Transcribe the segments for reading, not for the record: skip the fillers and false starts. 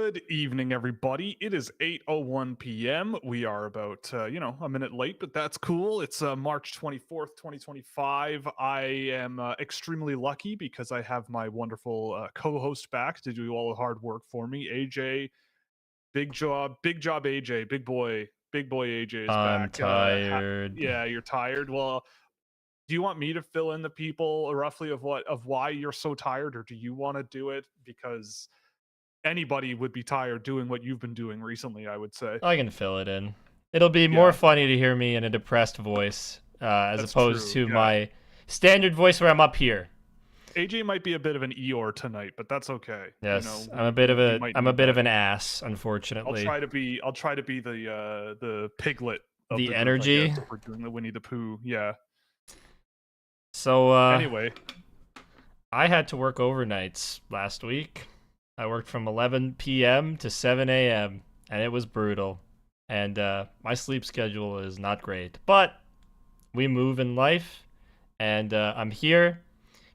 Good evening, everybody. It is 8:01 p.m. We are about, a minute late, but that's cool. It's March 24th, 2025. I am extremely lucky because I have my wonderful co-host back to do all the hard work for me. AJ, big job, AJ, big boy AJ is I'm back. tired. Yeah, you're tired. Well, do you want me to fill in the people roughly of why you're so tired, or do you want to do it? Because anybody would be tired doing what you've been doing recently, I would say. I can fill it in. It'll be more Yeah, funny to hear me in a depressed voice as that's opposed true. to Yeah. my standard voice where I'm up here. AJ might be a bit of an Eeyore tonight, but that's okay. Yes, We might I'm a need bit of that. an ass, unfortunately. I'll try to be the piglet of The the group, I guess, energy. if we're doing the Winnie the Pooh. Yeah. So Anyway, I had to work overnights last week. I worked from 11 p.m. to 7 a.m. and it was brutal. And my sleep schedule is not great, but we move in life, and I'm here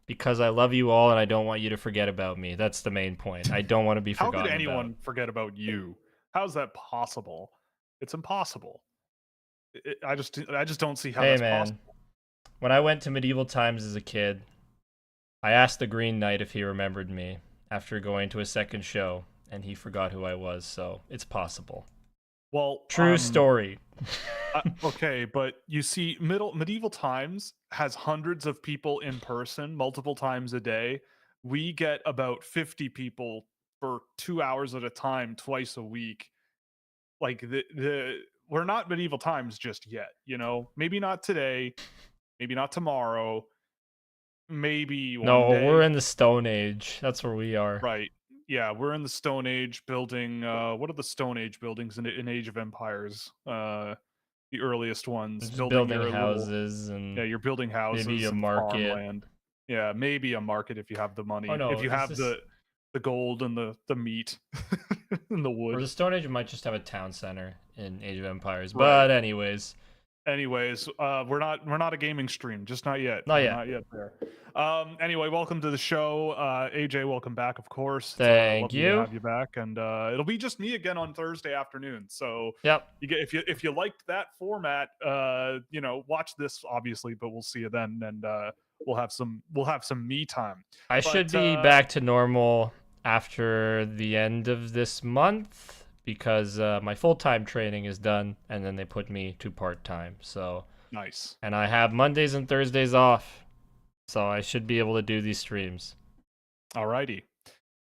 because I love you all and I don't want you to forget about me. That's the main point. I don't want to be how could forgotten about. anyone forget about you? How's that possible? It's impossible. I just don't see how Hey that's man, possible. when I went to medieval times as a kid, I asked the Green Knight if he remembered me after going to a second show, and he forgot who I was, so it's possible. Well, True story. okay, but you see, medieval times has hundreds of people in person multiple times a day. We get about 50 people for 2 hours at a time, twice a week. Like the we're not medieval times just yet, Maybe not today, maybe not tomorrow, maybe one No, we're day. in the Stone Age. That's where we are. Right. Yeah, we're in the Stone Age building. What are the Stone Age buildings in Age of Empires? The earliest ones, Just building building your little. houses Yeah, and you're building maybe houses a and market. farmland. Yeah, maybe a market if you have the Oh money. no, If you is have this the gold and the meat and the or wood. the Stone Age might just have a town center in Age of Empires. Right. But anyways, Anyways, we're not a gaming stream, just not yet. not We're yet. not yet there. Anyway, welcome to the show. AJ, welcome back, of course. It's Thank lovely to you. have you back. And it'll be just me again on Thursday afternoon. So Yep. if you liked that format, watch this obviously, but we'll see you then, and we'll have some me time. I should But be back to normal after the end of this month because my full-time training is done and then they put me to part-time. So, nice. and I have Mondays and Thursdays off. So I should be able to do these streams. Alrighty.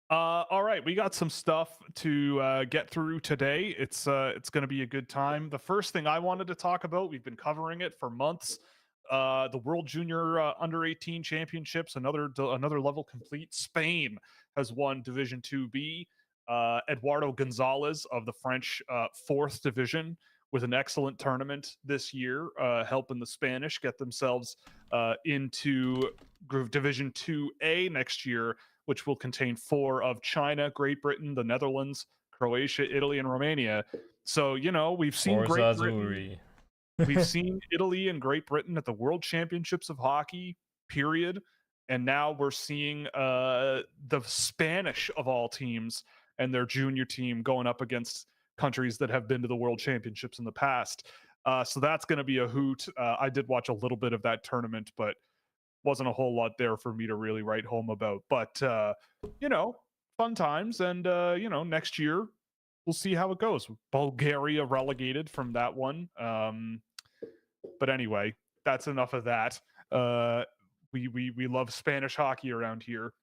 All right, we got some stuff to get through today. It's going to be a good time. The first thing I wanted to talk about, we've been covering it for months. The World Junior Under 18 Championships, another level complete. Spain has won Division 2B. Eduardo Gonzalez of the French fourth division with an excellent tournament this year, helping the Spanish get themselves into Division 2A next year, which will contain four of China, Great Britain, the Netherlands, Croatia, Italy, and Romania. So, we've seen Forza Great Britain, Azzurri. we've seen Italy and Great Britain at the World Championships of Hockey, period. And now we're seeing the Spanish of all teams and their junior team going up against countries that have been to the World Championships in the past. So that's going to be a hoot. I did watch a little bit of that tournament, but wasn't a whole lot there for me to really write home about. But fun times, and next year we'll see how it goes. Bulgaria relegated from that one. But anyway, that's enough of that. We love Spanish hockey around here.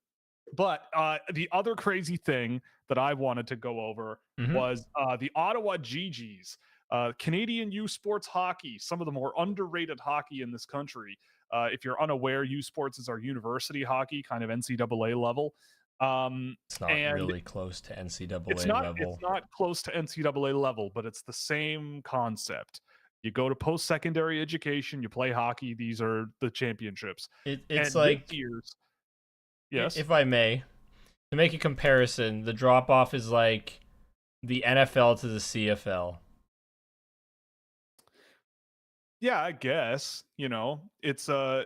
But the other crazy thing that I wanted to go over Mm-hmm. was the Ottawa GGs, Canadian U Sports hockey, some of the more underrated hockey in this country. If you're unaware, U Sports is our university hockey, kind of NCAA level. It's not And really close to it's NCAA not it's level. not close to NCAA level, but it's the same concept. You go to post-secondary education, you play hockey. These are the championships. It's And this like, year's, yes. if I may, to make a comparison, the drop off is like the NFL to the CFL. Yeah, I guess, it's I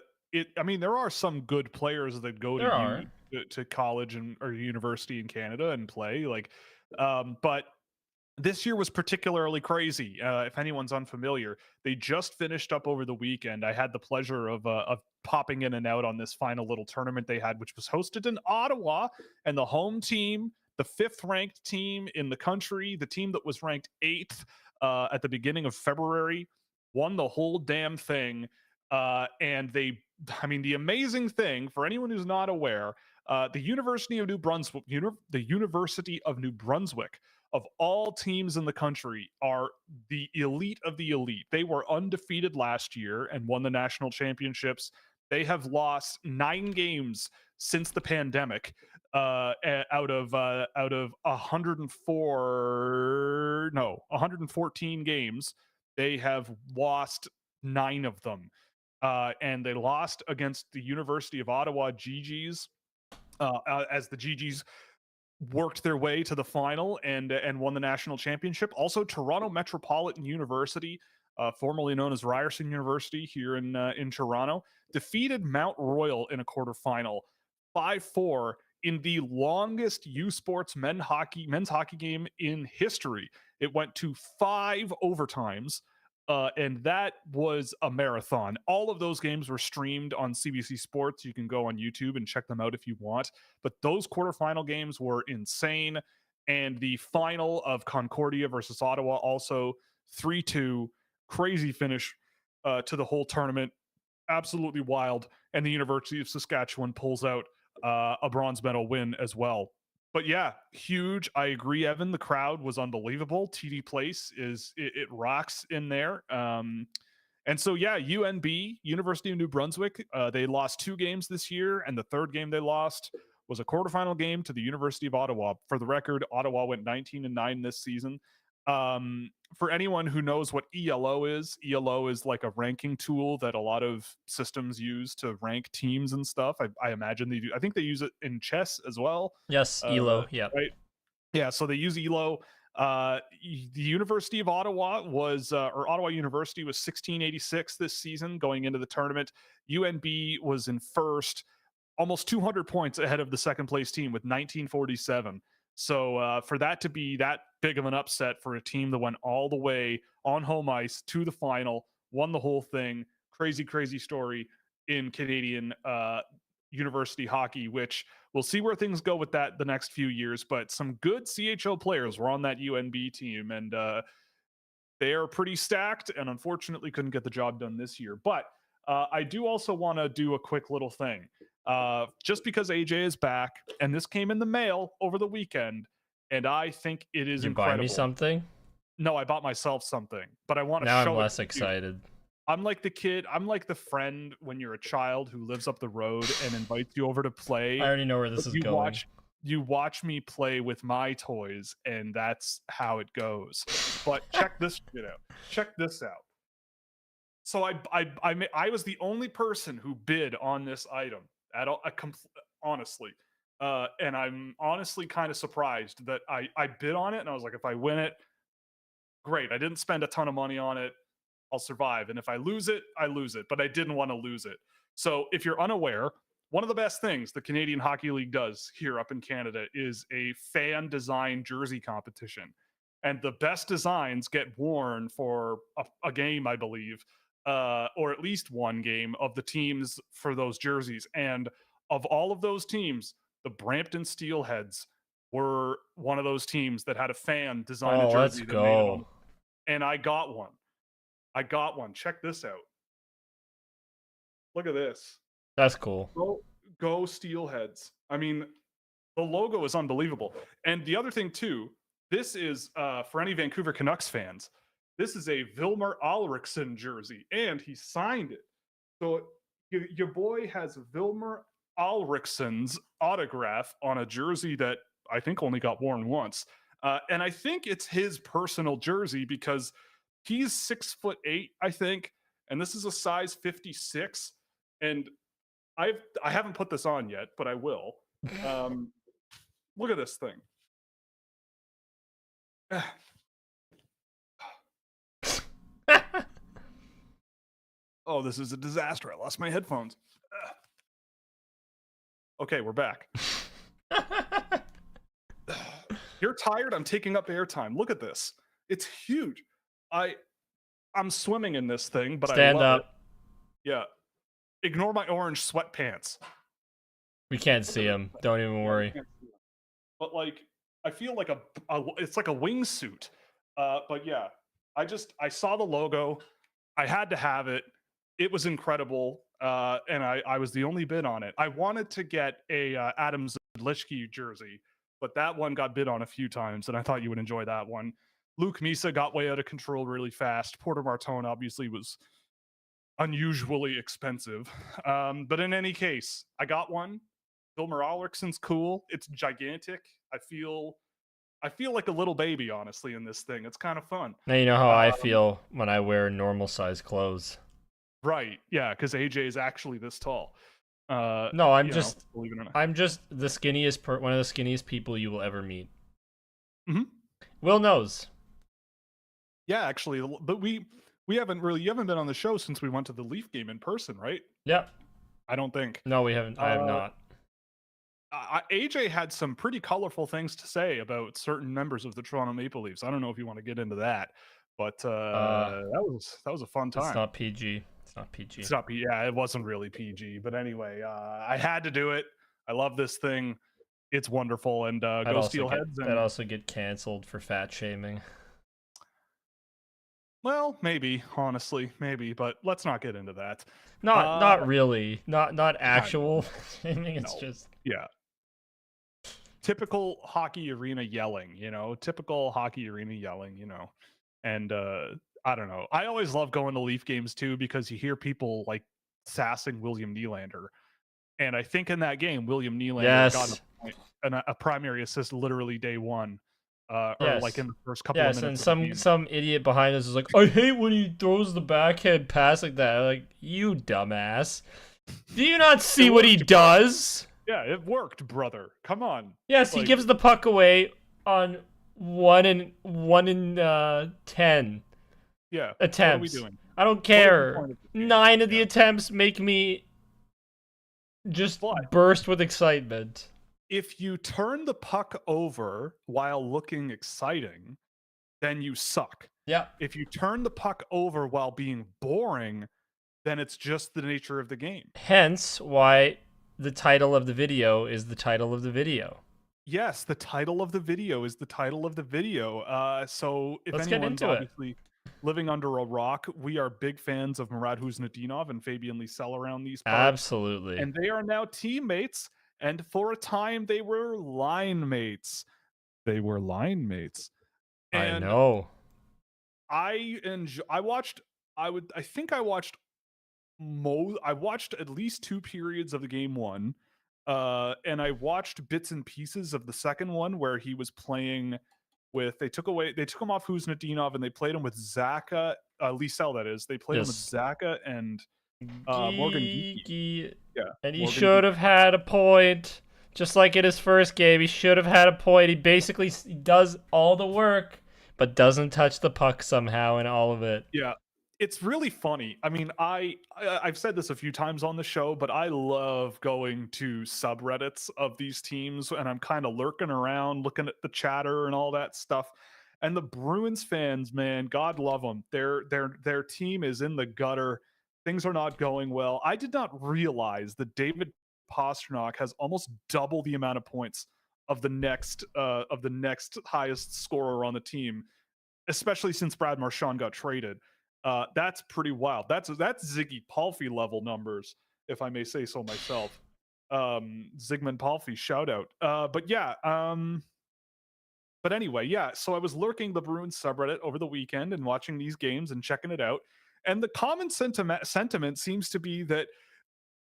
mean, there are some good players that go to There are. to college and or university in Canada and play. Like But this year was particularly crazy. If anyone's unfamiliar, they just finished up over the weekend. I had the pleasure of popping in and out on this final little tournament they had, which was hosted in Ottawa, and the home team, the 5th-ranked team in the country, the team that was ranked 8th at the beginning of February, won the whole damn thing. And the amazing thing for anyone who's not aware, the University of New Brunswick, the University of New Brunswick, of all teams in the country, are the elite of the elite. They were undefeated last year and won the national championships. They have lost 9 games since the pandemic. Out of 114 games, they have lost 9 of them. And they lost against the University of Ottawa GGs as the GGs worked their way to the final and won the national championship. Also, Toronto Metropolitan University, formerly known as Ryerson University here in Toronto, defeated Mount Royal in a quarterfinal 5-4 in the longest U Sports men's hockey game in history. It went to 5 overtimes. And that was a marathon. All of those games were streamed on CBC Sports. You can go on YouTube and check them out if you want. But those quarterfinal games were insane. And the final of Concordia versus Ottawa, also 3-2. Crazy finish to the whole tournament. Absolutely wild. And the University of Saskatchewan pulls out a bronze medal win as well. But yeah, huge. I agree, Evan. The crowd was unbelievable. TD Place it rocks in there. And so yeah, UNB, University of New Brunswick, they lost 2 games this year, and the third game they lost was a quarterfinal game to the University of Ottawa. For the record, Ottawa went 19-9 this season. For anyone who knows what ELO is like a ranking tool that a lot of systems use to rank teams and stuff. I imagine they do. I think they use it in chess as well. Yes, ELO. Yeah. Right. Yeah. So they use ELO. The University of Ottawa or Ottawa University was 1686 this season going into the tournament. UNB was in first, almost 200 points ahead of the second place team with 1947. So for that to be that big of an upset for a team that went all the way on home ice to the final, won the whole thing, crazy story in Canadian university hockey, which we'll see where things go with that the next few years. But some good CHL players were on that UNB team, and they are pretty stacked, and unfortunately couldn't get the job done this year. But I do also want to do a quick little thing. Just because AJ is back, and this came in the mail over the weekend, and I think it is incredible. Buy me something? No, I bought myself something, but I want to show it. Now I'm less excited. I'm like the kid. I'm like the friend when you're a child who lives up the road and invites you over to play. I already know where this is going. You watch me play with my toys, and that's how it goes. But check this out. Check this out. So I was the only person who bid on this item at all, honestly. And I'm honestly kind of surprised that I bid on it, and I was like, if I win it, great. I didn't spend a ton of money on it. I'll survive. And if I lose it, I lose it. But I didn't want to lose it. So if you're unaware, one of the best things the Canadian Hockey League does here up in Canada is a fan design jersey competition. And the best designs get worn for a game, I believe, or at least one game of the teams for those jerseys. And of all of those teams, the Brampton Steelheads were one of those teams that had a fan design a jersey. Let's go. And I got one. Check this out. Look at this. That's cool. Go Steelheads. I mean, the logo is unbelievable. And the other thing too, this is for any Vancouver Canucks fans, this is a Vilmer Alriksson jersey, and he signed it. So your boy has Vilmer Alriksson's autograph on a jersey that I think only got worn once. And I think it's his personal jersey because he's 6'8", I think, and this is a size 56. And I haven't put this on yet, but I will. Look at this thing. Oh, this is a disaster. I lost my headphones. Okay, we're back. You're tired? I'm taking up airtime. Look at this. It's huge. I I'm swimming in this thing, but I Stand love it. up. Yeah. Ignore my orange sweatpants. We can't Look see at this him. thing. Don't even Yeah, you worry. can't see it. But like I feel like it's like a wingsuit. But yeah, I saw the logo. I had to have it. It was incredible. And I was the only bid on it. I wanted to get a Adam Zadlishki jersey, but that one got bid on a few times, and I thought you would enjoy that one. Luke Misa got way out of control really fast. Porter Martone obviously was unusually expensive. But in any case, I got one. Vilmer Alrikson's cool. It's gigantic. I feel like a little baby, honestly, in this thing. It's kind of fun. Now you know how I Um, feel when I wear normal size clothes. right. Yeah, because AJ is actually this tall. No, You know, believe it or not. I'm just the skinniest one of the skinniest people you will ever meet. Mhm. Will knows. Yeah, actually, but we haven't really you haven't been on the show since we went to the Leaf game in person, right? Yep. I don't think. No, we haven't. I have Uh, not. AJ had some pretty colorful things to say about certain members of the Toronto Maple Leafs. I don't know if you want to get into that, but that was a fun It's time. not PG. It's not PG. It's not yeah, it wasn't really PG, but anyway, I had to do it. I love this thing. It's wonderful, and go Steelheads. That And also get canceled for fat shaming. well, maybe honestly, maybe, but let's not get into that. Not really. Not I actual shaming. It's no, just yeah, typical hockey arena yelling, typical hockey arena yelling, and I don't know. I always love going to Leaf games too because you hear people like sassing William Nylander, and I think in that game William Nylander got yes. a primary assist literally day one, or like Yes. in the first couple of Yes, and minutes of the game. some idiot behind us is like, I hate when he throws the backhand pass like that. Like, you dumbass. Do you not see what he does? Yeah, it worked, brother. Come on. Yes, he gives the puck away on 1 in 10 Yeah. attempts. What are we doing? I don't care. 9 of the attempts make me just burst with excitement. If you turn the puck over while looking exciting, then you suck. Yeah. If you turn the puck over while being boring, then it's just the nature of the game. Hence why the title of the video is the title of the video. Yes, the title of the video is the title of the video. So if Let's anyone's obviously living under a rock, we are big fans of Marat Khusnutdinov and Fabian Lysell around these parts. Absolutely. And they are now teammates. And for a time, they were line mates. They were line mates. And I know. I watched. I think I watched. I watched at least 2 periods of the game one, and I watched bits and pieces of the second one where he was playing with. They took him off Khusnutdinov and they played him with Zaka, Lysell. That is, they played him with Zaka and Morgan Geekie. Yeah, and he should have had a point, just like in his first game. He should have had a point. He basically does all the work, but doesn't touch the puck somehow in all of it. Yeah, it's really funny. I mean, I've said this a few times on the show, but I love going to subreddits of these teams, and I'm kind of lurking around, looking at the chatter and all that stuff. And the Bruins fans, man, God love them. Their team is in the gutter. Things are not going well. I did not realize that David Pastrnak has almost double the amount of points of the next highest scorer on the team, especially since Brad Marchand got traded. That's pretty wild. That's Ziggy Palffy level numbers, if I may say so myself. Zygmunt Palffy, shout out. But yeah, but anyway, yeah. So I was lurking the Bruins subreddit over the weekend and watching these games and checking it out. And the common sentiment seems to be that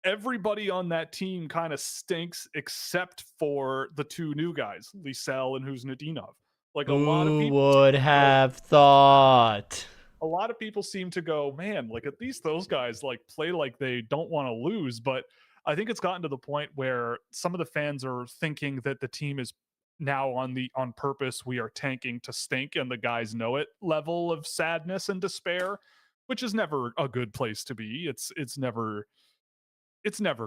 everybody on that team kind of stinks except for the 2 new guys, Lysell and Khusnutdinov. Like a lot of people would have thought. A lot of people seem to go, man, like at least those guys like play like they don't want to lose. But I think it's gotten to the point where some of the fans are thinking that the team is now on purpose, we are tanking to stink, and the guys know it level of sadness and despair, which is never a good place to be. It's never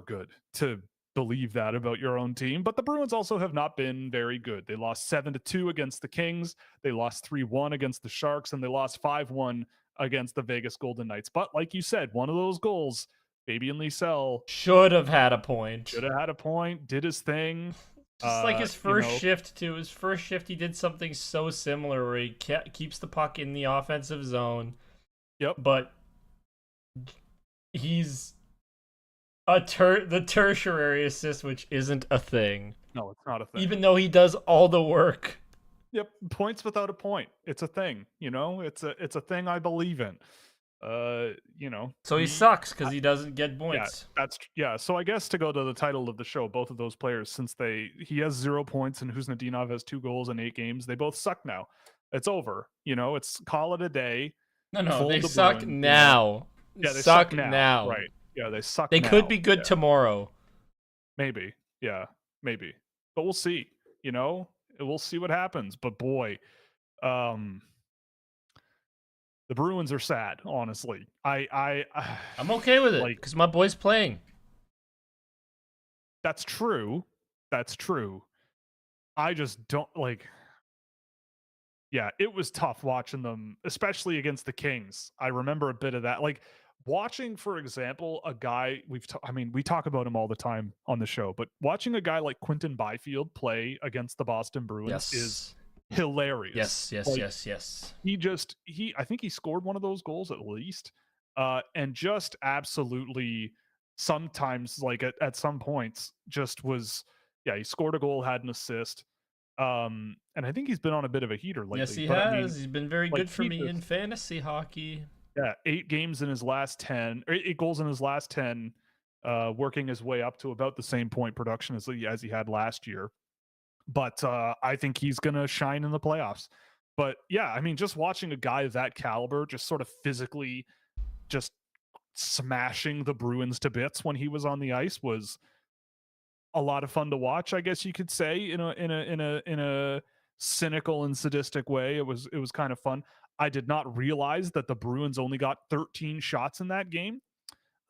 good to believe that about your own team. But the Bruins also have not been very good. They lost 7-2 against the Kings. They lost 3-1 against the Sharks, and they lost 5-1 against the Vegas Golden Knights. But like you said, one of those goals, Fabian Lysell Should have had a point. should have had a point, did his thing. Just like his first know, shift, too. His first shift, he did something so similar where he keeps the puck in the offensive zone. Yep. But he's the tertiary assist, which isn't a thing. No, it's not a thing. Even though he does all the work. Yep, points without a point. It's a thing, it's a thing I believe in. So he sucks because he doesn't get points. So I guess to go to the title of the show, both of those players, since he has 0 points and Khusnutdinov has 2 goals in 8 games, they both suck now. It's over. It's call it a day. No, they suck now. Yeah, they suck now. Right. Yeah, they suck. They could be good tomorrow. Maybe. Yeah, maybe. But we'll see. We'll see what happens. But boy, the Bruins are sad, honestly. I'm okay with it because my boy's playing. That's true. I just don't yeah, it was tough watching them, especially against the Kings. I remember a bit of that. Like watching, for example, a guy we talk about him all the time on the show, but watching a guy like Quinton Byfield play against the Boston Bruins is hilarious. Yes. I think he scored one of those goals at least. And just absolutely sometimes at some points just was, he scored a goal, had an assist. And I think he's been on a bit of a heater lately. Yes, he has. He's been very good for me in fantasy hockey. Yeah, 8 games in his last 10, or 8 goals in his last 10, working his way up to about the same point production as he had last year. But I think he's going to shine in the playoffs. But yeah, just watching a guy of that caliber just sort of physically just smashing the Bruins to bits when he was on the ice was a lot of fun to watch, I guess you could say, in a cynical and sadistic way. It was kind of fun. I did not realize that the Bruins only got 13 shots in that game.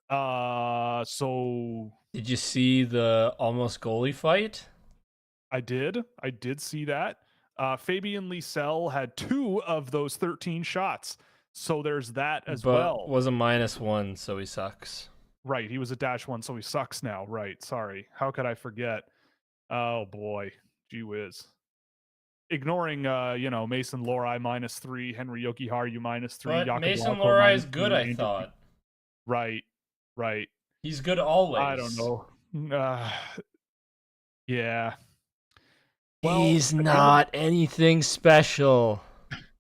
So did you see the almost goalie fight? I did see that. Fabian Lysell had 2 of those 13 shots. So there's that as well. Was a -1, so he sucks. Right, he was a -1, so he sucks now. Right, sorry. How could I forget? Oh boy, gee whiz. Ignoring, Mason Lohrei -3, Henry Jokiharju -3. But Mason Lohrei is good, I thought. Right. He's good always. I don't know. Yeah. Well, he's not anything special.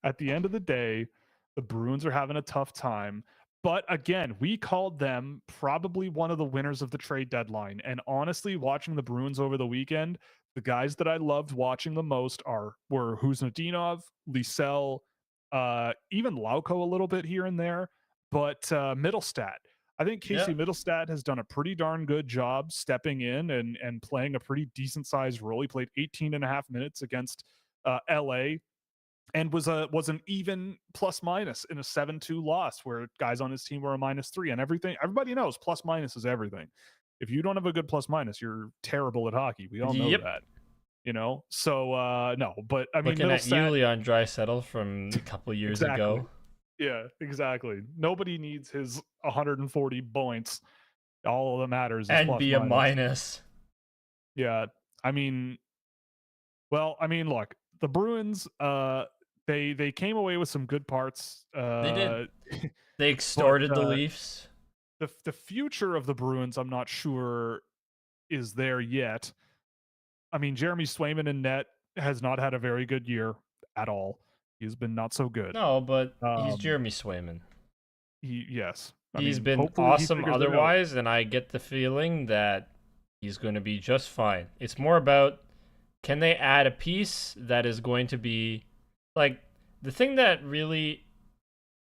At the end of the day, the Bruins are having a tough time. But again, we called them probably one of the winners of the trade deadline. And honestly, watching the Bruins over the weekend, the guys that I loved watching the most were Khusnutdinov, Lysell, even Lauko a little bit here and there, but Mittelstadt. I think Casey Mittelstadt has done a pretty darn good job stepping in and playing a pretty decent sized role. He played 18 and a half minutes against LA. And was an even plus minus in a 7-2 loss where guys on his team were a -3 and everything. Everybody knows plus minus is everything. If you don't have a good plus minus, you're terrible at hockey. We all know that. So no, but looking at you, Leon Draisaitl from a couple years ago. Yeah, exactly. Nobody needs his 140 points. All that matters is and plus be a minus. Yeah, look, the Bruins, they came away with some good parts. They did. They extorted the Leafs. The future of the Bruins, I'm not sure, is there yet. Jeremy Swayman in net has not had a very good year at all. He's been not so good. No, but he's Jeremy Swayman. He's been awesome otherwise, and I get the feeling that he's going to be just fine. It's more about, can they add a piece that is going to be like the thing that really,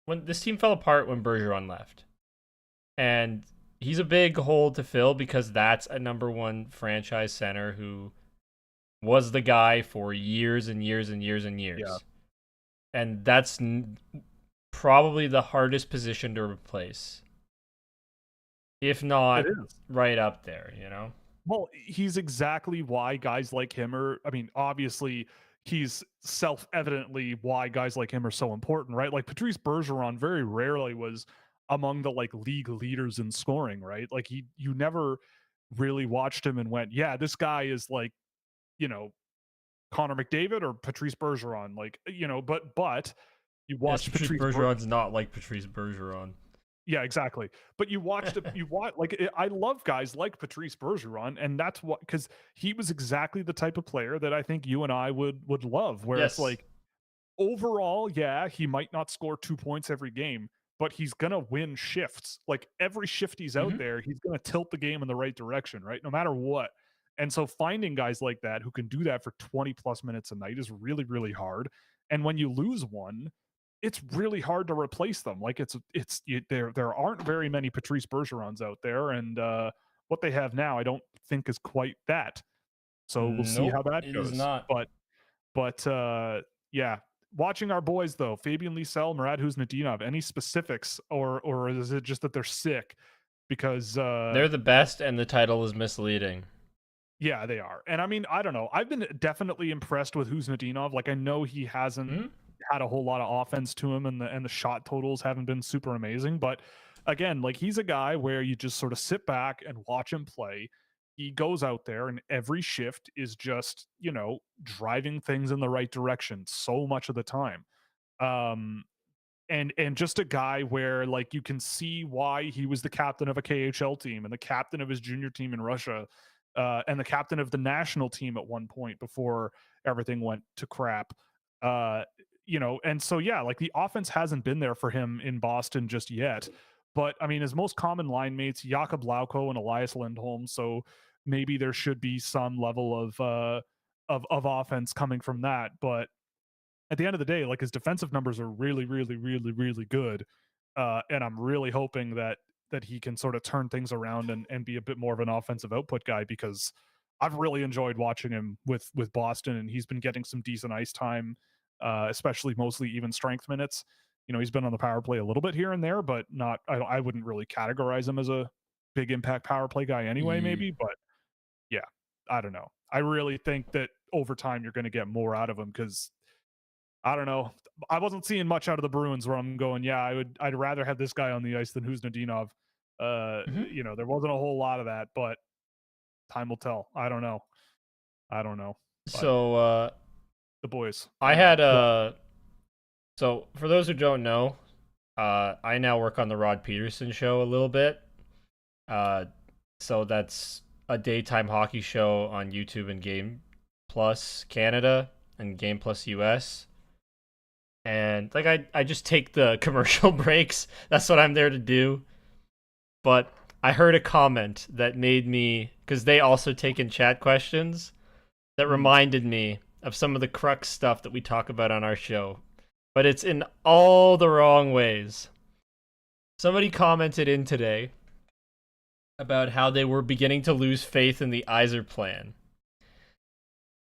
when this team fell apart when Bergeron left, and he's a big hole to fill because that's a #1 franchise center who was the guy for years and years and years and years. Yeah. And that's probably the hardest position to replace, if not right up there, Well, he's exactly why guys like him are. I mean, obviously, he's self-evidently why guys like him are so important, right? Like Patrice Bergeron very rarely was among the like league leaders in scoring, right? Like you never really watched him and went, yeah, this guy is like, you know, Connor McDavid or Patrice Bergeron, like, but you Yes, watched Patrice Patrice Bergeron's not like Patrice Bergeron. Yeah, exactly. But you watch like I love guys like Patrice Bergeron, and that's what because he was exactly the type of player that I think you and I would love. Where it's Yes. like overall, yeah, he might not score 2 points every game, but he's gonna win shifts. Like every shift he's out Hmm. there, he's gonna tilt the game in the right direction, right? No matter what. And so finding guys like that who can do that for 20 plus minutes a night is really, really hard. And when you lose one, it's really hard to replace them. Like there aren't very many Patrice Bergerons out there, and what they have now, I don't think is quite that. So we'll see how Nope, that it is goes. not. But yeah, watching our boys though, Fabian Lysell, Marat Khusnutdinov, any specifics, or is it just that they're sick? Because They're the best, and the title is misleading. yeah, they are. And I mean, I don't know. I've been definitely impressed with Khusnutdinov. Like I know he hasn't Hmm? had a whole lot of offense to him, and the shot totals haven't been super amazing, but again, like he's a guy where you just sort of sit back and watch him play. He goes out there and every shift is just, driving things in the right direction so much of the time. Um and just a guy where like you can see why he was the captain of a KHL team and the captain of his junior team in Russia, and the captain of the national team at one point before everything went to crap. Uh, and so yeah, like the offense hasn't been there for him in Boston just yet. But I mean, his most common line mates, Jakob Lauko and Elias Lindholm. So maybe there should be some level of offense coming from that. But at the end of the day, like his defensive numbers are really, really, really, really good. And I'm really hoping that he can sort of turn things around and be a bit more of an offensive output guy because I've really enjoyed watching him with Boston, and he's been getting some decent ice time, especially mostly even strength minutes. He's been on the power play a little bit here and there, but not. I wouldn't really categorize him as a big impact power play guy anyway. Maybe, but yeah, I don't know. I really think that over time you're going to get more out of him because I don't know. I wasn't seeing much out of the Bruins where I'm going, yeah, I'd rather have this guy on the ice than Khusnutdinov. Hmm. There wasn't a whole lot of that, but time will tell. I don't know. But So the boys. I had so for those who don't know, I now work on the Rod Peterson show a little bit. So that's a daytime hockey show on YouTube and Game Plus Canada and Game Plus US. And like I just take the commercial breaks. That's what I'm there to do. But I heard a comment that made me, because they also take in chat questions, that reminded me of some of the crux stuff that we talk about on our show. But it's in all the wrong ways. Somebody commented in today about how they were beginning to lose faith in the Iser plan.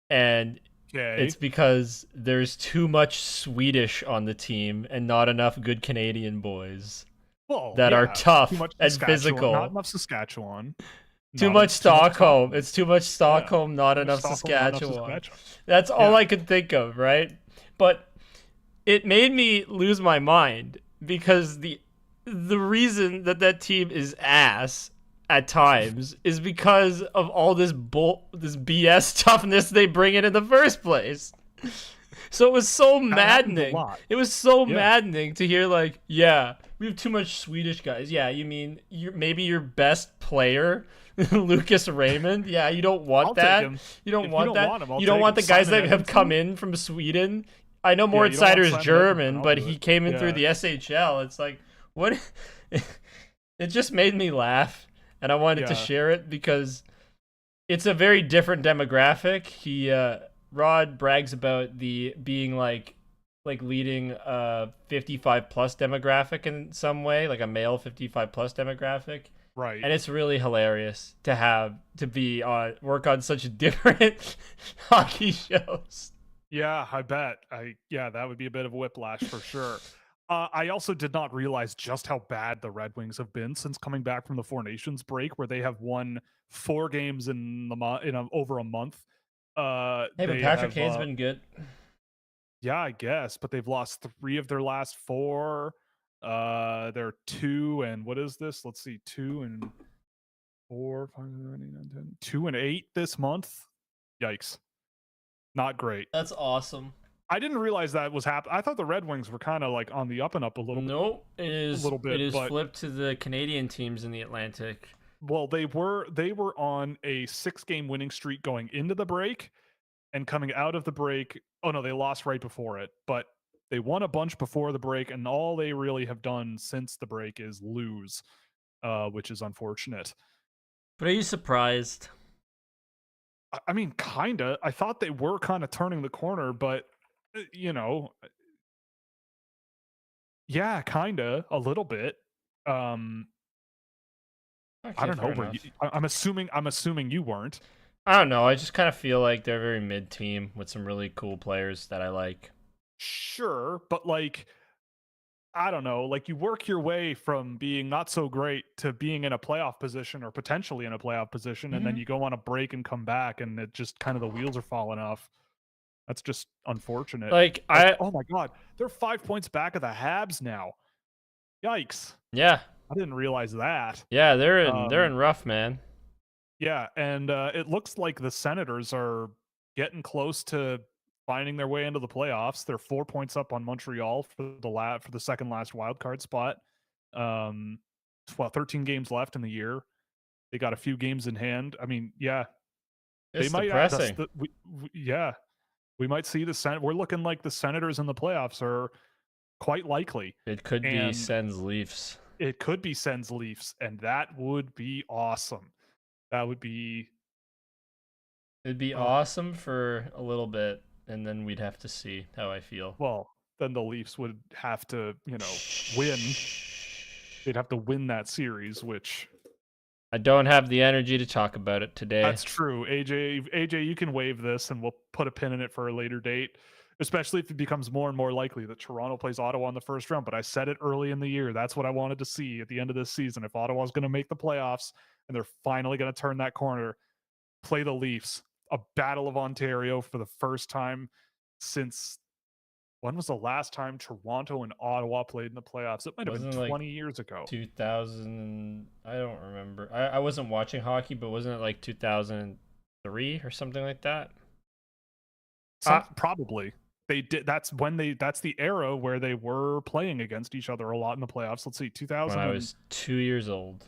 And Okay. it's because there's too much Swedish on the team and not enough good Canadian boys Well, that are yeah, tough too much and Saskatchewan, physical. not enough Saskatchewan. Too Not much too much Stockholm. It's too much Stockholm, not Too much enough Stockholm, not enough Saskatchewan. Saskatchewan. That's all Yeah. I could think of, right? But it made me lose my mind because the reason that team is ass at times is because of all this BS toughness they bring in the first place. So it was so happens a maddening. lot. It was so Yeah. maddening to hear like, yeah, we have too much Swedish guys. Yeah, you mean maybe your best player, Lucas Raymond? Yeah, you don't want I'll take that. him. You don't If want you don't that. want him, I'll You don't take want the him. guys Simon that have come Edmondson? in from Sweden. I know Yeah, you don't want Moritzaider is Simon German, Edmondson, but I'll do he it. came in through Yeah. the SHL. It's like, what? It just made me laugh, and I wanted to Yeah. share it because it's a very different demographic. Rod brags about the being like leading a 55 plus demographic in some way, like a male 55 plus demographic. Right. And it's really hilarious to be on work on such different hockey shows. Yeah, I bet. Yeah, that would be a bit of a whiplash for sure. I also did not realize just how bad the Red Wings have been since coming back from the Four Nations break, where they have won 4 games in over a month. Hey, but They Patrick have, Kane's been good. yeah, I guess, but they've lost 3 of their last 4. They're 2 and what is this? Let's see, 2 and 4, 5, 9, 10, 2 and 8 this month. Yikes, not great. That's awesome. I didn't realize that was happening. I thought the Red Wings were kind of like on the up and up a little bit. Nope, A little bit, it is but flipped to the Canadian teams in the Atlantic. well, they were on a 6-game winning streak going into the break, and coming out of the break. Oh no, they lost right before it, but they won a bunch before the break, and all they really have done since the break is lose, which is unfortunate. But are you surprised? I mean, kinda. I thought they were kind of turning the corner, but you know, yeah, kinda a little bit. Um, Okay, I don't know. fair enough. I'm assuming you weren't. I don't know. I just kind of feel like they're a very mid team with some really cool players that I like. Sure, but like I don't know, like you work your way from being not so great to being in a playoff position or potentially in a playoff position, and then you go on a break and come back, and it just kind of the wheels are falling off. That's just unfortunate. Like I, Oh my god, they're 5 points back of the Habs now. Yikes! yeah, I didn't realize that. yeah, they're in Um, rough, man. yeah, and it looks like the Senators are getting close to finding their way into the playoffs. They're 4 points up on Montreal for the second last wild card spot. 13 games left in the year. They got a few games in hand. I mean, yeah, they It's might. depressing. Yeah, we might see the Senate. We're looking like the Senators in the playoffs are quite likely, It could be and Sens Leafs. it could be Sens Leafs, and that would be awesome. That would be. It'd be Oh, awesome for a little bit, and then we'd have to see how I feel. well, then the Leafs would have to, win. They'd have to win that series, which I don't have the energy to talk about it today. that's true. AJ, you can waive this and we'll put a pin in it for a later date, especially if it becomes more and more likely that Toronto plays Ottawa in the first round. But I said it early in the year. That's what I wanted to see at the end of this season. If Ottawa's going to make the playoffs and they're finally going to turn that corner, play the Leafs. A Battle of Ontario for the first time since when was the last time Toronto and Ottawa played in the playoffs? It might have been Wasn't it 20 years ago. 2000. I don't remember. I wasn't watching hockey, but wasn't it like 2003 or something like that? Probably. They did. That's the era where they were playing against each other a lot in the playoffs. Let's see, 2000. When I was 2 years old.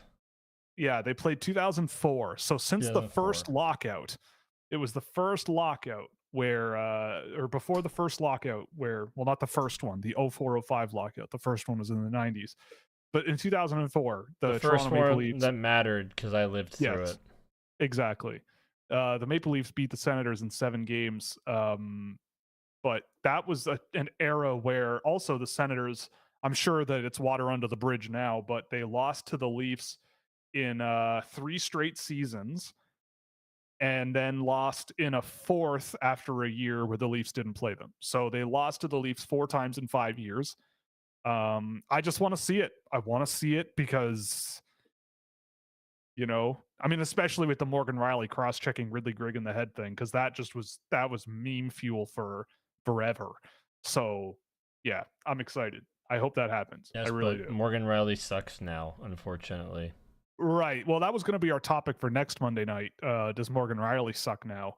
Yeah, they played 2004. So since the 2004. first lockout, it was the first lockout where, or before the first lockout, where, well, not the first one, the 04-05 lockout. The first one was in the 90s. But in 2004, The the first Toronto Maple one Leafs. that mattered because I lived through Yes, it. exactly. The Maple Leafs beat the Senators in 7 games. But that was an era where also the Senators, I'm sure that it's water under the bridge now, but they lost to the Leafs in 3 straight seasons and then lost in a 4th after a year where the Leafs didn't play them. So they lost to the Leafs 4 times in 5 years. I just want to see it. I want to see it because, I mean, especially with the Morgan Riley cross-checking Ridley Grigg in the head thing, because that was meme fuel for forever. So yeah, I'm excited. I hope that happens. Yes, I really but do. Morgan Riley sucks now, unfortunately. Right. Well, that was going to be our topic for next Monday night. Does Morgan Riley suck now?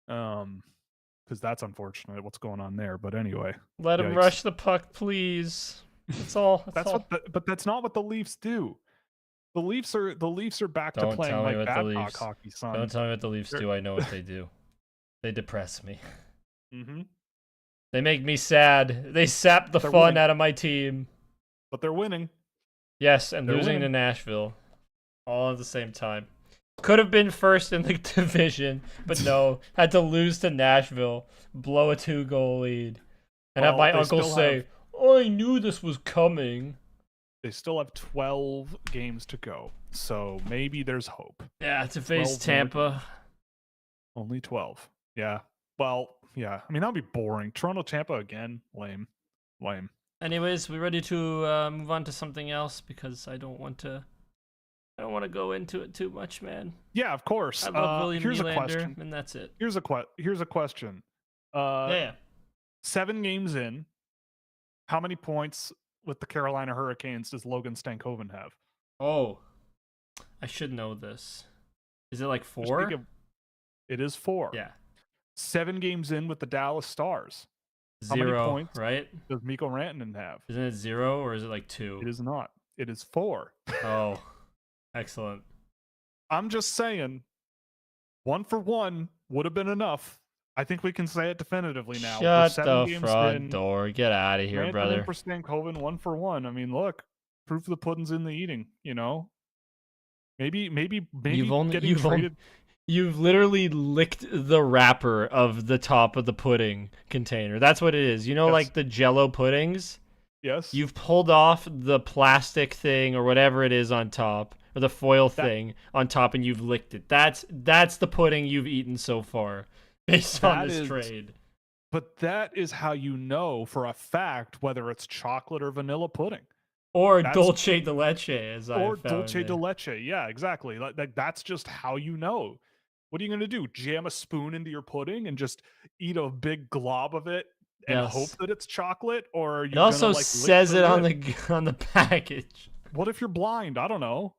Because that's unfortunate. What's going on there? But anyway, Let him yikes. rush the puck, please. That's all. But that's not what the Leafs do. The Leafs are back to Don't playing tell me like what the Babcock Leafs. hockey, son. Don't tell me what the Leafs do. I know what they do. They depress me. Mm-hmm. They make me sad. They sap the They're fun winning. out of my team. But they're winning. Yes, and They're losing to winning. Nashville. All at the same time. Could have been first in the division, but no. Had to lose to Nashville, blow a 2-goal lead, and have Well, my they uncle still say, I knew this was coming. They still have 12 games to go. So maybe there's hope. Yeah, to face 12 Tampa. Only 12. Yeah. Well, yeah. I mean, that'd be boring. Toronto, Tampa again. Lame. Anyways, we ready to move on to something else because I don't want to go into it too much, man. Yeah, of course. I love William Here's a Nylander, question. and that's it. Here's a question. Yeah. 7 games in, how many points with the Carolina Hurricanes does Logan Stankoven have? Oh, I should know this. Is it like 4? It is 4. Yeah. 7 games in with the Dallas Stars. How 0, many points right? does Mikko Rantanen have? Isn't it 0 or is it like 2? It is not. It is 4. Oh, excellent. I'm just saying, 1 for 1 would have been enough. I think we can say it definitively now. Shut the front door. Get out of here, brother. For Stankoven, 1 for 1. I mean, look, proof of the pudding's in the eating. You know, maybe You've literally licked the wrapper of the top of the pudding container. That's what it is. You know, like the Jell-O puddings? Yes. You've pulled off the plastic thing or whatever it is on top, or the foil thing on top, and you've licked it. That's the pudding you've eaten so far, based on this trade. But that is how you know for a fact whether it's chocolate or vanilla pudding. Or dulce de leche, as I found. Or dulce de leche. Yeah, exactly. Like that's just how you know. What are you going to do? Jam a spoon into your pudding and just eat a big glob of it and hope that it's chocolate? Or are you it also gonna, like, says it on the package. What if you're blind? I don't know.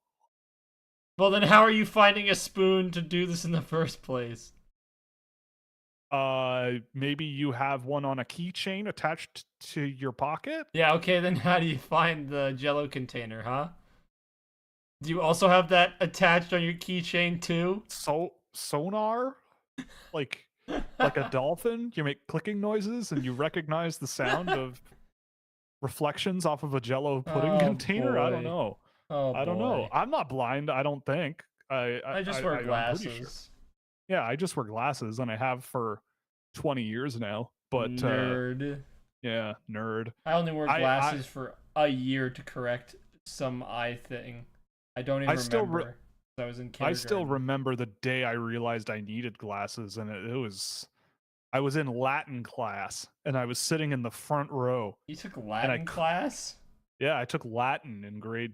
Well, then how are you finding a spoon to do this in the first place? Maybe you have one on a keychain attached to your pocket? Yeah, okay, then how do you find the Jell-O container, huh? Do you also have that attached on your keychain too? Sonar? Like a dolphin? You make clicking noises and you recognize the sound of reflections off of a Jell-O pudding container? Boy. I don't know. I don't know. I'm not blind, I don't think. I just wear glasses. Sure. Yeah, I just wear glasses and I have for 20 years now. But nerd. Yeah, nerd. I only wore glasses for a year to correct some eye thing. I don't even remember. I was in kindergarten. I still remember the day I realized I needed glasses, and I was in Latin class, and I was sitting in the front row. You took Latin class? Yeah, I took Latin in grade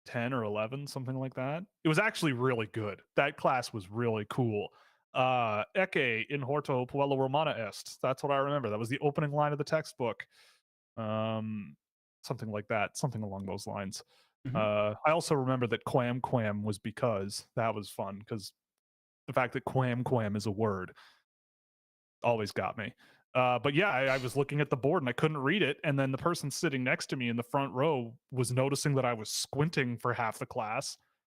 10 or 11, something like that. It was actually really good. That class was really cool. Ecce in horto puello romana est. That's what I remember. That was the opening line of the textbook. Something like that. Something along those lines. I also remember that quam was because that was fun, because the fact that quam is a word always got me. But yeah, I was looking at the board and I couldn't read it. And then the person sitting next to me in the front row was noticing that I was squinting for half the class.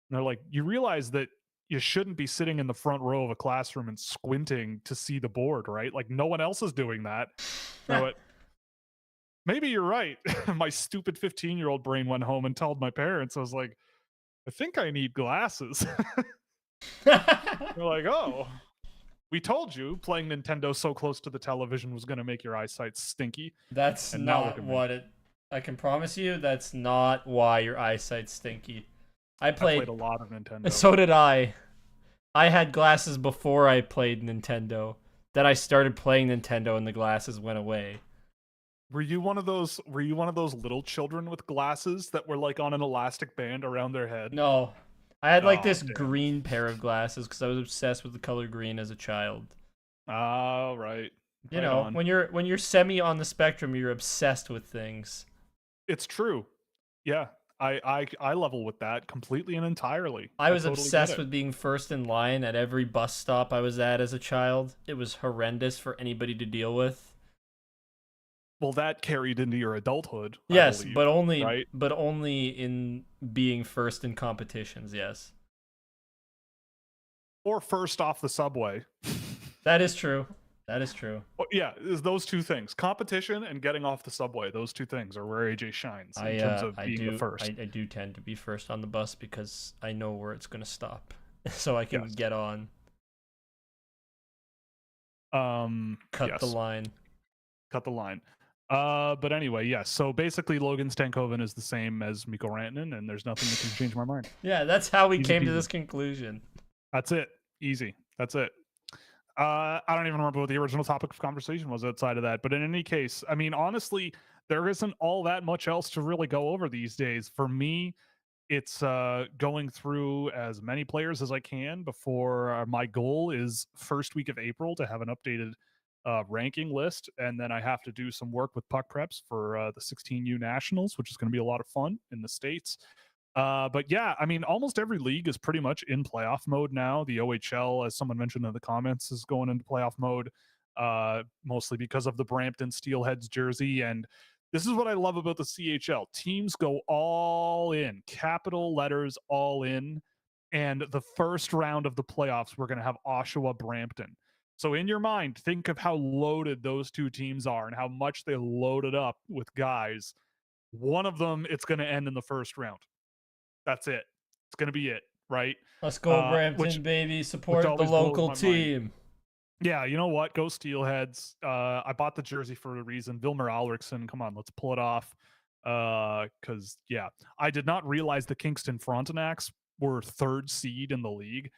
And they're like, you realize that you shouldn't be sitting in the front row of a classroom and squinting to see the board, right? Like, no one else is doing that. So maybe you're right. My stupid 15-year-old brain went home and told my parents. I was like, I think I need glasses. They're like, oh, we told you playing Nintendo so close to the television was going to make your eyesight stinky. That's not what it... I can promise you that's not why your eyesight's stinky. I played a lot of Nintendo. So did I. I had glasses before I played Nintendo. Then I started playing Nintendo and the glasses went away. Were you one of those little children with glasses that were like on an elastic band around their head? No. I had like this green pair of glasses because I was obsessed with the color green as a child. Oh, right. You know, when you're semi on the spectrum, you're obsessed with things. It's true. Yeah. I level with that completely and entirely. I was obsessed with being first in line at every bus stop I was at as a child. It was horrendous for anybody to deal with. Well, that carried into your adulthood. Yes, I believe, but only in being first in competitions, yes. Or first off the subway. That is true. That is true. Well, yeah, those two things. Competition and getting off the subway. Those two things are where AJ shines in terms of being the first. I do tend to be first on the bus because I know where it's going to stop. So I can get on. Cut the line. Cut the line. But anyway, yes. So basically, Logan Stankoven is the same as Mikko Rantanen, and there's nothing that can change my mind. Yeah, that's how we came to this conclusion. That's it. Easy. That's it. I don't even remember what the original topic of conversation was outside of that. But in any case, I mean, honestly, there isn't all that much else to really go over these days. For me, it's going through as many players as I can before my goal is first week of April to have an updated ranking list, and then I have to do some work with puck preps for the 16U Nationals, which is going to be a lot of fun in the States. But yeah, I mean, almost every league is pretty much in playoff mode now. The OHL, as someone mentioned in the comments, is going into playoff mode, mostly because of the Brampton Steelheads jersey. And this is what I love about the CHL. Teams go all in, capital letters, all in. And the first round of the playoffs, we're going to have Oshawa Brampton. So in your mind, think of how loaded those two teams are and how much they loaded up with guys. One of them, it's going to end in the first round. That's it. It's going to be it, right? Let's go, Brampton, Which baby. Support the always blows local my mind. team. Yeah, you know what? Go Steelheads. I bought the jersey for a reason. Vilmer Alriksson, come on, let's pull it off. Because yeah, I did not realize the Kingston Frontenacs were third seed in the league,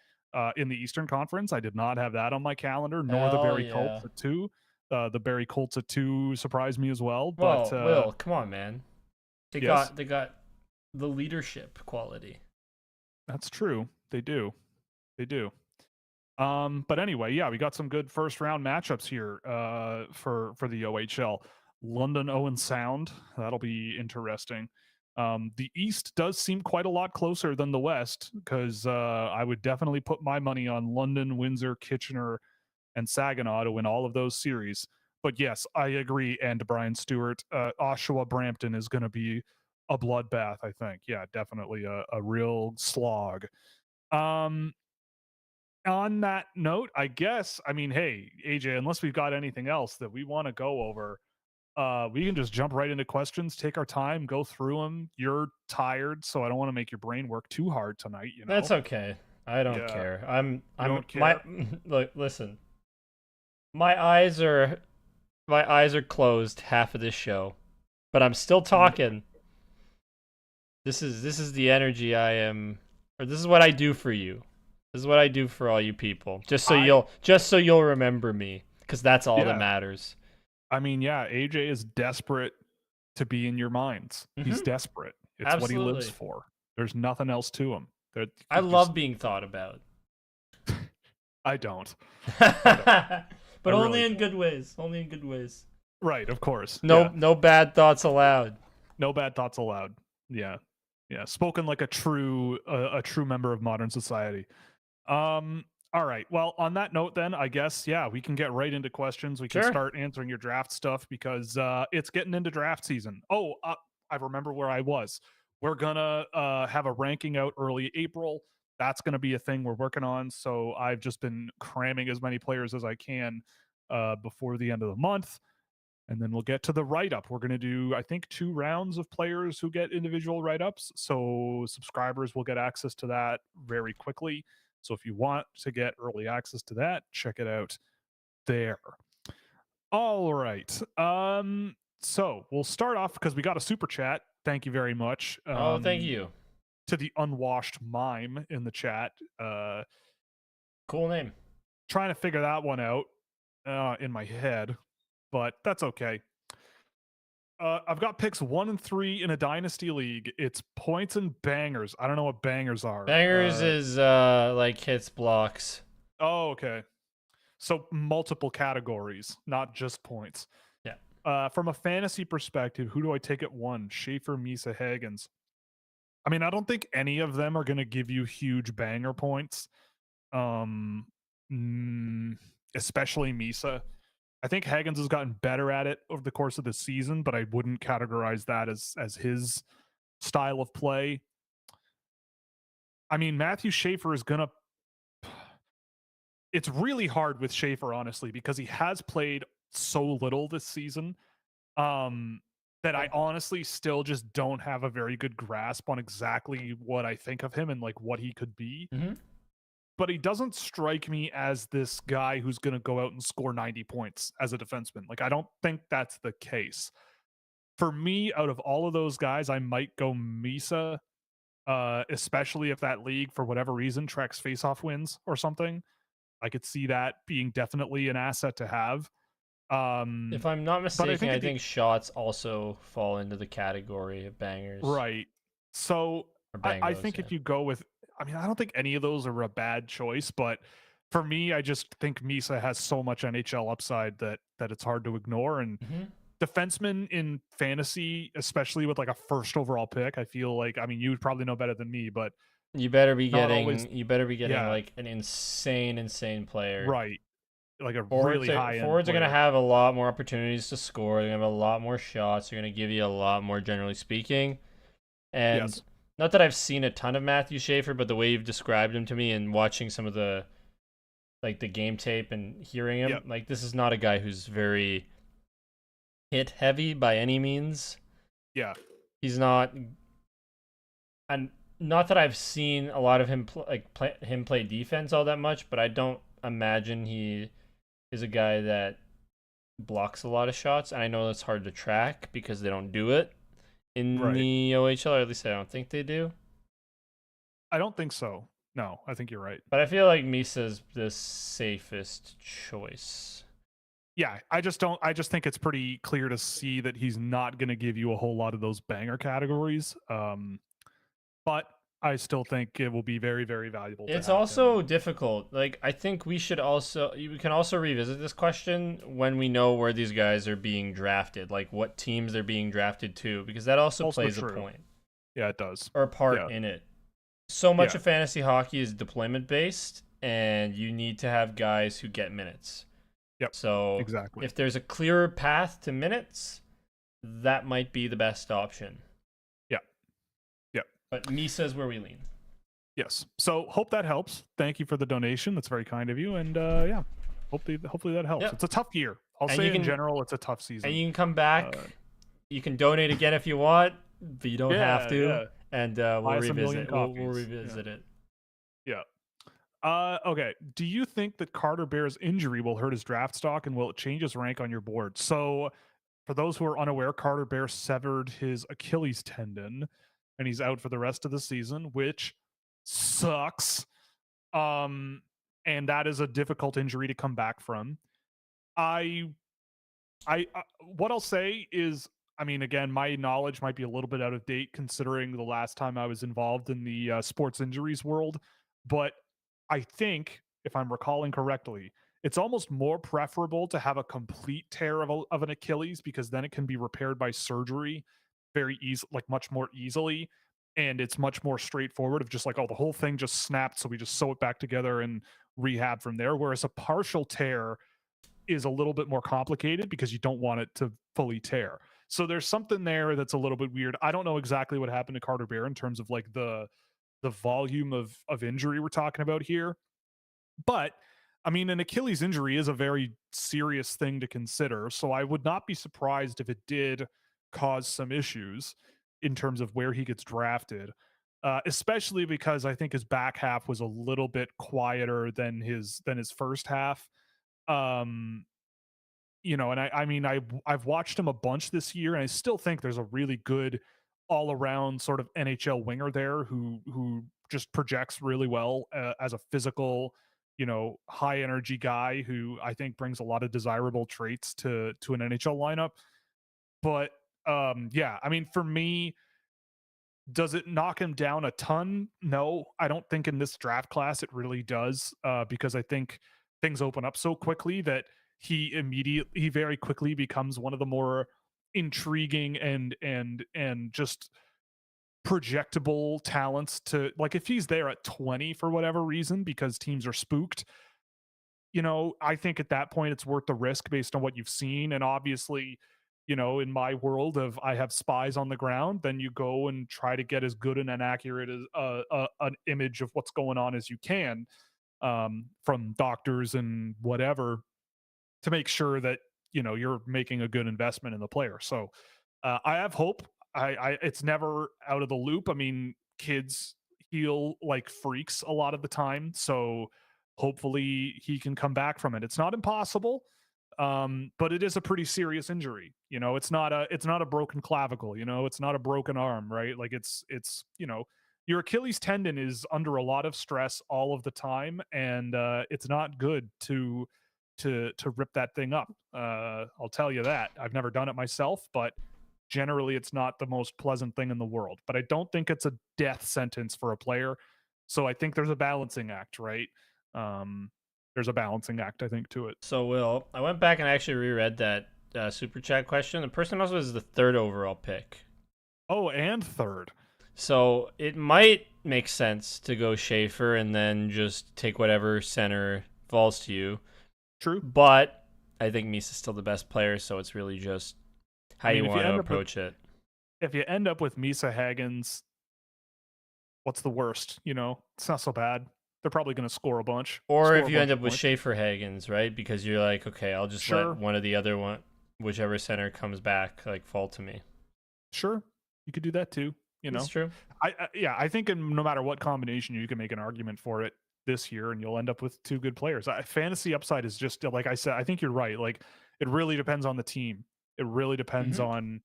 in the Eastern Conference. I did not have that on my calendar, nor the Hell Barrie yeah. Colts at 2. The Barrie Colts at 2 surprised me as well. Well, But Will, come on, man. They yes, got the leadership quality. that's true. They do. They do. But anyway, yeah, we got some good first round matchups here for the OHL. London Owen Sound, that'll be interesting. The East does seem quite a lot closer than the West, because I would definitely put my money on London, Windsor, Kitchener, and Saginaw to win all of those series. But yes, I agree. And Brian Stewart, Oshawa Brampton is going to be a bloodbath, I think. Yeah, definitely a real slog. On that note, I guess, I mean, hey, AJ, unless we've got anything else that we want to go over, we can just jump right into questions, take our time, go through them. You're tired, so I don't want to make your brain work too hard tonight, you know? That's okay. I don't Yeah. care. I'm don't my care? look, listen. My eyes are closed half of this show, but I'm still talking. This is the energy I am, or this is what I do for you. This is what I do for all you people. Just so you'll remember me, because that's all that Yeah. matters. I mean, yeah, AJ is desperate to be in your minds. He's desperate. It's what he lives Absolutely. for. There's nothing else to him. I love being thought about. I don't. But I only really in good ways. Only in good ways. Right, of course. No bad thoughts allowed. No bad thoughts allowed. Yeah. Yeah. Spoken like a true member of modern society. All right. Well, on that note, then I guess, yeah, we can get right into questions. We can Sure. start answering your draft stuff, because it's getting into draft season. Oh, I remember where I was. We're gonna have a ranking out early April. That's gonna be a thing we're working on. So I've just been cramming as many players as I can before the end of the month. And then we'll get to the write-up. We're going to do, I think, 2 rounds of players who get individual write-ups. So subscribers will get access to that very quickly. So if you want to get early access to that, check it out there. All right. So we'll start off, because we got a super chat. Thank you very much. Oh, thank you. To the unwashed mime in the chat. Cool name. Trying to figure that one out in my head, but that's okay. I've got picks 1 and 3 in a dynasty league. It's points and bangers. I don't know what bangers are. Bangers is like hits, blocks. Oh, okay. So multiple categories, not just points. Yeah. From a fantasy perspective, who do I take at 1? Schaefer, Misa, Hagens. I mean, I don't think any of them are going to give you huge banger points. Especially Misa. I think Hagens has gotten better at it over the course of the season, but I wouldn't categorize that as his style of play. I mean, Matthew Schaefer is going to... It's really hard with Schaefer, honestly, because he has played so little this season that I honestly still just don't have a very good grasp on exactly what I think of him and like what he could be. Mm-hmm. But he doesn't strike me as this guy who's going to go out and score 90 points as a defenseman. Like, I don't think that's the case. For me, out of all of those guys, I might go Misa, especially if that league, for whatever reason, tracks faceoff wins or something. I could see that being definitely an asset to have. If I'm not But I mistaken, think I at the think shots also fall into the category of bangers right. So or I bangos. think Yeah. if you go with, I mean, I don't think any of those are a bad choice, but for me, I just think Misa has so much NHL upside that it's hard to ignore. And Hmm. defensemen in fantasy, especially with like a first overall pick, I feel like, I mean, you would probably know better than me, but You better be not always. getting. You better be getting Yeah, like an insane player. right. Like a Forwards really are, high end forwards are going to player. have a lot more opportunities to score. They're going to have a lot more shots. They're going to give you a lot more, generally speaking. And Yes. not that I've seen a ton of Matthew Schaefer, but the way you've described him to me and watching some of the like the game tape and hearing him, Yep. like this is not a guy who's very hit heavy by any means. Yeah. He's not, and not that I've seen a lot of him play defense all that much, but I don't imagine he is a guy that blocks a lot of shots. And I know that's hard to track because they don't do it in Right. the OHL, or at least I don't think they do. I don't think so. No, I think you're right. But I feel like Misa's the safest choice. Yeah, I just don't. I just think it's pretty clear to see that he's not going to give you a whole lot of those banger categories. But I still think it will be very, very valuable to It's have him. also difficult. Like I think we can also revisit this question when we know where these guys are being drafted, like what teams they're being drafted to, because that also Also plays a true. point Yeah, it does. or a part Yeah, in it. So much yeah, of fantasy hockey is deployment based, and you need to have guys who get minutes. yep, So exactly. if there's a clearer path to minutes, that might be the best option. Yeah, yeah, But Misa is where we lean. yes. So hope that helps. Thank you for the donation. That's very kind of you. And yeah, hopefully that helps. Yep. It's a tough year. I'll And say you in can general, it's a tough and season. you can come back. Uh, You can donate again if you want, but you don't have yeah, to. yeah. And Buy us a million We'll copies. Yeah, revisit it. yeah. Okay. Do you think that Carter Bear's injury will hurt his draft stock and will it change his rank on your board? So, for those who are unaware, Carter Bear severed his Achilles tendon and he's out for the rest of the season, which sucks. Um, and that is a difficult injury to come back from. I, what I'll say is, I mean, again, my knowledge might be a little bit out of date considering the last time I was involved in the sports injuries world, but I think, if I'm recalling correctly, it's almost more preferable to have a complete tear of an Achilles because then it can be repaired by surgery very easy, like much more easily. And it's much more straightforward of just like, oh, the whole thing just snapped. So we just sew it back together and rehab from there. Whereas a partial tear is a little bit more complicated because you don't want it to fully tear. So there's something there that's a little bit weird. I don't know exactly what happened to Carter Bear in terms of like the volume of injury we're talking about here. But I mean, an Achilles injury is a very serious thing to consider. So I would not be surprised if it did cause some issues in terms of where he gets drafted. Especially because I think his back half was a little bit quieter than his first half. Um, and I mean, I've watched him a bunch this year, and I still think there's a really good all around sort of NHL winger there who just projects really well as a physical, high energy guy who I think brings a lot of desirable traits to an NHL lineup. But yeah, I mean, for me, does it knock him down a ton? No, I don't think in this draft class it really does, because I think things open up so quickly that he very quickly becomes one of the more intriguing and just projectable talents to like if he's there at 20 for whatever reason because teams are spooked, I think at that point it's worth the risk based on what you've seen. And obviously, in my world of I have spies on the ground, then you go and try to get as good and an accurate as an image of what's going on as you can, from doctors and whatever to make sure that you're making a good investment in the player. So I have hope. I it's never out of the loop. I mean, kids heal like freaks a lot of the time, so hopefully he can come back from it. It's not impossible, but it is a pretty serious injury. It's not a broken clavicle. It's not a broken arm, right? Like your Achilles tendon is under a lot of stress all of the time, and it's not good to to rip that thing up. I'll tell you that. I've never done it myself, but generally it's not the most pleasant thing in the world. But I don't think it's a death sentence for a player. So I think there's a balancing act, right? Um, there's a balancing act, I think, to it. So, Will, I went back and actually reread that super chat question. The person also was the third overall pick. Oh, and third. So it might make sense to go Schaefer and then just take whatever center falls to you. True. But I think Misa's still the best player, so it's really just how you want to approach it. If you end up with Misa Haggins, what's the worst? It's not so bad. They're probably going to score a bunch. Or if you end up with Schaefer Haggins, right? Because you're like, okay, I'll just let one of the other one, whichever center comes back, like fall to me. Sure, you could do that too. That's true. I think no matter what combination, you can make an argument for it this year, and you'll end up with two good players. Fantasy upside is just like I said. I think you're right. Like it really depends on the team. It really depends on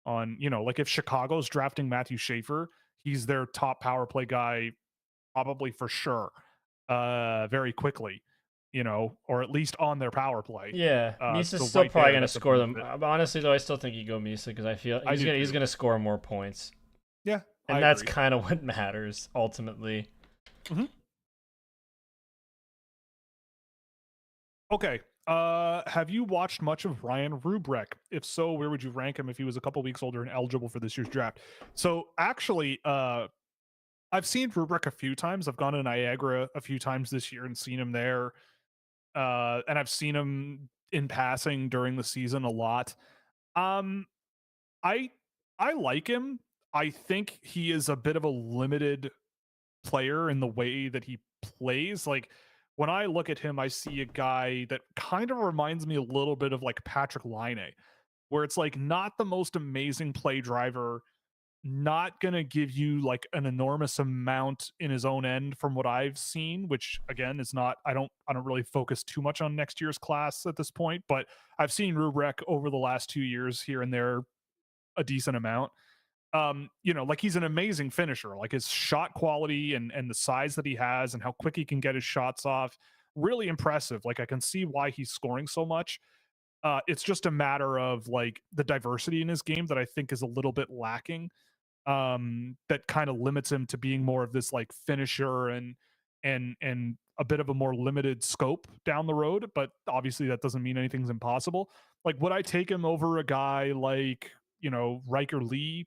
like if Chicago's drafting Matthew Schaefer, he's their top power play guy, probably for sure, very quickly. Or at least on their power play. Yeah, Misa's still probably going to score them. Honestly, though, I still think you go Misa because I feel he's going to score more points. Yeah, and that's kind of what matters ultimately. Mm-hmm. Okay. Have you watched much of Ryan Rubrek? If so, where would you rank him if he was a couple weeks older and eligible for this year's draft? So actually, I've seen Rubrek a few times. I've gone to Niagara a few times this year and seen him there. And I've seen him in passing during the season a lot. I like him. I think he is a bit of a limited player in the way that he plays. Like when I look at him, I see a guy that kind of reminds me a little bit of like Patrick Laine, where it's like not the most amazing play driver, not going to give you like an enormous amount in his own end from what I've seen, which again is not, I don't really focus too much on next year's class at this point, but I've seen Rubrek over the last 2 years here and there a decent amount. Like he's an amazing finisher. Like his shot quality and the size that he has and how quick he can get his shots off, really impressive. Like I can see why he's scoring so much. It's just a matter of like the diversity in his game that I think is a little bit lacking. That kind of limits him to being more of this like finisher and a bit of a more limited scope down the road. But obviously that doesn't mean anything's impossible. Like would I take him over a guy like Riker Lee?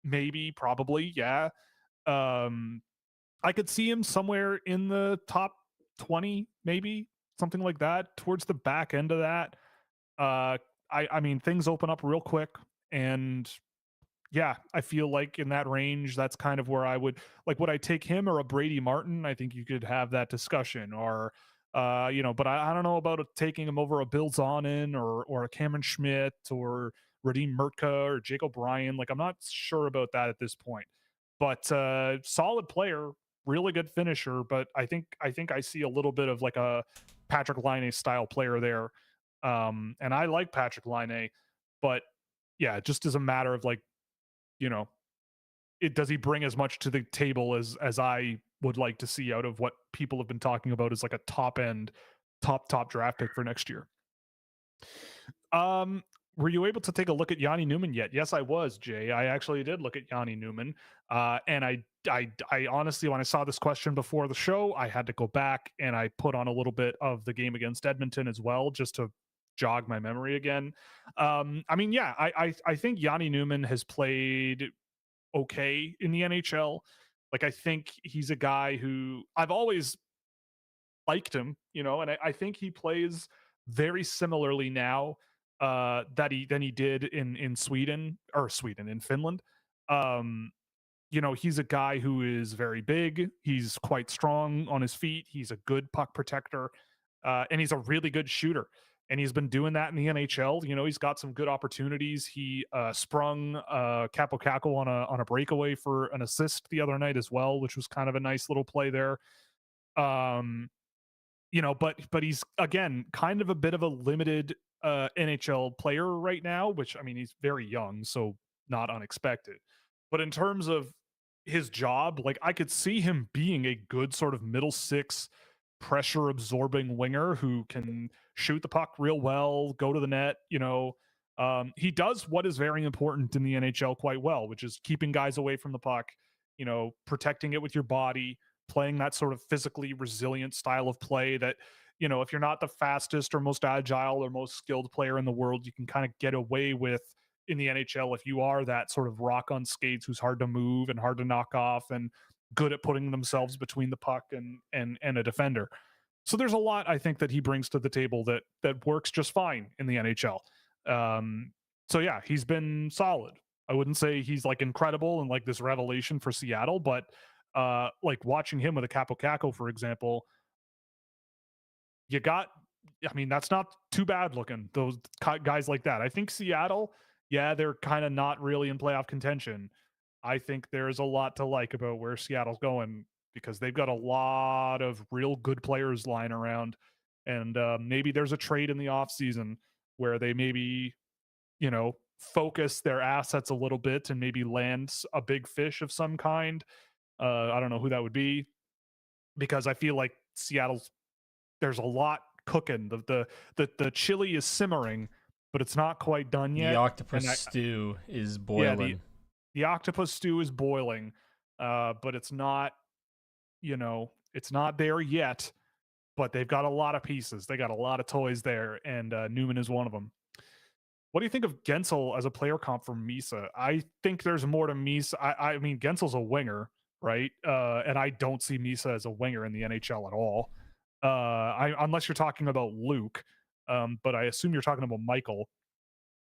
Maybe, probably, yeah. I could see him somewhere in the top 20, maybe something like that, towards the back end of that. I mean, things open up real quick, and yeah, I feel like in that range, that's kind of where I would I take him or a Brady Martin? I think you could have that discussion, or but I don't know about taking him over a Bill Zonin or a Cameron Schmidt or Radim Murtka or Jake O'Brien. Like I'm not sure about that at this point. But solid player, really good finisher. But I think I see a little bit of like a Patrick Laine style player there. And I like Patrick Laine, but yeah, it just is a matter of like, does he bring as much to the table as I would like to see out of what people have been talking about as like a top end, top draft pick for next year. Were you able to take a look at Yanni Newman yet? Yes, I was, Jay. I actually did look at Yanni Newman. And I honestly, when I saw this question before the show, I had to go back and I put on a little bit of the game against Edmonton as well, just to jog my memory again. I mean, yeah, I think Yanni Newman has played okay in the NHL. Like, I think he's a guy who I've always liked him, and I think he plays very similarly now than he did in Sweden in Finland. He's a guy who is very big. He's quite strong on his feet. He's a good puck protector, and he's a really good shooter. And he's been doing that in the NHL. He's got some good opportunities. He sprung Capo Cackle on a breakaway for an assist the other night as well, which was kind of a nice little play there. But he's again kind of a bit of a limited NHL player right now, which I mean he's very young, so not unexpected. But in terms of his job, like I could see him being a good sort of middle six pressure absorbing winger who can shoot the puck real well, go to the net. He does what is very important in the NHL quite well, which is keeping guys away from the puck, protecting it with your body, playing that sort of physically resilient style of play that, if you're not the fastest or most agile or most skilled player in the world, you can kind of get away with in the NHL if you are that sort of rock on skates who's hard to move and hard to knock off and good at putting themselves between the puck and a defender. So there's a lot I think that he brings to the table that works just fine in the NHL. So yeah, he's been solid. I wouldn't say he's like incredible and like this revelation for Seattle, but like watching him with a Capo Caco, for example, that's not too bad looking. Those guys like that. I think Seattle, yeah, they're kind of not really in playoff contention. I think there's a lot to like about where Seattle's going because they've got a lot of real good players lying around. And maybe there's a trade in the offseason where they maybe, focus their assets a little bit and maybe land a big fish of some kind. I don't know who that would be because I feel like there's a lot cooking. The chili is simmering, but it's not quite done yet. The octopus stew is boiling. Yeah, the octopus stew is boiling, but it's not, it's not there yet. But they've got a lot of pieces. They got a lot of toys there, and Newman is one of them. What do you think of Gensel as a player comp for Misa? I think there's more to Misa. I mean, Gensel's a winger, right? And I don't see Misa as a winger in the NHL at all. Unless you're talking about Luke, but I assume you're talking about Michael.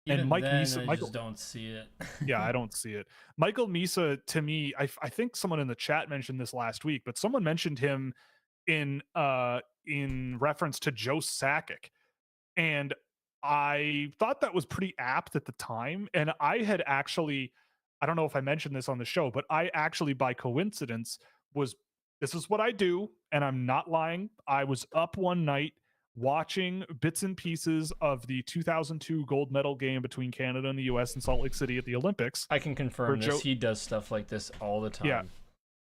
Even and Mike then, Misa, Michael, just don't see it. Yeah, I don't see it. Michael Misa, to me, I think someone in the chat mentioned this last week, but someone mentioned him in reference to Joe Sakic, and I thought that was pretty apt at the time. And I had actually, I don't know if I mentioned this on the show, but I actually, by coincidence, this is what I do, and I'm not lying. I was up one night watching bits and pieces of the 2002 gold medal game between Canada and the US in Salt Lake City at the Olympics. I can confirm this. He does stuff like this all the time. Yeah,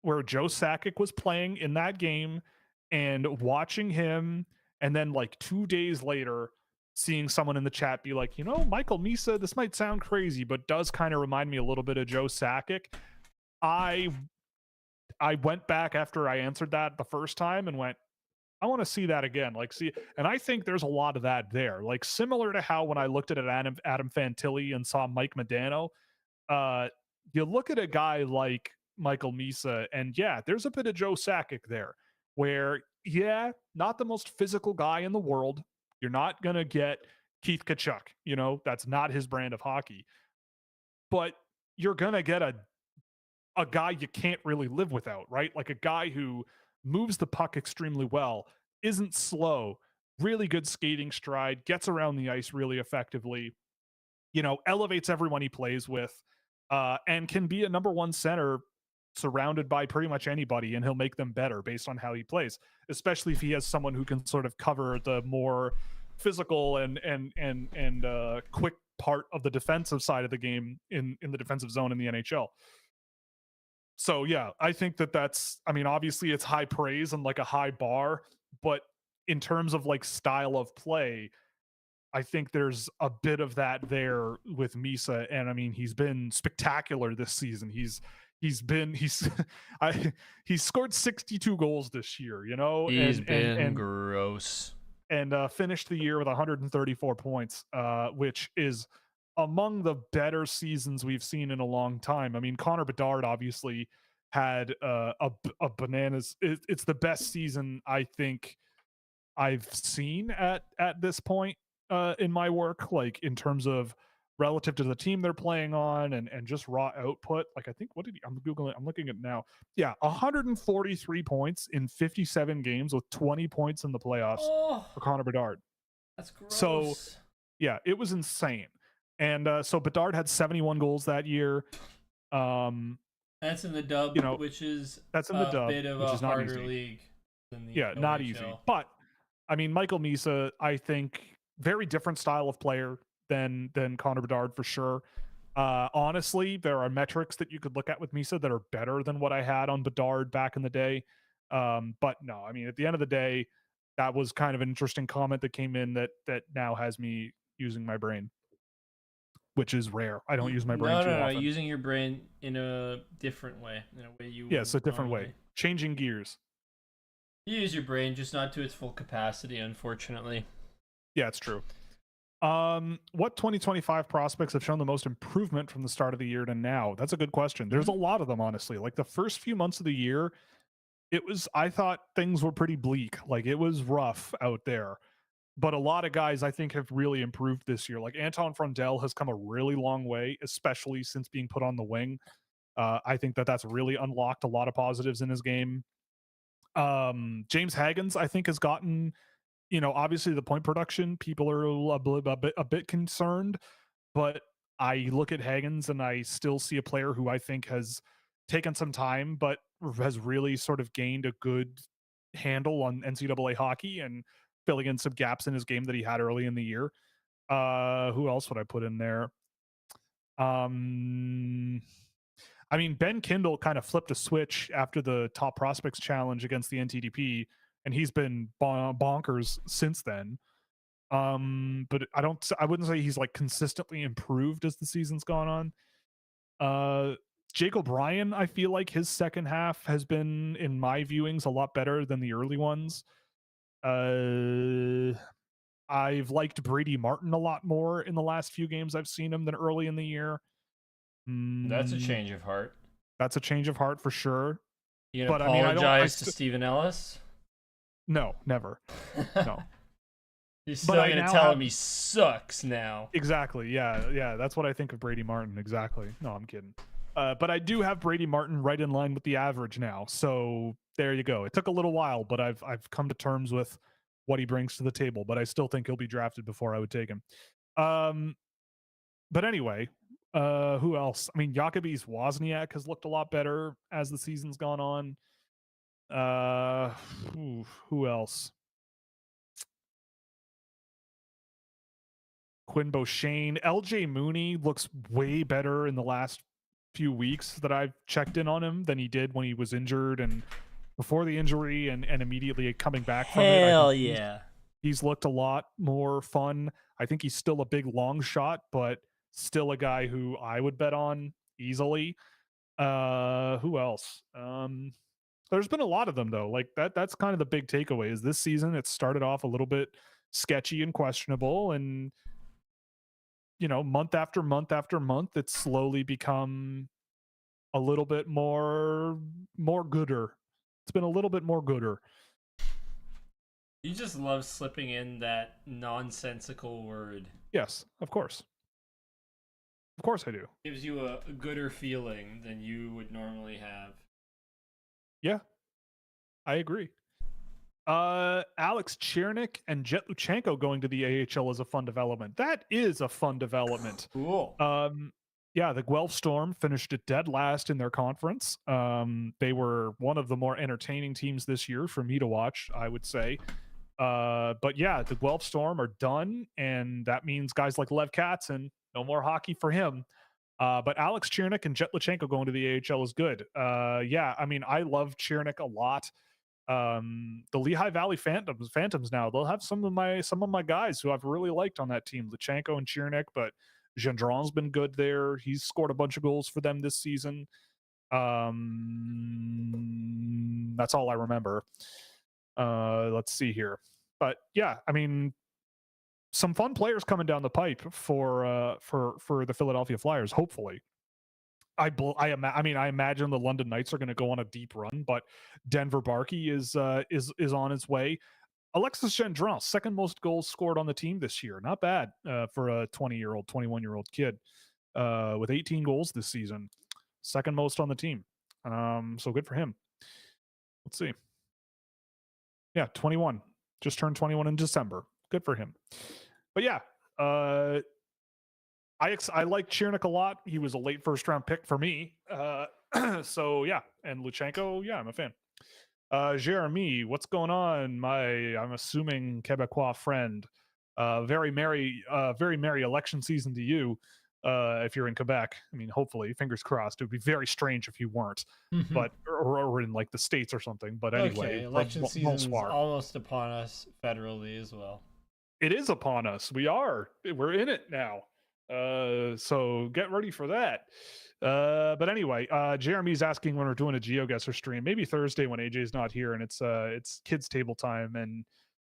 where Joe Sakic was playing in that game and watching him, and then like 2 days later, seeing someone in the chat be like, Michael Misa, this might sound crazy, but does kind of remind me a little bit of Joe Sakic. I went back after I answered that the first time and went, I want to see that again. And I think there's a lot of that there. Like similar to how when I looked at Adam Fantilli and saw Mike Modano, you look at a guy like Michael Misa, and yeah, there's a bit of Joe Sakic there, where not the most physical guy in the world. You're not gonna get Keith Tkachuk. That's not his brand of hockey. But you're gonna get a guy you can't really live without, right? Like a guy who moves the puck extremely well, isn't slow, really good skating stride, gets around the ice really effectively, elevates everyone he plays with, and can be a number one center surrounded by pretty much anybody, and he'll make them better based on how he plays, especially if he has someone who can sort of cover the more physical and quick part of the defensive side of the game in the defensive zone in the NHL. So yeah, I think that's, obviously it's high praise and like a high bar, but in terms of like style of play, I think there's a bit of that there with Misa. And he's been spectacular this season. He's scored 62 goals this year, He's been gross. And finished the year with 134 points, which is among the better seasons we've seen in a long time. Connor Bedard obviously had a bananas. It's the best season I think I've seen at this point in my work, like in terms of relative to the team they're playing on and just raw output. Like I think I'm Googling, I'm looking at now. Yeah, 143 points in 57 games with 20 points in the playoffs for Connor Bedard. That's gross. So yeah, it was insane. And so Bedard had 71 goals that year. That's in the dub, which is that's in the dub, bit of a harder league than the OHL. Not easy. But Michael Misa, I think very different style of player than Connor Bedard for sure. Honestly, there are metrics that you could look at with Misa that are better than what I had on Bedard back in the day. But no, I mean, at the end of the day, that was kind of an interesting comment that came in that now has me using my brain, which is rare. I don't use my brain No, too no, no. often. Using your brain in a different way, in a way you Yeah, it's wouldn't a different way. normally. Changing gears. You use your brain, just not to its full capacity, unfortunately. Yeah, it's true. What 2025 prospects have shown the most improvement from the start of the year to now? That's a good question. There's a lot of them, honestly. Like the first few months of the year, I thought things were pretty bleak. Like it was rough out there. But a lot of guys I think have really improved this year. Like Anton Frondell has come a really long way, especially since being put on the wing. I think that that's really unlocked a lot of positives in his game. James Haggins, I think, has gotten, obviously the point production, people are a bit concerned, but I look at Haggins and I still see a player who I think has taken some time, but has really sort of gained a good handle on NCAA hockey and filling in some gaps in his game that he had early in the year. Who else would I put in there? Um, I mean, Ben Kindle kind of flipped a switch after the Top Prospects Challenge against the NTDP, and he's been bonkers since then. But I wouldn't say he's like consistently improved as the season's gone on. Jake O'Brien, I feel like his second half has been, in my viewings, a lot better than the early ones. I've liked Brady Martin a lot more in the last few games I've seen him than early in the year. That's a Mm, change of heart. that's a change of heart for sure. You gonna But I mean, apologize to Stephen Ellis? No, never. No. You're But still I gonna now tell have him he sucks now. exactly. Yeah. That's what I think of Brady Martin. Exactly. No, I'm kidding. But I do have Brady Martin right in line with the average now. So there you go. It took a little while, but I've come to terms with what he brings to the table. But I still think he'll be drafted before I would take him. Um, but anyway, who else? I mean, Jacoby's Wozniak has looked a lot better as the season's gone on. Who else? Quinn Beauchene. LJ Mooney looks way better in the last few weeks that I've checked in on him than he did when he was injured and before the injury and immediately coming back from it. I think Hell yeah. he's looked a lot more fun. I think he's still a big long shot, but still a guy who I would bet on easily. Who else? There's been a lot of them though. Like that's kind of the big takeaway is this season it started off a little bit sketchy and questionable, and month after month after month, it's slowly become a little bit more gooder. It's been a little bit more gooder. You just love slipping in that nonsensical word. Yes, of course. Of course I do. Gives you a gooder feeling than you would normally have. Yeah, I agree. Alex Chernik and Jet Luchenko going to the AHL is a fun development. That is a fun development. Cool. Yeah, the Guelph Storm finished it dead last in their conference. They were one of the more entertaining teams this year for me to watch, I would say. But yeah, the Guelph Storm are done, and that means guys like Lev Katzen, no more hockey for him. But Alex Chernik and Jet Luchenko going to the AHL is good. Yeah, I mean, I love Chernik a lot. The Lehigh Valley Phantoms now, they'll have some of my guys who I've really liked on that team, Luchenko and Chernik, but Gendron's been good there. He's scored a bunch of goals for them this season. That's all I remember. Let's see here. But yeah, I mean, some fun players coming down the pipe for the Philadelphia Flyers, hopefully. I imagine the London Knights are going to go on a deep run, but Denver Barkey is on its way. Alexis Gendron, second most goals scored on the team this year. Not bad for a 20-year-old, 21-year-old kid with 18 goals this season. Second most on the team. So good for him. Let's see. Yeah, 21. Just turned 21 in December. Good for him. But yeah, I like Chernik a lot. He was a late first round pick for me. So yeah, and Luchenko, yeah, I'm a fan. Jeremy, what's going on? I'm assuming Quebecois friend. Very merry election season to you. if you're in Quebec. I mean, hopefully, fingers crossed. It would be very strange if you weren't, Mhm. but or in like the States or something. But anyway, Okay, election season's bonsoir. almost upon us federally as well. It is upon us. We're in it now. So get ready for that. But anyway, Jeremy's asking when we're doing a GeoGuessr stream, maybe Thursday when AJ's not here and it's kids table time. And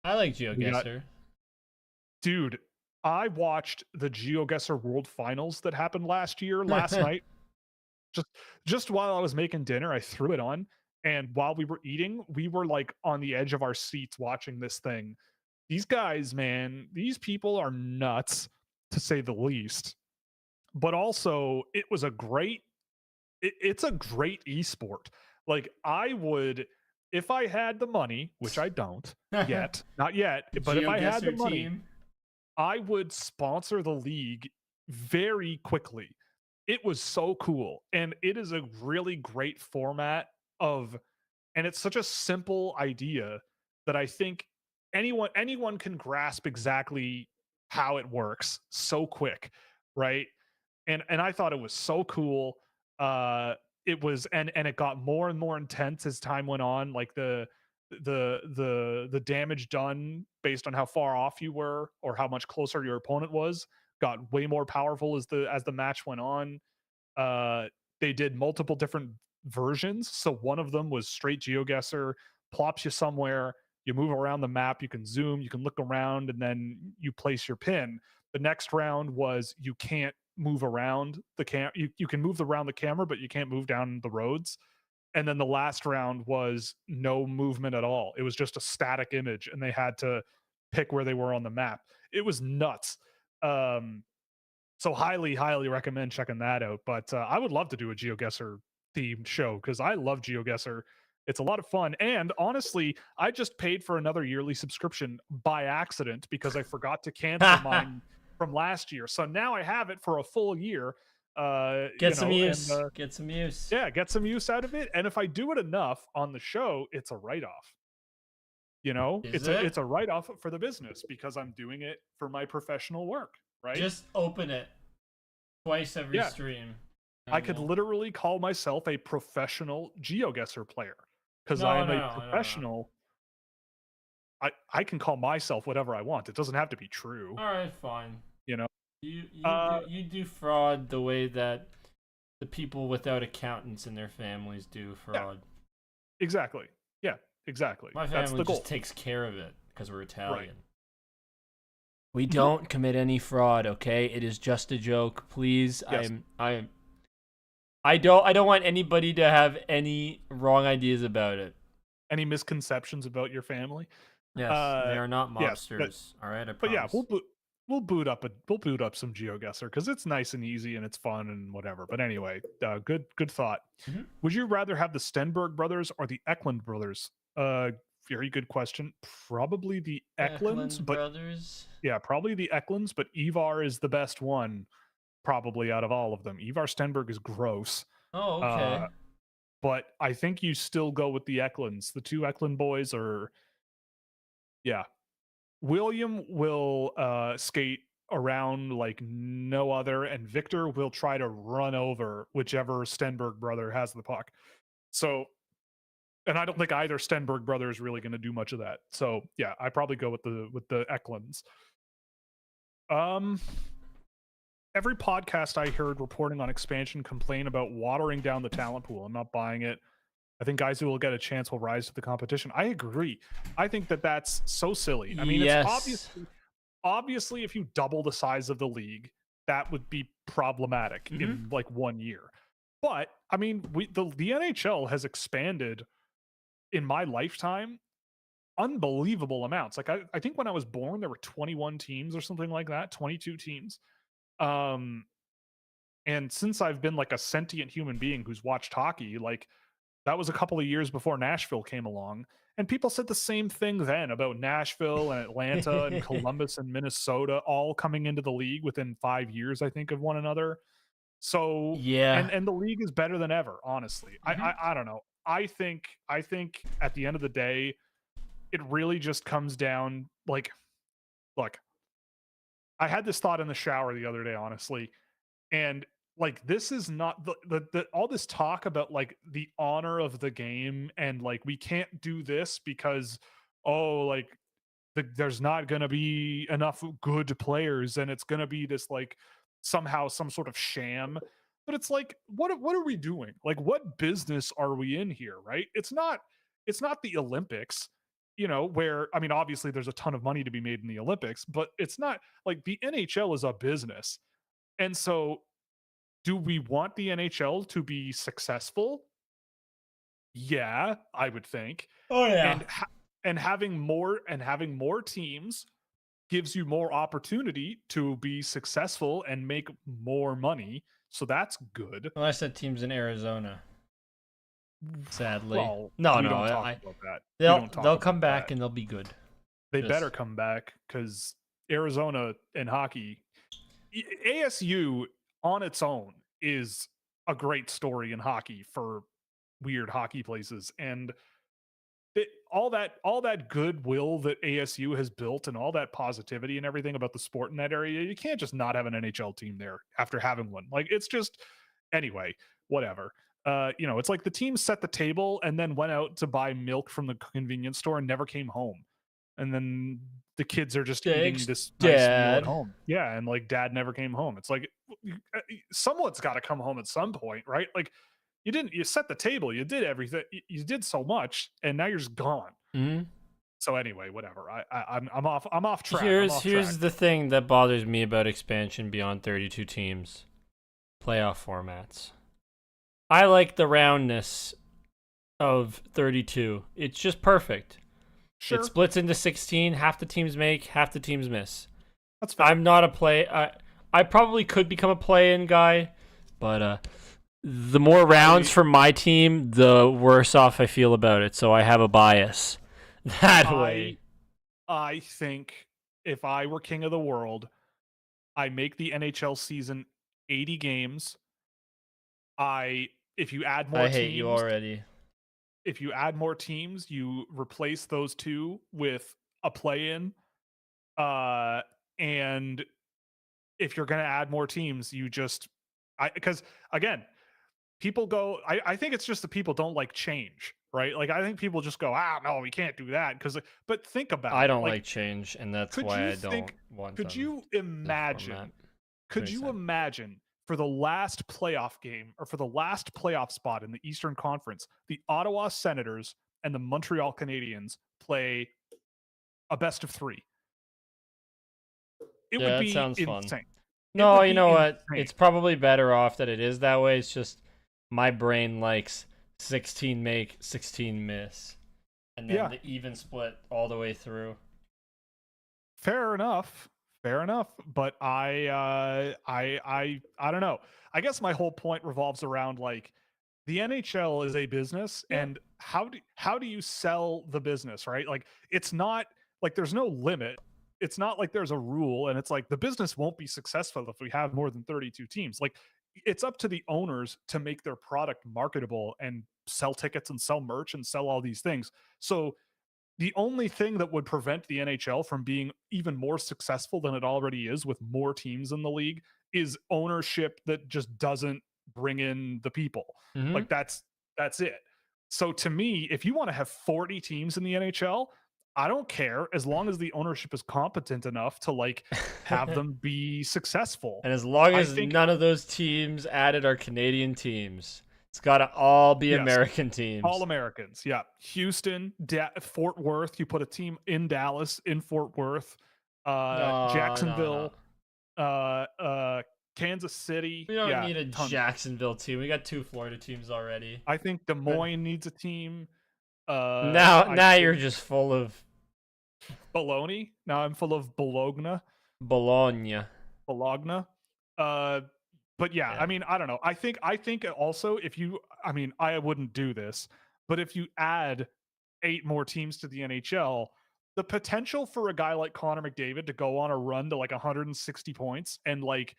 I like we got, GeoGuessr. dude, I watched the GeoGuessr World Finals that happened last night. Just just while I was making dinner, I threw it on, and while we were eating, we were like on the edge of our seats watching this thing. These guys, man, these people are nuts to say the least. But also, it's a great esport. Like I would, if I had the money, which I don't yet, not yet, but if I had the GeoGuessr money, team. I would sponsor the league very quickly. It was so cool. And it is a really great format of, and it's such a simple idea that I think anyone can grasp exactly how it works so quick, right? And I thought it was so cool. It was, and it got more and more intense as time went on. Like the damage done based on how far off you were or how much closer your opponent was got way more powerful as the match went on. uh they did multiple different versions. So one of them was straight GeoGuessr, plops you somewhere, you move around the map, you can zoom, you can look around, and then you place your pin. The next round was you can't move around the you can move around the camera, but you can't move down the roads. And then the last round was no movement at all. It was just a static image, and they had to pick where they were on the map. It was nuts. Um, so highly recommend checking that out. But I would love to do a GeoGuessr themed show because I love GeoGuessr. It's a lot of fun. And honestly, I just paid for another yearly subscription by accident because I forgot to cancel mine from last year. So now I have it for a full year. Get some use. Get some use. Yeah, get some use out of it. And if I do it enough on the show, it's a write-off. Is it? It's a write-off for the business because I'm doing it for my professional work, right? Just open it twice every Yeah. stream. I could literally call myself a professional GeoGuessr player because I am a professional. I can call myself whatever I want. It doesn't have to be true. All right, fine. You know. You do fraud the way that the people without accountants in their families do fraud. Yeah, exactly. Yeah, exactly. My family just takes care of it because we're Italian. Right. We don't commit any fraud, okay? It is just a joke. Please, yes. I don't want anybody to have any wrong ideas about it. Any misconceptions about your family? Yes, they are not mobsters. Yes, all right, I promise. But yeah, we'll boot up some GeoGuessr because it's nice and easy and it's fun and whatever. But anyway, good thought. Mm-hmm. Would you rather have the Stenberg brothers or the Eklund brothers? Very good question. Probably the Eklunds, but brothers. Yeah, probably the Eklunds, but Ivar is the best one, probably out of all of them. Ivar Stenberg is gross. Oh, okay. But I think you still go with the Eklunds. The two Eklund boys are, yeah. William will skate around like no other, and Victor will try to run over whichever Stenberg brother has the puck. So, and I don't think either Stenberg brother is really going to do much of that. So, yeah, I probably go with the Eklunds. Every podcast I heard reporting on expansion complain about watering down the talent pool. I'm not buying it. I think guys who will get a chance will rise to the competition. I agree. I think that's so silly. I mean, it's obviously if you double the size of the league, that would be problematic in like 1 year. But I mean, the NHL has expanded in my lifetime unbelievable amounts. Like I think when I was born, there were 21 teams or something like that, 22 teams. And since I've been like a sentient human being who's watched hockey, like that was a couple of years before Nashville came along, and people said the same thing then about Nashville and Atlanta and Columbus and Minnesota all coming into the league within 5 years, I think, of one another. So yeah, and the league is better than ever, honestly. I don't know. I think at the end of the day, it really just comes down like, look, I had this thought in the shower the other day, honestly. And like this is not the all this talk about like the honor of the game and like we can't do this because oh like there's not going to be enough good players and it's going to be this like somehow some sort of sham, but it's like what are we doing, like what business are we in here, right? It's not the Olympics, where I mean obviously there's a ton of money to be made in the Olympics, but it's not like the NHL is a business. And so do we want the NHL to be successful? Yeah, I would think. Oh yeah. And having more teams gives you more opportunity to be successful and make more money. So that's good. Well, I said teams in Arizona. Sadly, Well, no, we no. don't talk I about that. We they'll don't talk they'll about come that. back and they'll be good. They better Just come back because Arizona and hockey, ASU on its own is a great story in hockey for weird hockey places. And all that goodwill that ASU has built and all that positivity and everything about the sport in that area, you can't just not have an NHL team there after having one. Like it's just anyway, whatever. It's like the team set the table and then went out to buy milk from the convenience store and never came home. And then the kids are just eating thanks, this nice meal at Dad. home. Yeah, and like dad never came home. It's like someone's got to come home at some point, right? Like you set the table, you did everything, you did so much, and now you're just gone. Hmm. So anyway, whatever. I'm off track. I'm Here's off track. here's the thing that bothers me about expansion beyond 32 teams: playoff formats. I like the roundness of 32. It's just perfect. It Sure, splits into 16. Half the teams make, half the teams miss. that's fair. I'm not a play. I probably could become a play-in guy, but the more rounds I for my team, the worse off I feel about it. So I have a bias that I way. I think if I were king of the world, I make the NHL season 80 games. I if you add more I hate you teams, already. you replace those two with a play-in. And if you're going to add more teams, you just because again, people go I think it's just that people don't like change, right? Like I think people just go, no, we can't do that because but think about I it. don't Like like change, and that's could why you I don't think want could them you the format. imagine could you 27. imagine for the last playoff game or for the last playoff spot in the Eastern Conference, the Ottawa Senators and the Montreal Canadiens play a best of 3? It would Yeah, that be sounds fun. insane. It No, would you be know what? insane. It's probably better off that it is that way. It's just my brain likes 16 make, 16 miss, and then Yeah, the even split all the way through. fair enough. Fair enough. But I don't know. I guess my whole point revolves around like the NHL is a business, Yeah. and how do you sell the business, right? Like it's not like there's no limit. It's not like there's a rule and it's like the business won't be successful if we have more than 32 teams. Like it's up to the owners to make their product marketable and sell tickets and sell merch and sell all these things. So the only thing that would prevent the NHL from being even more successful than it already is with more teams in the league is ownership that just doesn't bring in the people. Mm-hmm. Like that's it. So to me, if you want to have 40 teams in the NHL, I don't care as long as the ownership is competent enough to like have them be successful. And as long I as think none of those teams added are Canadian teams, it's got to all be yes, American all teams. Americans. Yeah. Houston, Fort Worth, you put a team in Dallas, in Fort Worth, No, no, no. Jacksonville, Kansas City. We don't Yeah, need a tons. Jacksonville team. We got 2 Florida teams already. I think Des But Moines needs a team. I now you're think just full of Bologna. Now I'm full of Bologna. Bologna. Bologna. Uh, but yeah, Yeah. I mean, I don't know. I think also I mean, I wouldn't do this, but if you add 8 more teams to the NHL, the potential for a guy like Connor McDavid to go on a run to like 160 points and like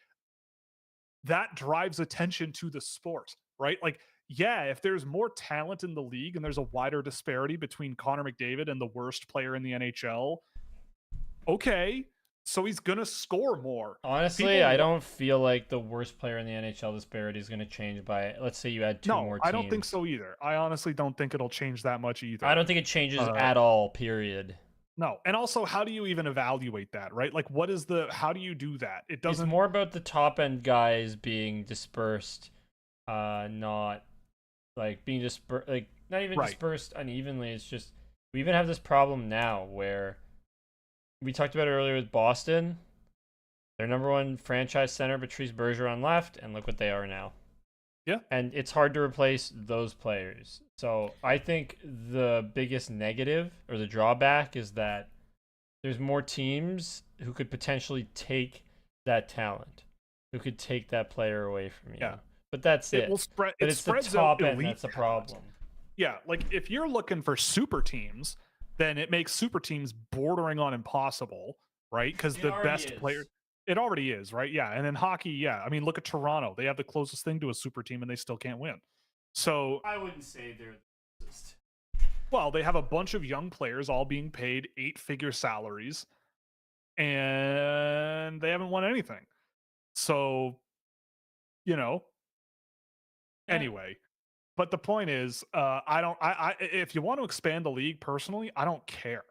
that drives attention to the sport, right? Like, yeah, if there's more talent in the league and there's a wider disparity between Connor McDavid and the worst player in the NHL, okay. So he's gonna score more. Honestly, I People don't feel like the worst player in the NHL disparity is going to change by, let's say you add two No, more I don't think teams. so either. I honestly don't think it'll change that much I either. don't think it changes Uh, at all, period. no. And also, how do you even evaluate that, right? Like, how do you do that? It It's doesn't, more about the top end guys being dispersed, not like being dispersed, like not even right. dispersed unevenly. It's just we even have this problem now where we talked about it earlier with Boston. Their number one franchise center, Patrice Bergeron, left, and look what they are now. Yeah. And it's hard to replace those players. So I think the biggest negative or the drawback is that there's more teams who could potentially take that talent, who could take that player away from you. Yeah. But that's It it. will spread, But it it's the spreads out top end elite that's the talent. problem. Yeah. Like, if you're looking for super teams, then it makes super teams bordering on impossible, right? Because It the already best player, is. it already is, right? Yeah. And in hockey, yeah. I mean, look at Toronto. They have the closest thing to a super team and they still can't win. So, I wouldn't say they're the closest. well, they have a bunch of young players all being paid 8-figure salaries and they haven't won anything. So, you know, Yeah. anyway, but the point is, I don't. If you want to expand the league, personally, I don't care.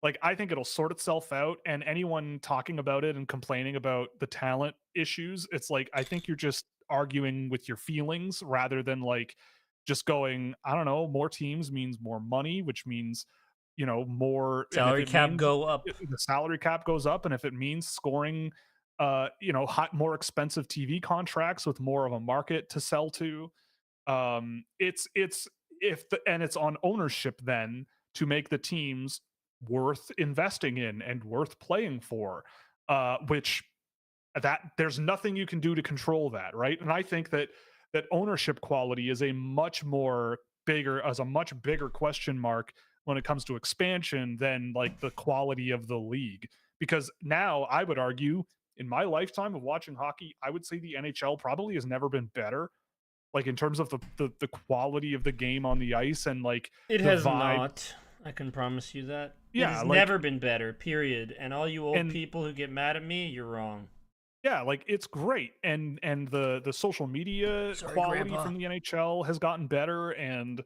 Like, I think it'll sort itself out. And anyone talking about it and complaining about the talent issues, it's like I think you're just arguing with your feelings rather than like just going. I don't know. More teams means more money, which means more. And if Salary it cap means go up. the salary cap goes up, and if it means scoring, more expensive TV contracts with more of a market to sell to, it's if the and it's on ownership then to make the teams worth investing in and worth playing for, which that there's nothing you can do to control that, right? And I think that ownership quality is a much bigger question mark when it comes to expansion than like the quality of the league, because now I would argue, in my lifetime of watching hockey, I would say the NHL probably has never been better, like in terms of the quality of the game on the ice and like It the has vibe. not. I can promise you that. It Yeah, has like never been better, period. And all you old and people who get mad at me, you're wrong. yeah, like it's great. And the social media Sorry, quality Grandpa. from the NHL has gotten better, and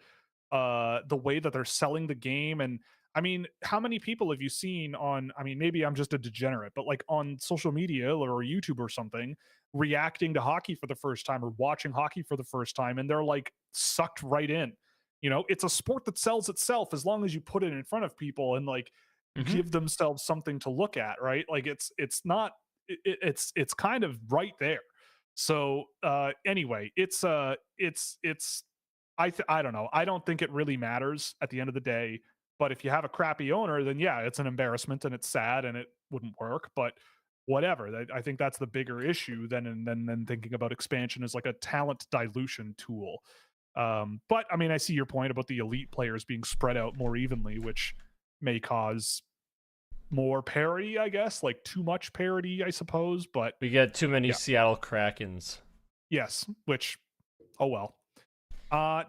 the way that they're selling the game. And I mean, how many people have you seen on, I mean, maybe I'm just a degenerate, but like on social media or YouTube or something, reacting to hockey for the first time or watching hockey for the first time, and they're like sucked right in. It's a sport that sells itself as long as you put it in front of people and like Mm-hmm. give themselves something to look at, right? Like it's not it's kind of right there. So anyway, it's I don't know. I don't think it really matters at the end of the day. But if you have a crappy owner, then yeah, it's an embarrassment and it's sad and it wouldn't work. But whatever. I think that's the bigger issue than thinking about expansion as like a talent dilution tool. But I mean, I see your point about the elite players being spread out more evenly, which may cause more parity, I guess, like too much parity, I suppose. But We get too many yeah, Seattle Krakens. yes, which, oh well.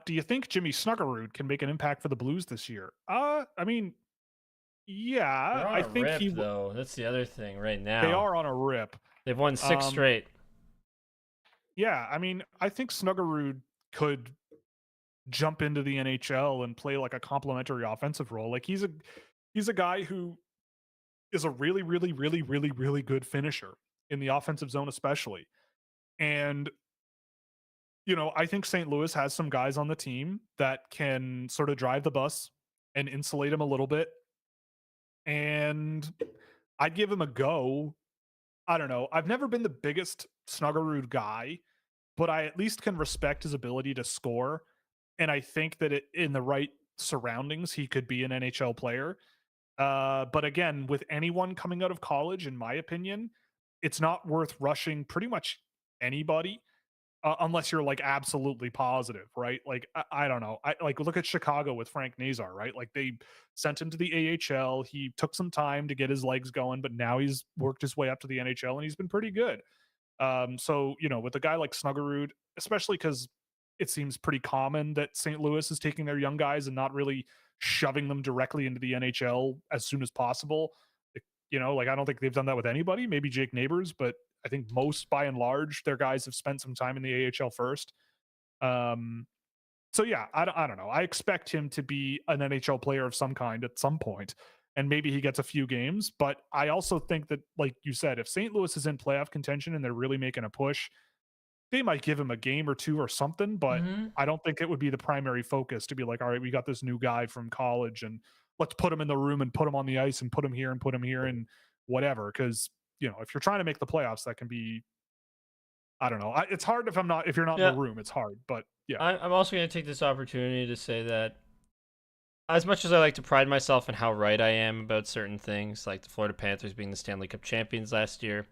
Do you think Jimmy Snuggerud can make an impact for the Blues this year? I mean, yeah, They're on I a think rip, though. That's the other thing right they now. are on a rip. They've won 6 Um, straight. yeah, I mean, I think Snuggerud could jump into the NHL and play like a complementary offensive role. Like he's a guy who is a really, really, really, really, really good finisher in the offensive zone, especially. And I think St. Louis has some guys on the team that can sort of drive the bus and insulate him a little bit. And I'd give him a go. I don't know. I've never been the biggest Snuggerud guy, but I at least can respect his ability to score. And I think that in the right surroundings, he could be an NHL player. But again, with anyone coming out of college, in my opinion, it's not worth rushing pretty much anybody, unless you're like absolutely positive, right? Like I don't know. I like look at Chicago with Frank Nazar, right? Like they sent him to the AHL. He took some time to get his legs going, but now he's worked his way up to the NHL and he's been pretty good. So with a guy like Snuggerud, especially because it seems pretty common that St. Louis is taking their young guys and not really shoving them directly into the NHL as soon as possible. Like I don't think they've done that with anybody. Maybe Jake Neighbors, but I think most by and large their guys have spent some time in the AHL first. Um, so yeah, I don't know. I expect him to be an NHL player of some kind at some point, and maybe he gets a few games. But I also think that, like you said, if St. Louis is in playoff contention and they're really making a push, they might give him a game or two or something. But Hmm. I don't think it would be the primary focus to be like, all right, we got this new guy from college and let's put him in the room and put him on the ice and put him here and put him here and whatever. Because if you're trying to make the playoffs, that can be, I don't know. It's hard if you're not in the Yeah, room. It's hard, but yeah, I'm also going to take this opportunity to say that as much as I like to pride myself in how right I am about certain things, like the Florida Panthers being the Stanley Cup champions last year,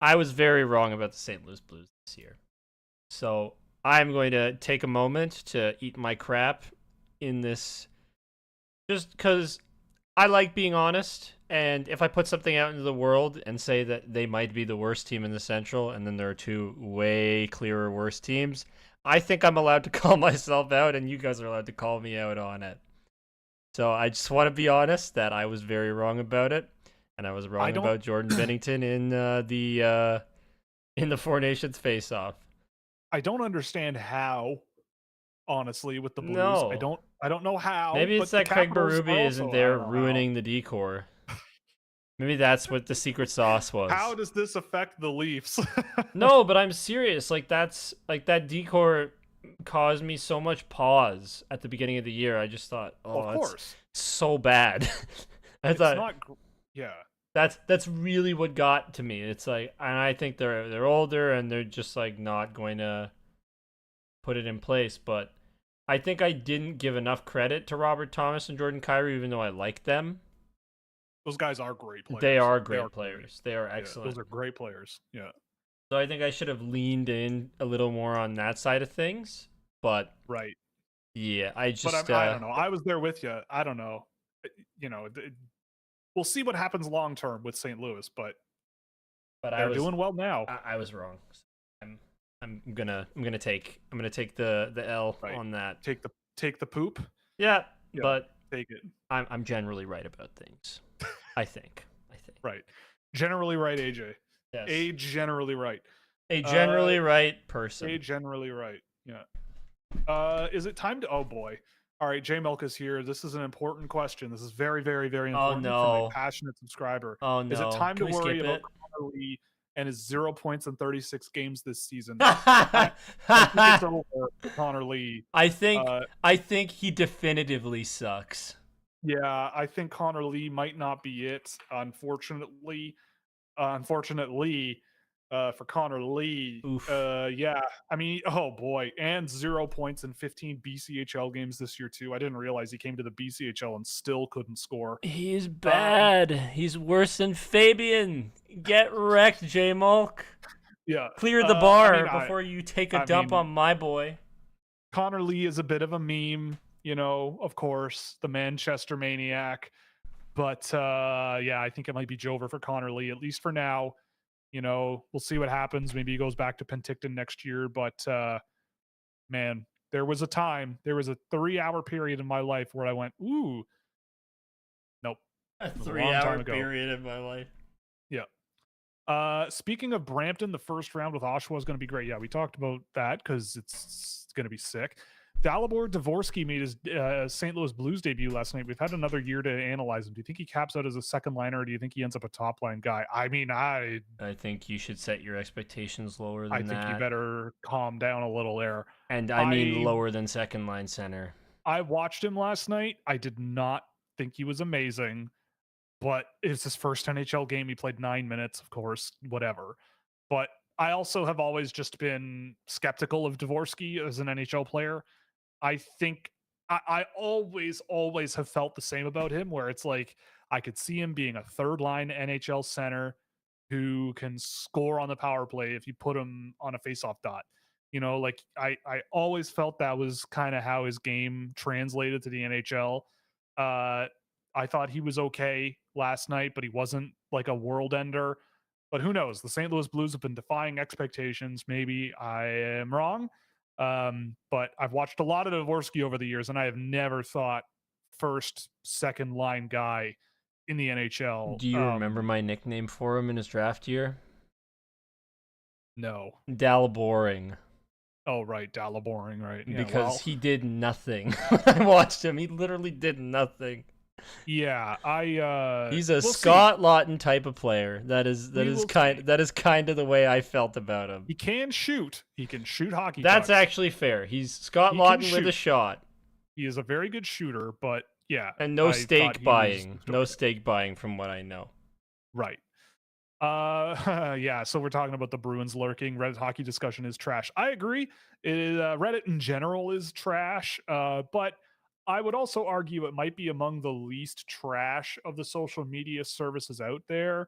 I was very wrong about the St. Louis Blues this year. So I'm going to take a moment to eat my crap in this, just because I like being honest. And if I put something out into the world and say that they might be the worst team in the Central, and then there are two way clearer worse teams, I think I'm allowed to call myself out, and you guys are allowed to call me out on it. So I just want to be honest that I was very wrong about it, and I was I wrong don't. about Jordan Bennington in the Four Nations face-off. I don't understand how, honestly, with the Blues. I No, don't. I don't know how, maybe it's but the that Craig Capitals are Berube isn't also. I there don't know how. ruining the decor. Maybe that's what the secret sauce How was. does this affect the Leafs? No, but I'm serious. Like that decor caused me so much pause at the beginning of the year. I just thought, Of oh, it's course, so bad. I it's thought not. Yeah, that's really what got to me. It's like, and I think they're older and they're just like not going to put it in place. But I think I didn't give enough credit to Robert Thomas and Jordan Kyrou, even though I like them. those guys are great They players. are They great are great. players. They are Yeah, those excellent. are great players. Yeah, So I think I should have leaned in a little more on that side of things. But right. yeah, I But just I don't know. I was there with you. I don't know. You know, we'll see what happens long term with St. Louis, but but they're doing well now. I was wrong. I'm I'm gonna take the L Right. on that. Take the poop. Yeah, Yeah, but take it. I'm generally right about things. I think. Right. Generally right, AJ. Yes. A generally right. A Uh, generally right A person. generally right. Yeah. Is it time to? Oh boy. All right, J Milk is here. This is an important question. This is very, very, very Oh important from a no. passionate subscriber. Oh Is it no. time Can to we worry skip about it? Connor Lee and his 0 points in 36 games this season? I think it's over for Connor Lee. I think Uh, I think he definitively sucks. yeah, I think Connor Lee might not be it. Unfortunately, for Connor Lee, Oof. yeah, I mean, oh boy, and 0 points in 15 BCHL games this year too. I didn't realize he came to the BCHL and still couldn't score. He's Um, bad. He's worse than Fabian. Get wrecked, J Mulk. yeah, Clear the I mean, bar before you take a I dump mean, on my boy. Connor Lee is a bit of a meme, of course, the Manchester Maniac. But yeah, I think it might be Jover for Connor Lee, at least for now. We'll see what happens. Maybe he goes back to Penticton next year. But man, there was a 3 hour period in my life where I went, ooh, nope. A It was a long time 3 hour ago. period of my life. Yeah. Speaking of Brampton, the first round with Oshawa is going to be great. Yeah, we talked about that because it's going to be sick. Dalibor Dvorsky made his St. Louis Blues debut last night. We've had another year to analyze him. Do you think he caps out as a second liner, or do you think he ends up a top line guy? I mean, I think you should set your expectations lower I than think you that. better calm down a little there. And I mean I lower than second line center. I watched him last night. I did not think he was amazing, but it's his first NHL game. He played 9 minutes, of course, whatever. But I also have always just been skeptical of Dvorsky as an NHL player. I think I always have felt the same about him, where it's like I could see him being a third line NHL center who can score on the power play if you put him on a faceoff dot. Like I always felt that was kind of how his game translated to the NHL. Uh, I thought he was okay last night, but he wasn't like a world ender. But who knows? The St. Louis Blues have been defying expectations. Maybe I am wrong. But I've watched a lot of Dvorsky over the years, and I have never thought first, second line guy in the NHL. Do you remember my nickname for him in his draft year? No. Dalaboring. Oh, right. Dalaboring, right. Yeah, Because he did nothing. When I watched him, he literally did nothing. Yeah, He's a we'll Scott see. Lawton type of player. That is kind of the way I felt about him. He can shoot. He can shoot hockey That's pucks. actually fair. He's Scott He can Lawton with a shoot. shot. He is a very good shooter, but yeah. And no I thought stake he was buying. No destroyed. stake buying from what I know. Right. Yeah, so we're talking about the Bruins lurking. Reddit hockey discussion is trash. I agree. Reddit in general is trash, but I would also argue it might be among the least trash of the social media services out there.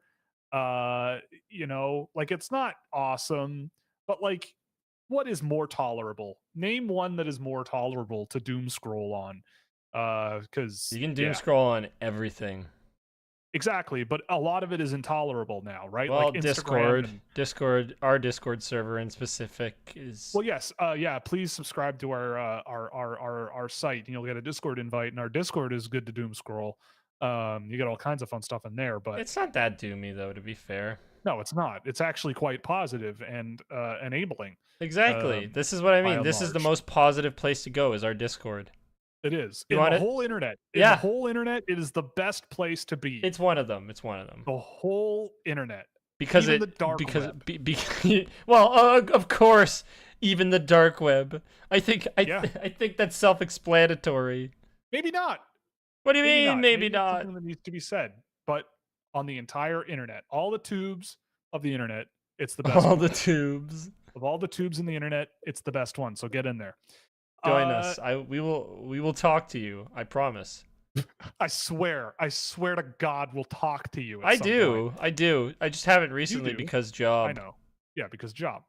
Like it's not awesome, but like what is more tolerable? Name one that is more tolerable to doom scroll on. Because You can doom scroll on everything. exactly, but a lot of it is intolerable now, right? Well, Like Instagram Discord, our Discord server in specific is. Well, yes, yeah. Please subscribe to our site, and you'll get a Discord invite. And our Discord is good to doom scroll. You get all kinds of fun stuff in there, but It's not that doomy though, to be fair. no, it's not. It's actually quite positive and enabling. Exactly. This is what I by mean. and This is the large. most positive place to go. Is our Discord. It is You in want the it? whole internet. In Yeah. the whole internet, it is the best place to be. It's one of them. It's one of them. The whole internet. Because Even it the dark because web. well, of course, even the dark web. I think Yeah. I think that's self-explanatory. Maybe not. What do you mean? Maybe it's not. something that needs to be said. But on the entire internet, all the tubes of the internet, it's the best All one. the tubes. Of all the tubes in the internet, it's the best one. So get in there. Join us. We will talk to you. I promise. I swear to God, we'll talk to you. I do. I just haven't recently do. because job. I know. Yeah, because job.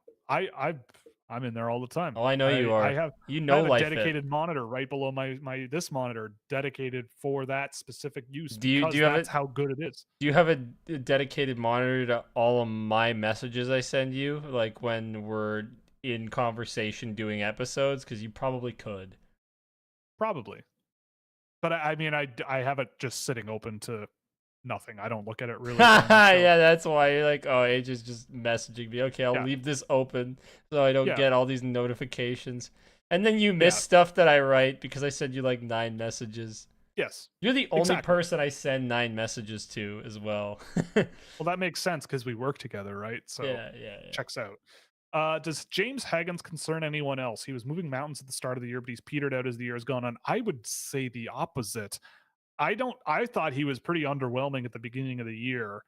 I'm in there all the time. Oh, I know you are. I have life a dedicated monitor right below my this monitor dedicated for that specific use. Do you have that's how good it is. Do you have a dedicated monitor to all of my messages I send you, like when we're in conversation doing episodes? Because you probably could. Probably. But I mean, I have it just sitting open to nothing. I don't look at it really. Yeah, that's why you're like, oh, Age is just messaging me. Okay, I'll leave this open so I don't get all these notifications. And then you miss stuff that I write because I send you like 9 messages. Yes. You're the only person I send 9 messages to as well. Well, that makes sense because we work together, right? So yeah. Checks out. Does James Haggins concern anyone else? He was moving mountains at the start of the year, but he's petered out as the year has gone on. I would say the opposite. I thought he was pretty underwhelming at the beginning of the year.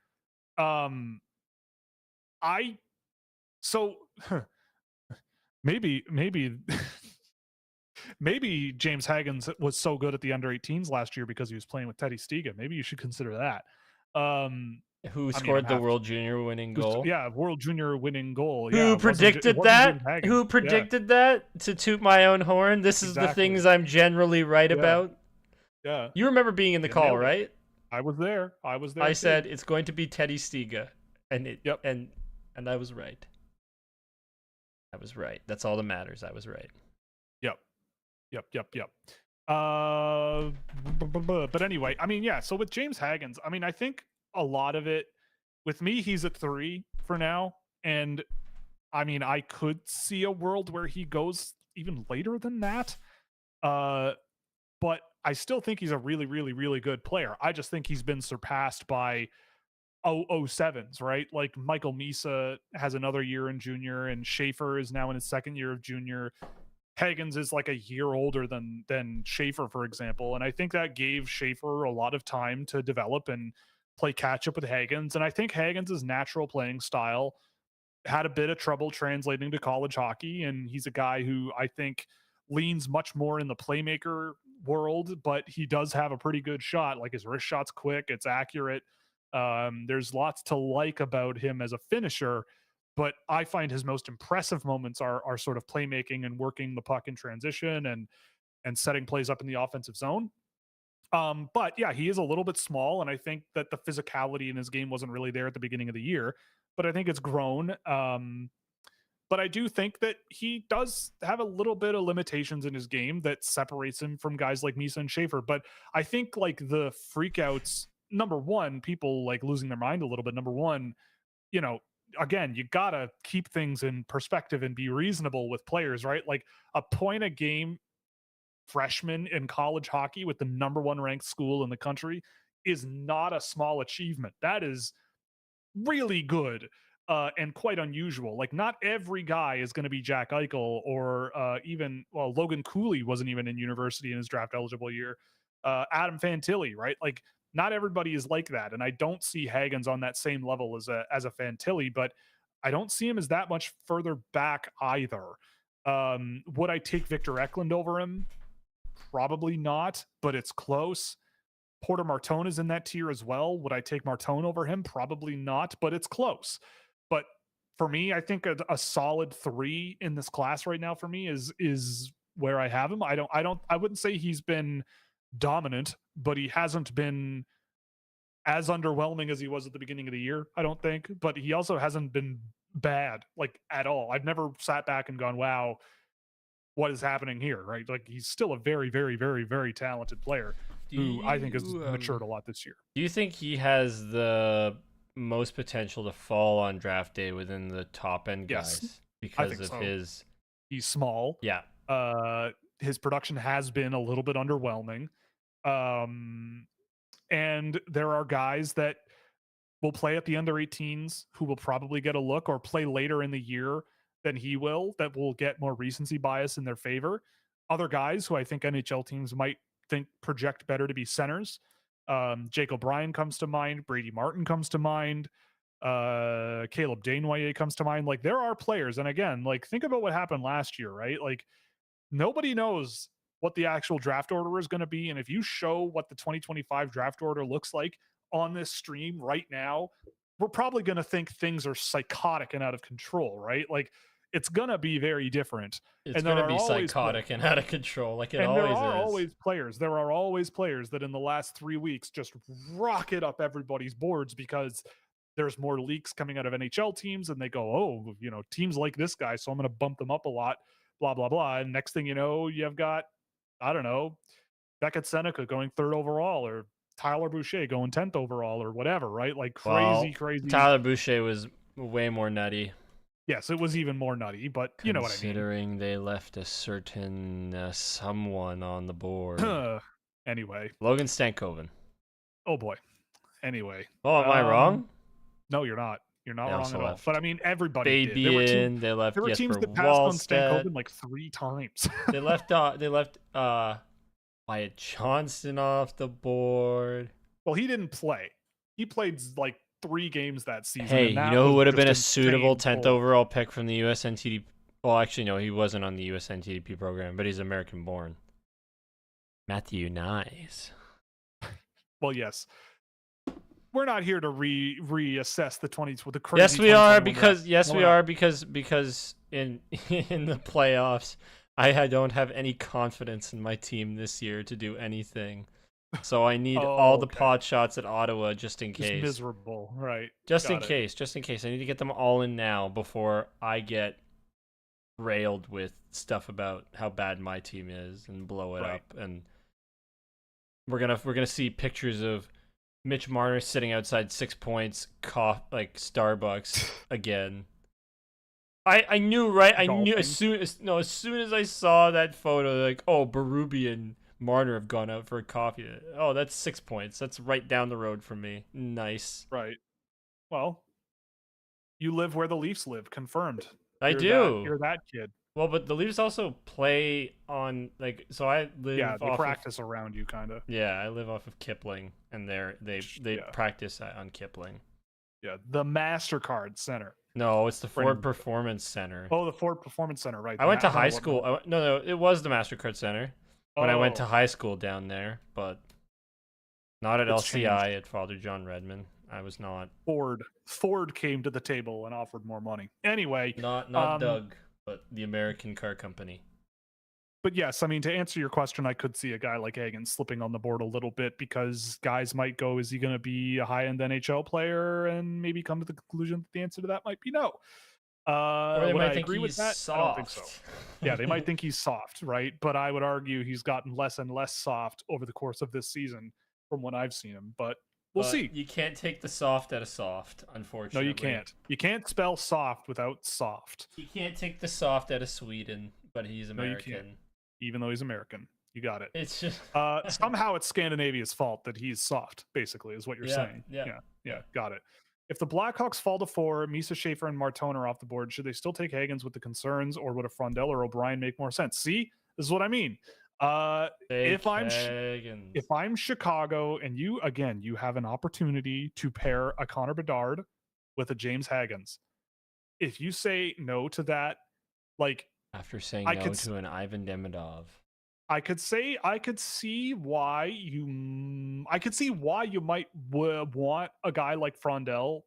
Maybe maybe James Haggins was so good at the under 18s last year because he was playing with Teddy Stiga. Maybe you should consider that. Who scored the World Junior winning goal? Yeah, World Junior winning goal. Who predicted that? Who predicted that? To toot my own horn, this is the things I'm generally right about. Yeah. You remember being in the call, right? I was there. I said it's going to be Teddy Stiga, and and I was right. I was right. That's all that matters. I was right. Yep. But anyway, I mean, yeah. So with James Haggins, I mean, I think a lot of it with me, he's at 3 for now, and I mean, I could see a world where he goes even later than that. But I still think he's a really, really, really good player. I just think he's been surpassed by 007s, right? Like Michael Misa has another year in junior, and Schaefer is now in his second year of junior. Haggins is like a year older than Schaefer, for example. And I think that gave Schaefer a lot of time to develop and play catch up with Haggins. And I think Haggins' natural playing style had a bit of trouble translating to college hockey. And he's a guy who I think leans much more in the playmaker world, but he does have a pretty good shot. Like his wrist shot's quick, it's accurate. There's lots to like about him as a finisher. But I find his most impressive moments are sort of playmaking and working the puck in transition and setting plays up in the offensive zone. But yeah, he is a little bit small, and I think that the physicality in his game wasn't really there at the beginning of the year. But I think it's grown. But I do think that he does have a little bit of limitations in his game that separates him from guys like Misa and Schaefer. But I think like the freakouts number one, people like losing their mind a little bit. Number one, you know, again, you gotta keep things in perspective and be reasonable with players, right? Like a point a game freshman in college hockey with the number one ranked school in the country is not a small achievement. That is really good and quite unusual. Like, not every guy is going to be Jack Eichel or even, well, Logan Cooley wasn't even in university in his draft eligible year. Adam Fantilli, right? Like, not everybody is like that. And I don't see Hagens on that same level as a Fantilli, but I don't see him as that much further back either. Would I take Victor Eklund over him? Probably not, but it's close. Porter Martone is in that tier as well. Would I take Martone over him? Probably not, but it's close. But for me, I think a solid 3 in this class right now for me is where I have him. I wouldn't say he's been dominant, but he hasn't been as underwhelming as he was at the beginning of the year, I don't think. But he also hasn't been bad, like, at all. I've never sat back and gone, wow, what is happening here, right? Like, he's still a very, very, very, very talented player who I think has matured a lot this year. Do you think he has the most potential to fall on draft day within the top end guys? Yes, because of his... He's small. Yeah. His production has been a little bit underwhelming. And there are guys that will play at the under 18s who will probably get a look or play later in the year than he will, that will get more recency bias in their favor. Other guys who I think NHL teams might think project better to be centers. Jake O'Brien comes to mind. Brady Martin comes to mind. Caleb Desnoyers comes to mind. Like, there are players. And again, like, think about what happened last year, right? Like, nobody knows what the actual draft order is going to be. And if you show what the 2025 draft order looks like on this stream right now, we're probably going to think things are psychotic and out of control, right? Like, it's going to be very different. It's going to be psychotic and out of control, like it always is. There are always players that in the last 3 weeks just rocket up everybody's boards because there's more leaks coming out of NHL teams, and they go, oh, you know, teams like this guy, so I'm going to bump them up a lot, blah, blah, blah. And next thing you know, you've got, I don't know, Beckett Seneca going 3rd overall, or Tyler Boucher going 10th overall, or whatever, right? Like, crazy. Tyler Boucher was way more nutty. Yes, it was even more nutty, but you know what I mean. Considering they left a certain someone on the board. Anyway. Logan Stankoven. Oh, boy. Anyway. Oh, am I wrong? No, you're not. You're not wrong at all. Left but I mean, everybody did. They left. There were teams that passed on Stankoven like 3 times. They left Wyatt Johnston off the board. Well, he didn't play. He played like 3 games that season. Hey, you know who would have been a suitable 10th overall pick from the USNTDP? Well, actually, no, he wasn't on the USNTDP program, but he's American born. Matthew Nyes. Well, yes. We're not here to reassess the 20s with the crazy. Yes, we are because in the playoffs, I don't have any confidence in my team this year to do anything. So I need all the pot shots at Ottawa just in case. Just miserable, right? Just in case. I need to get them all in now before I get railed with stuff about how bad my team is and blow it up. And we're gonna see pictures of Mitch Marner sitting outside 6 points, like Starbucks again. I knew, right? I knew as soon as I saw that photo, like, oh, Berube and Marner have gone out for a coffee. Oh, that's 6 points. That's right down the road from me. Nice. Right. Well, you live where the Leafs live. Confirmed. You're that kid. Well, but the Leafs also play on, like, so I live. Yeah, they practice around you, kind of. Yeah, I live off of Kipling, and they practice on Kipling. Yeah, the MasterCard Center. No, it's the Ford Performance Center. Oh, the Ford Performance Center, right? I went to high school. No, it was the MasterCard Center when I went to high school down there, but not at LCI at Father John Redmond. I was not. Ford came to the table and offered more money. Anyway, not Doug, but the American car company. But yes, I mean, to answer your question, I could see a guy like Hagen slipping on the board a little bit because guys might go, is he going to be a high-end NHL player? And maybe come to the conclusion that the answer to that might be no. Or they might think he's soft. I don't think so. Yeah, they might think he's soft, right? But I would argue he's gotten less and less soft over the course of this season from what I've seen him. But We'll But see. you can't take the soft out of soft, unfortunately. No, you can't. You can't spell soft without soft. You can't take the soft out of Sweden, but he's No, you can't. American. Even though he's American. You got it. It's just Somehow it's Scandinavia's fault that he's soft, basically, is what you're saying. Yeah, got it. If the Blackhawks fall to 4, Misa, Schaefer, and Martone are off the board, should they still take Hagens with the concerns, or would a Frondell or O'Brien make more sense? See, this is what I mean. If I'm Chicago, and you have an opportunity to pair a Connor Bedard with a James Hagens, if you say no to that, like after saying I no could to an Ivan Demidov. I could see why you might want a guy like Frondell,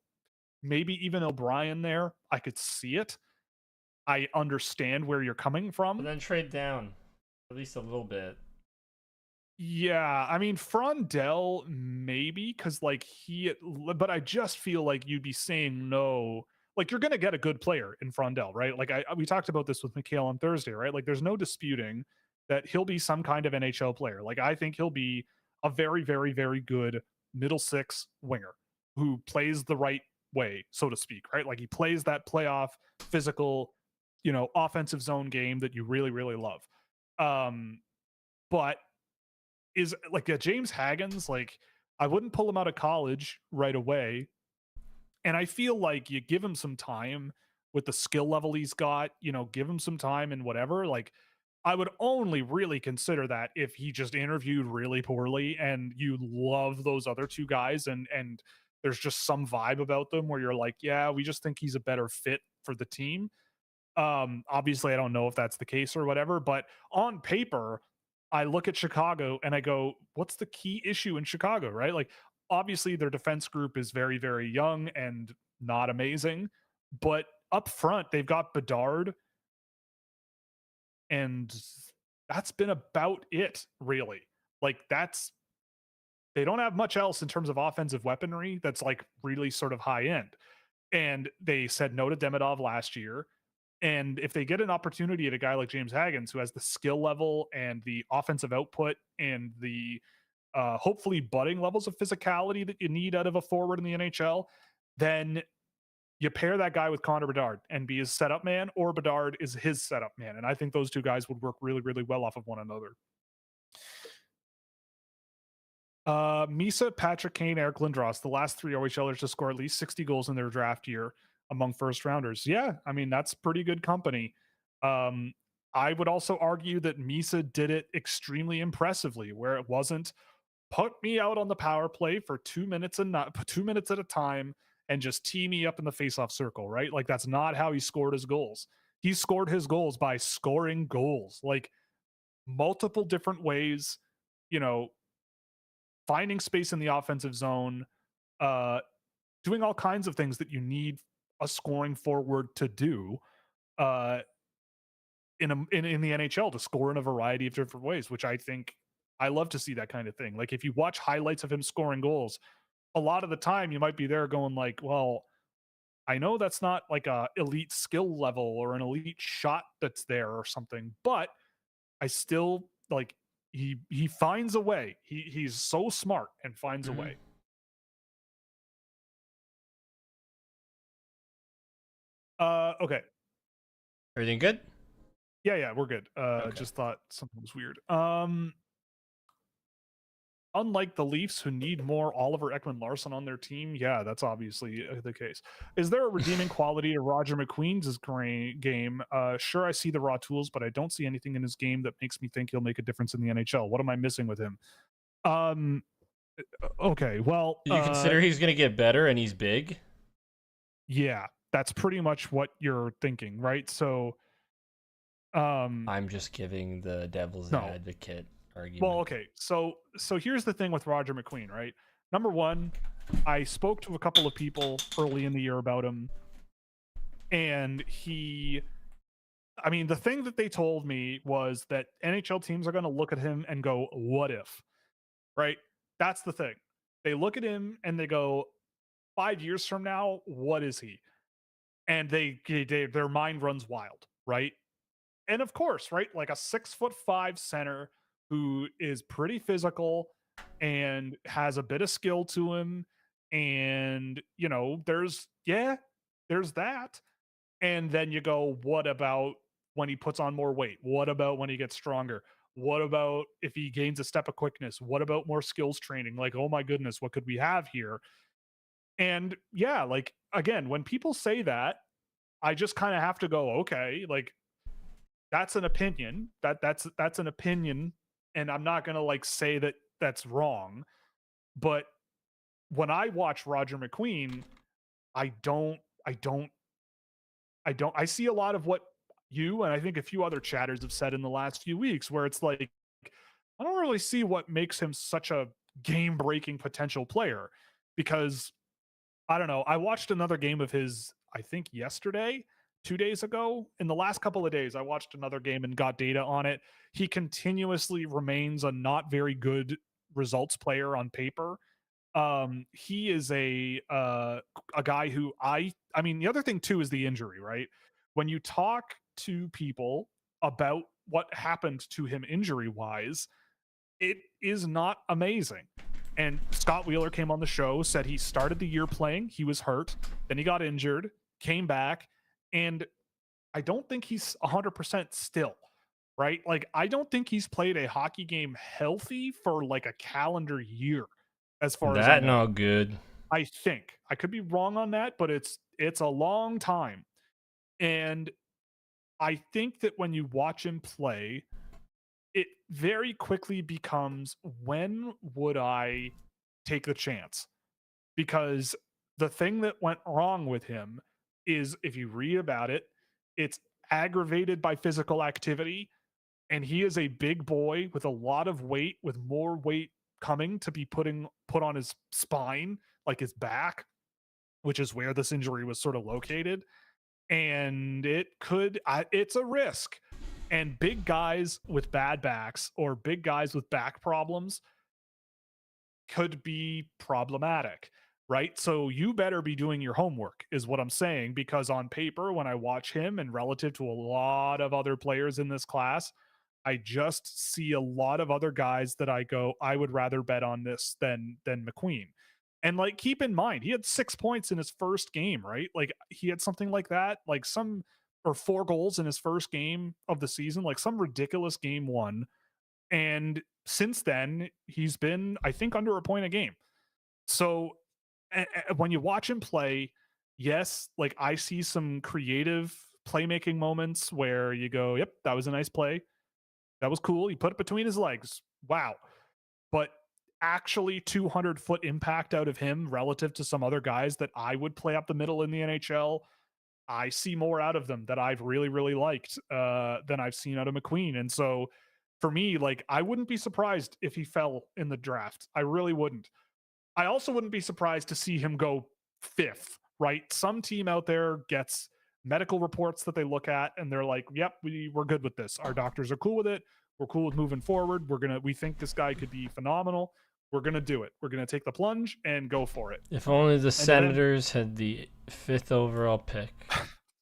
maybe even O'Brien there. I could see it. I understand where you're coming from. But then trade down at least a little bit. Yeah, I mean Frondell maybe because but I just feel like you'd be saying no. Like you're gonna get a good player in Frondell, right? Like we talked about this with Mikhail on Thursday, right? Like there's no disputing that he'll be some kind of NHL player. Like I think he'll be a very, very, very good middle six winger who plays the right way, so to speak, right? Like he plays that playoff physical, offensive zone game that you really, really love. But is like a James Hagens, like I wouldn't pull him out of college right away. And I feel like you give him some time with the skill level he's got, give him some time and whatever. Like I would only really consider that if he just interviewed really poorly and you love those other two guys and there's just some vibe about them where you're like, yeah, we just think he's a better fit for the team. Obviously I don't know if that's the case or whatever, but on paper, I look at Chicago and I go, what's the key issue in Chicago, right? Like obviously their defense group is very, very young and not amazing, but up front they've got Bedard, and that's been about it, really. Like they don't have much else in terms of offensive weaponry that's like really sort of high end. And they said no to Demidov last year. And if they get an opportunity at a guy like James Hagens, who has the skill level and the offensive output and the hopefully budding levels of physicality that you need out of a forward in the NHL, then you pair that guy with Connor Bedard and be his setup man, or Bedard is his setup man. And I think those two guys would work really, really well off of one another. Misa, Patrick Kane, Eric Lindros, the last three OHLers to score at least 60 goals in their draft year among first rounders. Yeah, I mean, that's pretty good company. I would also argue that Misa did it extremely impressively, where it wasn't put me out on the power play for 2 minutes and not 2 minutes at a time and just tee me up in the faceoff circle, right? Like that's not how he scored his goals. He scored his goals by scoring goals, like multiple different ways, finding space in the offensive zone, doing all kinds of things that you need a scoring forward to do in the NHL, to score in a variety of different ways, which I think I love to see that kind of thing. Like if you watch highlights of him scoring goals, a lot of the time you might be there going like, well, I know that's not like a elite skill level or an elite shot that's there or something, but I still like he finds a way. He's so smart and finds a way. Okay. Everything good? Yeah, we're good. Okay. Just thought something was weird. Unlike the Leafs, who need more Oliver Ekman-Larsson on their team, yeah, that's obviously the case. Is there a redeeming quality to Roger McQueen's game? Sure, I see the raw tools, but I don't see anything in his game that makes me think he'll make a difference in the NHL. What am I missing with him? Okay, well, Do you consider he's going to get better and he's big? Yeah, that's pretty much what you're thinking, right? So, I'm just giving the devil's advocate argument. Well, okay. So here's the thing with Roger McQueen, right? Number one, I spoke to a couple of people early in the year about him, and the thing that they told me was that NHL teams are going to look at him and go, what if? Right? That's the thing. They look at him and they go, 5 years from now, what is he? And their mind runs wild, right? And of course, right, like a 6'5" center who is pretty physical, and has a bit of skill to him. And, there's that. And then you go, what about when he puts on more weight? What about when he gets stronger? What about if he gains a step of quickness? What about more skills training? Like, oh my goodness, what could we have here? And yeah, like again, when people say that, I just kind of have to go, okay, like that's an opinion. That's an opinion, and I'm not gonna like say that that's wrong. But when I watch Roger McQueen, I don't, I don't, I see a lot of what you and I think a few other chatters have said in the last few weeks, where it's like I don't really see what makes him such a game breaking potential player because I don't know. I watched another game of his, I think yesterday, 2 days ago. In the last couple of days, I watched another game and got data on it. He continuously remains a not very good results player on paper. He is a guy who I mean, the other thing too is the injury, right? When you talk to people about what happened to him injury wise, it is not amazing. And Scott Wheeler came on the show, said he started the year playing, he was hurt, then he got injured, came back, and I don't think he's 100% still, right? Like, I don't think he's played a hockey game healthy for like a calendar year, as far as I That know. not good. I think I could be wrong on that, but it's a long time. And I think that when you watch him play, it very quickly becomes when would I take the chance? Because the thing that went wrong with him is if you read about it, it's aggravated by physical activity. And he is a big boy with a lot of weight, with more weight coming to be put on his spine, like his back, which is where this injury was sort of located. And it's a risk. And big guys with bad backs or big guys with back problems could be problematic, right? So you better be doing your homework, is what I'm saying, because on paper, when I watch him and relative to a lot of other players in this class, I just see a lot of other guys that I go, I would rather bet on this than McQueen. And like, keep in mind, he had 6 points in his first game, right? Like, he had something like that, like some or 4 goals in his first game of the season, like some ridiculous game one. And since then, he's been, I think, under a point a game. So when you watch him play, yes, like I see some creative playmaking moments where you go, yep, that was a nice play. That was cool. He put it between his legs. Wow. But actually 200-foot impact out of him relative to some other guys that I would play up the middle in the NHL, I see more out of them that I've really, really liked than I've seen out of McQueen. And so for me, like, I wouldn't be surprised if he fell in the draft. I really wouldn't. I also wouldn't be surprised to see him go fifth, right? Some team out there gets medical reports that they look at and they're like, yep, we're good with this. Our doctors are cool with it. We're cool with moving forward. We think this guy could be phenomenal. We're going to do it. We're going to take the plunge and go for it. If only the And Senators had the 5th overall pick.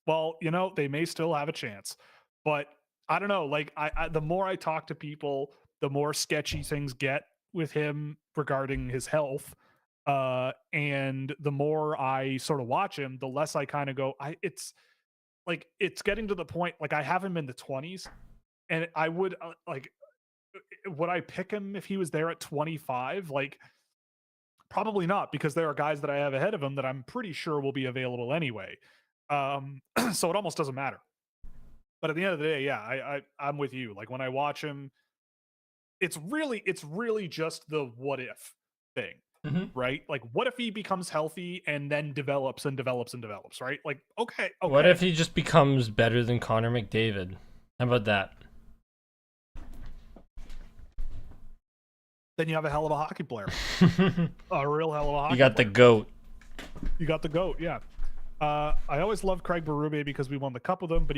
well, they may still have a chance, but I don't know. Like, the more I talk to people, the more sketchy things get with him regarding his health. And the more I sort of watch him, the less I kind of go, it's like, it's getting to the point, like, I have him in the 20s and I would would I pick him if he was there at 25? Like, probably not, because there are guys that I have ahead of him that I'm pretty sure will be available anyway. So it almost doesn't matter. But at the end of the day, yeah, I'm with you. Like, when I watch him, it's really just the what if thing, Mm-hmm. right? Like, what if he becomes healthy and then develops and develops and develops, right? Like, okay. What if he just becomes better than Connor McDavid? How about that? Then you have a hell of a hockey player, a real hell of a hockey. You got player. the GOAT. You got the GOAT, yeah. I always loved Craig Berube because we won the cup with him, but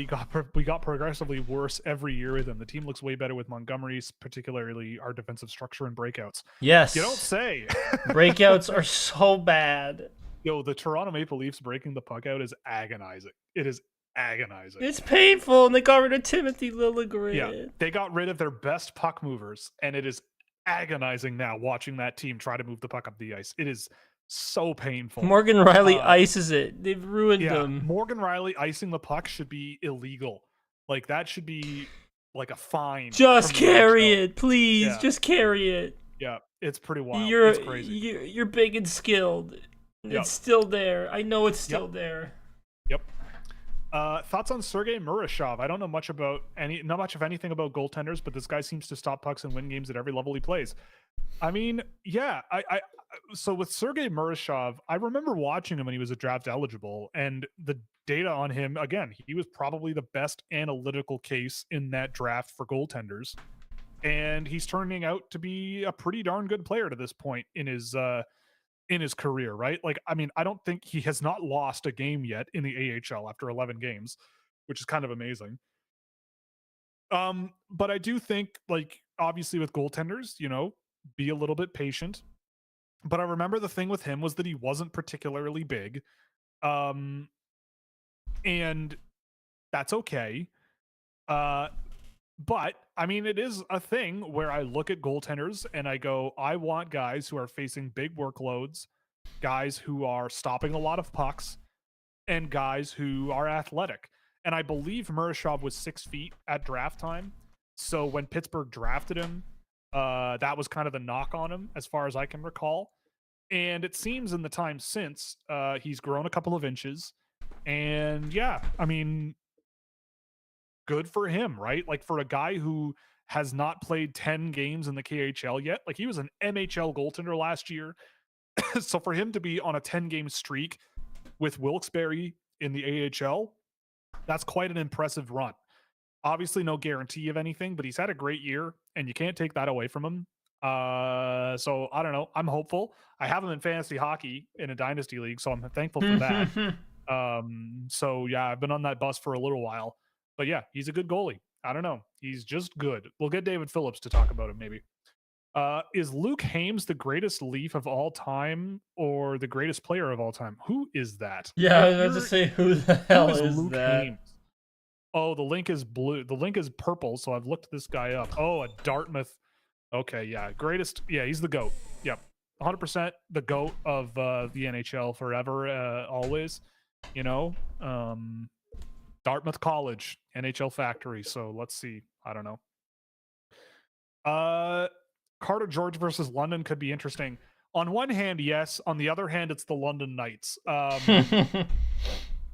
we got progressively worse every year with him. The team looks way better with Montgomery's, particularly our defensive structure and breakouts. Yes. You don't say. Breakouts are so bad. Yo, the Toronto Maple Leafs breaking the puck out is agonizing. It is agonizing. It's painful, and they got rid of Timothy Liljegren. Yeah, they got rid of their best puck movers, and it is agonizing now watching that team try to move the puck up the ice. It is so painful. Morgan Riley ices it. They've ruined Yeah, him. Morgan Riley icing the puck should be illegal. Like, that should be like a fine. Just from the carry NHL. it, please. Yeah. Just carry it. Yeah, it's pretty wild. You're It's crazy. you're big and skilled. Yep. It's still there. I know it's still there. Yep. Thoughts on Sergei Murashov? I don't know much about not much of anything about goaltenders, but this guy seems to stop pucks and win games at every level he plays. I mean, yeah, so with Sergei Murashov, I remember watching him when he was a draft eligible, and the data on him, again, he was probably the best analytical case in that draft for goaltenders, and he's turning out to be a pretty darn good player to this point in his career, right? Like, I mean, I don't think he has not lost a game yet in the AHL after 11 games, which is kind of amazing. But I do think, like, obviously with goaltenders, be a little bit patient. But I remember the thing with him was that he wasn't particularly big. And that's okay. But I mean, it is a thing where I look at goaltenders and I go, I want guys who are facing big workloads, guys who are stopping a lot of pucks, and guys who are athletic. And I believe Murashov was 6 feet at draft time. So when Pittsburgh drafted him, that was kind of the knock on him, as far as I can recall. And it seems in the time since, he's grown a couple of inches. And yeah, I mean, good for him, right? Like, for a guy who has not played 10 games in the KHL yet, like, he was an MHL goaltender last year. So for him to be on a 10-game streak with Wilkes-Barre in the AHL, that's quite an impressive run. Obviously, no guarantee of anything, but he's had a great year, and you can't take that away from him. So I don't know. I'm hopeful. I have him in fantasy hockey in a dynasty league, so I'm thankful for that. So yeah, I've been on that bus for a little while, but yeah, he's a good goalie. I don't know. He's just good. We'll get David Phillips to talk about him maybe. Is Luke Hames the greatest Leaf of all time or the greatest player of all time? Who is that? Yeah, I was about to say, who the hell is Luke that? Hames? Oh, the link is blue. The link is purple, so I've looked this guy up. Oh, a Dartmouth. Okay, yeah. Greatest. Yeah, he's the GOAT. Yep. 100% the GOAT of the NHL forever, always. Dartmouth College, NHL factory. So let's see. I don't know. Carter George versus London could be interesting. On one hand, yes. On the other hand, it's the London Knights.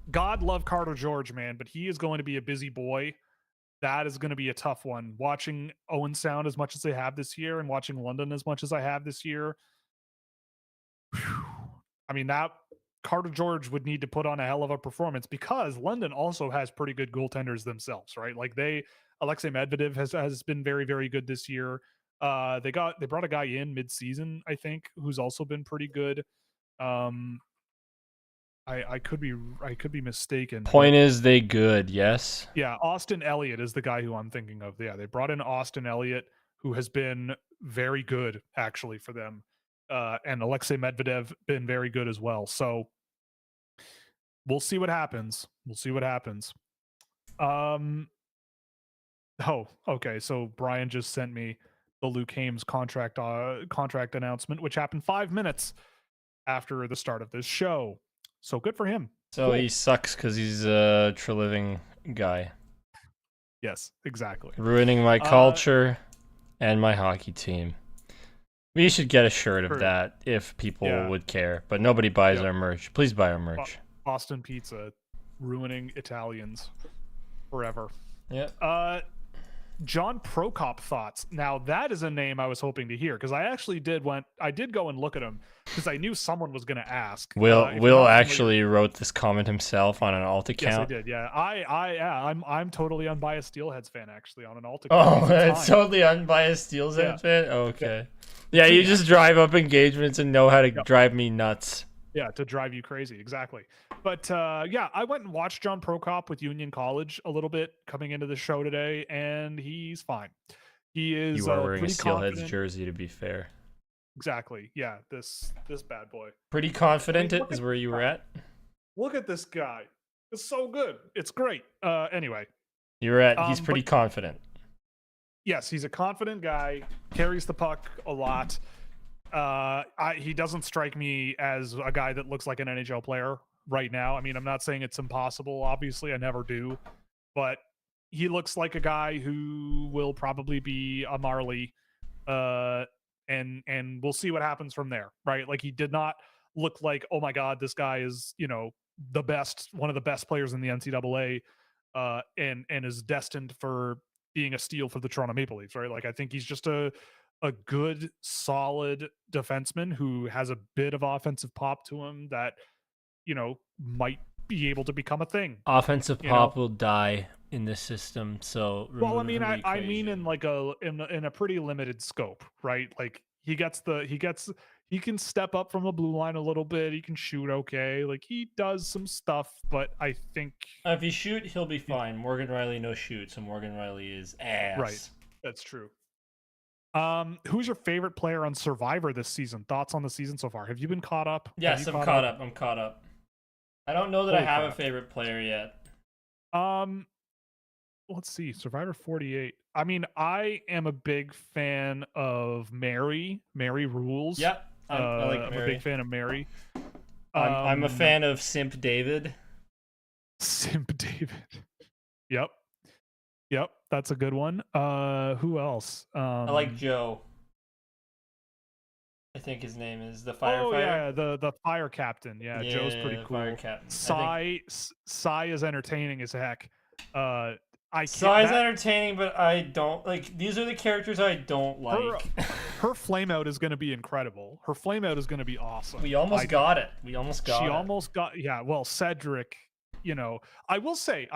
God love Carter George, man, but he is going to be a busy boy. That is going to be a tough one. Watching Owen Sound as much as they have this year and watching London as much as I have this year. I mean, that Carter George would need to put on a hell of a performance, because London also has pretty good goaltenders themselves, right? Like, Alexei Medvedev has been very, very good this year. They brought a guy in mid-season, I think, who's also been pretty good. I could be mistaken. Point is, they good, yes? Yeah, Austin Elliott is the guy who I'm thinking of. Yeah, they brought in Austin Elliott, who has been very good, actually, for them. And Alexei Medvedev been very good as well. So we'll see what happens. Oh, okay. So Brian just sent me the Luke Hames contract announcement, which happened 5 minutes after the start of this show. So good for him. So cool. He sucks because he's a Treliving guy. Yes, exactly. Ruining my culture and my hockey team. We should get a shirt of that if people would care, but nobody buys our merch. Please buy our merch. Boston Pizza, ruining Italians forever. Yeah. John Prokop thoughts. Now that is a name I was hoping to hear, because I actually did go and look at him because I knew someone was going to ask. Will actually wrote this comment himself on an alt account. Yes, I did. Yeah, I'm totally unbiased Steelheads fan actually on an alt account. Oh, it's totally unbiased Steelheads fan. Okay. Yeah, you just drive up engagements and know how to drive me nuts. Yeah, to drive you crazy, exactly. But yeah, I went and watched John Prokop with Union College a little bit coming into the show today, and he's fine. He is. You are wearing a Steelheads confident jersey, to be fair. Exactly. Yeah, this bad boy. Pretty confident is where you were at. Look at this guy. It's so good. It's great. Anyway. You're at. He's pretty confident. Yes, he's a confident guy, carries the puck a lot. He doesn't strike me as a guy that looks like an NHL player right now. I mean, I'm not saying it's impossible. Obviously, I never do, but he looks like a guy who will probably be a Marley, uh, and we'll see what happens from there. Right? Like he did not look like, oh my god, this guy is the best, one of the best players in the NCAA, and is destined for being a steal for the Toronto Maple Leafs. Right? Like I think he's just a good, solid defenseman who has a bit of offensive pop to him that might be able to become a thing. Offensive pop will die in this system, so Well, I mean, I mean in like in a pretty limited scope, right? Like he can step up from the blue line a little bit. He can shoot okay. Like he does some stuff, but I think if he shoot, he'll be fine. Morgan Riley no shoot, so Morgan Riley is ass. Right, that's true. Who's your favorite player on Survivor this season? Thoughts on the season so far? Have you been caught up? Yes, I'm caught up. I'm caught up. I don't know that I have a favorite player yet. Let's see. Survivor 48. I mean, I am a big fan of Mary. Mary rules. Yep. I like Mary. I'm a big fan of Mary. I'm a fan of Simp David. Simp David. Yep, that's a good one. Who else? I like Joe. I think his name is the firefighter. Oh yeah, the fire captain. Yeah, Joe's pretty cool. Fire captain. Cy is entertaining as heck. Cy's entertaining, but I don't like. These are the characters I don't like. Her flameout is going to be incredible. Her flameout is going to be awesome. We almost got it. Yeah. Well, Cedric. I will say,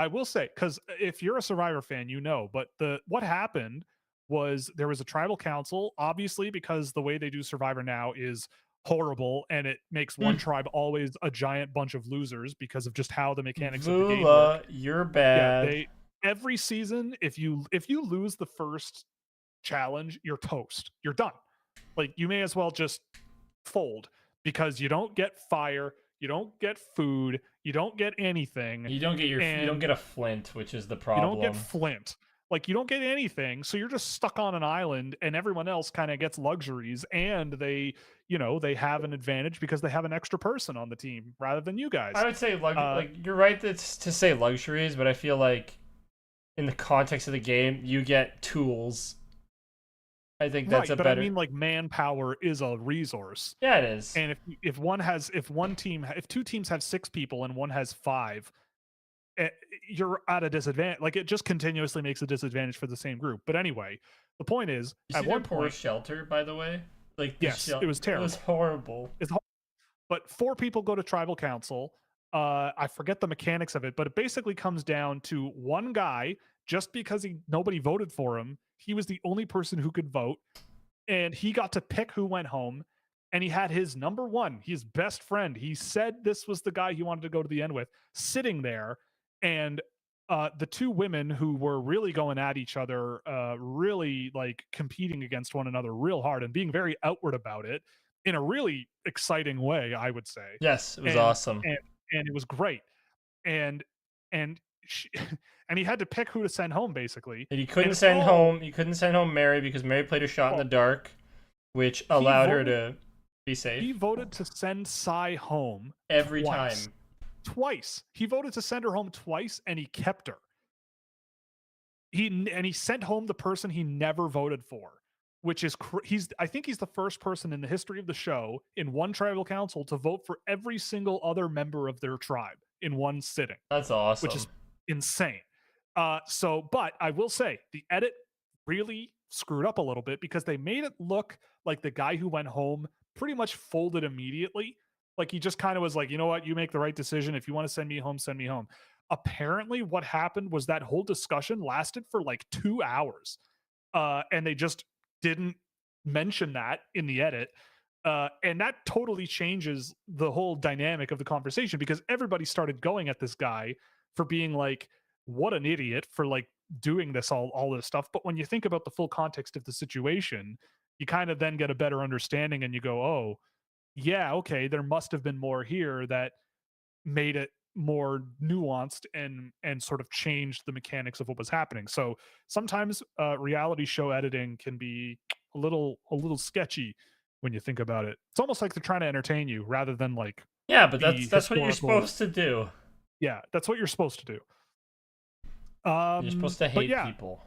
because if you're a Survivor fan, but what happened was there was a tribal council, obviously, because the way they do Survivor now is horrible, and it makes one tribe always a giant bunch of losers because of just how the mechanics of the game work. You're bad. Yeah, every season, if you lose the first challenge, you're toast. You're done. Like you may as well just fold because you don't get fire. You don't get food. You don't get anything. You don't get a flint, which is the problem. You don't get flint. Like you don't get anything, so you're just stuck on an island, and everyone else kind of gets luxuries, and they have an advantage because they have an extra person on the team rather than you guys. I would say like you're right to say luxuries, but I feel like in the context of the game, you get tools. I think that's but I mean, like manpower is a resource. Yeah, it is. And if two teams have 6 people and one has 5, you're at a disadvantage. Like it just continuously makes a disadvantage for the same group. But anyway, the point is, at one point, shelter, by the way, like yes, it was terrible. It was horrible. But 4 people go to tribal council. I forget the mechanics of it, but it basically comes down to one guy. Just because nobody voted for him, he was the only person who could vote, and he got to pick who went home. And he had his number one, his best friend. He said this was the guy he wanted to go to the end with, sitting there. And the 2 women who were really going at each other, really like competing against one another real hard and being very outward about it in a really exciting way, I would say. Yes, it was awesome. And it was great. And he had to pick who to send home, basically. And he couldn't send home Mary because Mary played a shot in the dark, which allowed her to be safe. He voted to send Cy home every time. Twice. He voted to send her home twice, and he kept her. He sent home the person he never voted for, which is I think he's the first person in the history of the show in one tribal council to vote for every single other member of their tribe in one sitting. That's awesome. Which is insane. But I will say the edit really screwed up a little bit because they made it look like the guy who went home pretty much folded immediately. Like he just kind of was like, you know what, you make the right decision. If you want to send me home, send me home. Apparently what happened was that whole discussion lasted for like 2 hours. And they just didn't mention that in the edit. And that totally changes the whole dynamic of the conversation because everybody started going at this guy for being like, what an idiot for like doing this, all this stuff. But when you think about the full context of the situation, you kind of then get a better understanding and you go, oh, yeah, okay, there must have been more here that made it more nuanced and sort of changed the mechanics of what was happening. So sometimes reality show editing can be a little sketchy when you think about it. It's almost like they're trying to entertain you rather than like Yeah, but be that's what you're historical. supposed to do. Yeah, that's what you're supposed to do. You're supposed to But hate yeah, people.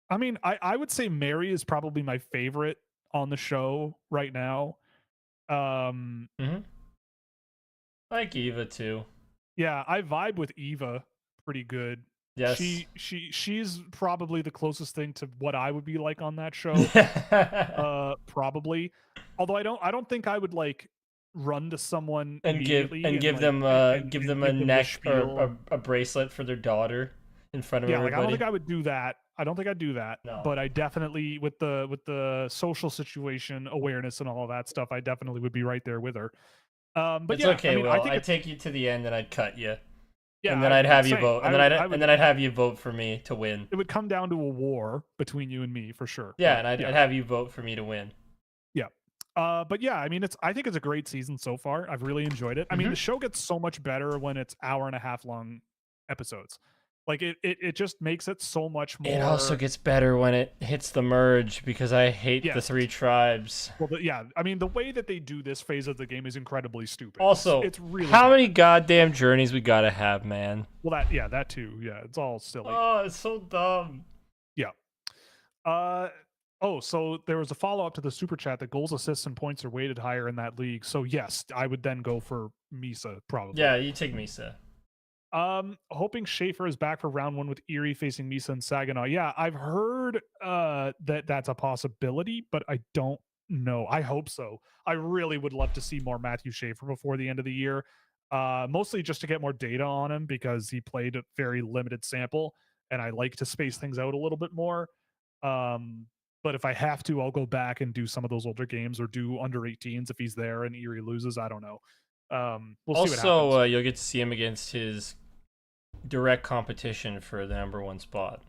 I mean, I would say Mary is probably my favorite on the show right now. Um, Hmm. I like Eva too. yeah, I vibe with Eva pretty good. Yes. She's probably the closest thing to what I would be like on that show. Probably. Although I don't think I would like run to someone and give immediately and and give like them give and them a give them the neck or spiel. a bracelet for their daughter in front of Yeah, like I don't everybody. think I would do that. I don't think I'd do that. No, But I definitely with the social situation awareness and all of that stuff, I definitely would be right there with her. But it's yeah, I okay. mean, I Will, think I'd it's take you to the end and I'd cut you, yeah, and then I'd have you same. vote, I would I and would then I'd have you vote for me to win. it would come down to a war between you and me for sure. Yeah, But and I'd yeah, have you vote for me to win. yeah. But yeah, I mean, I think it's a great season so far. I've really enjoyed it. I mean, Hmm. the show gets so much better when it's hour and a half long episodes. Like it just makes it so much It also more. gets better when it hits the merge because I hate the Yes. three tribes. Well, yeah. I mean, the way that they do this phase of the game is incredibly stupid. It's Also, it's really how bad. many goddamn journeys we gotta have, man? Well, that too. Yeah, it's all silly. Oh, it's so dumb. Yeah. Uh. Oh, so there was a follow up to the super chat that goals, assists, and points are weighted higher in that league. So yes, I would then go for Misa probably. Yeah, you take Misa. Hoping Schaefer is back for round one with Erie facing Misa and Saginaw. Yeah, I've heard that that's a possibility, but I don't know. I hope so. I really would love to see more Matthew Schaefer before the end of the year. Mostly just to get more data on him because he played a very limited sample, and I like to space things out a little bit more. Um, but if I have to, I'll go back and do some of those older games or do under 18s if he's there and Erie loses. I don't know. We'll see what happens. Also, you'll get to see him against his direct competition for the number one spot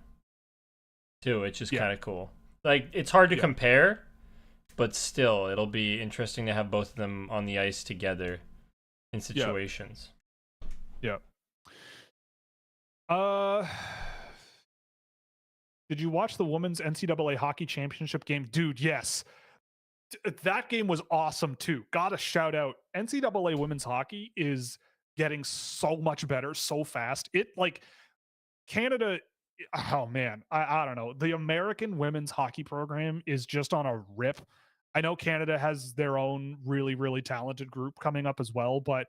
too, which is Yeah. kind of cool. Like, it's hard to Yeah. compare, but still, it'll be interesting to have both of them on the ice together in situations. Yeah. Did you watch the women's NCAA hockey championship game? Dude, yes. That game was awesome too. Got a shout out. NCAA women's hockey is getting so much better so fast. It like Canada, oh man, I don't know. The American women's hockey program is just on a rip. I know Canada has their own really, really talented group coming up as well, but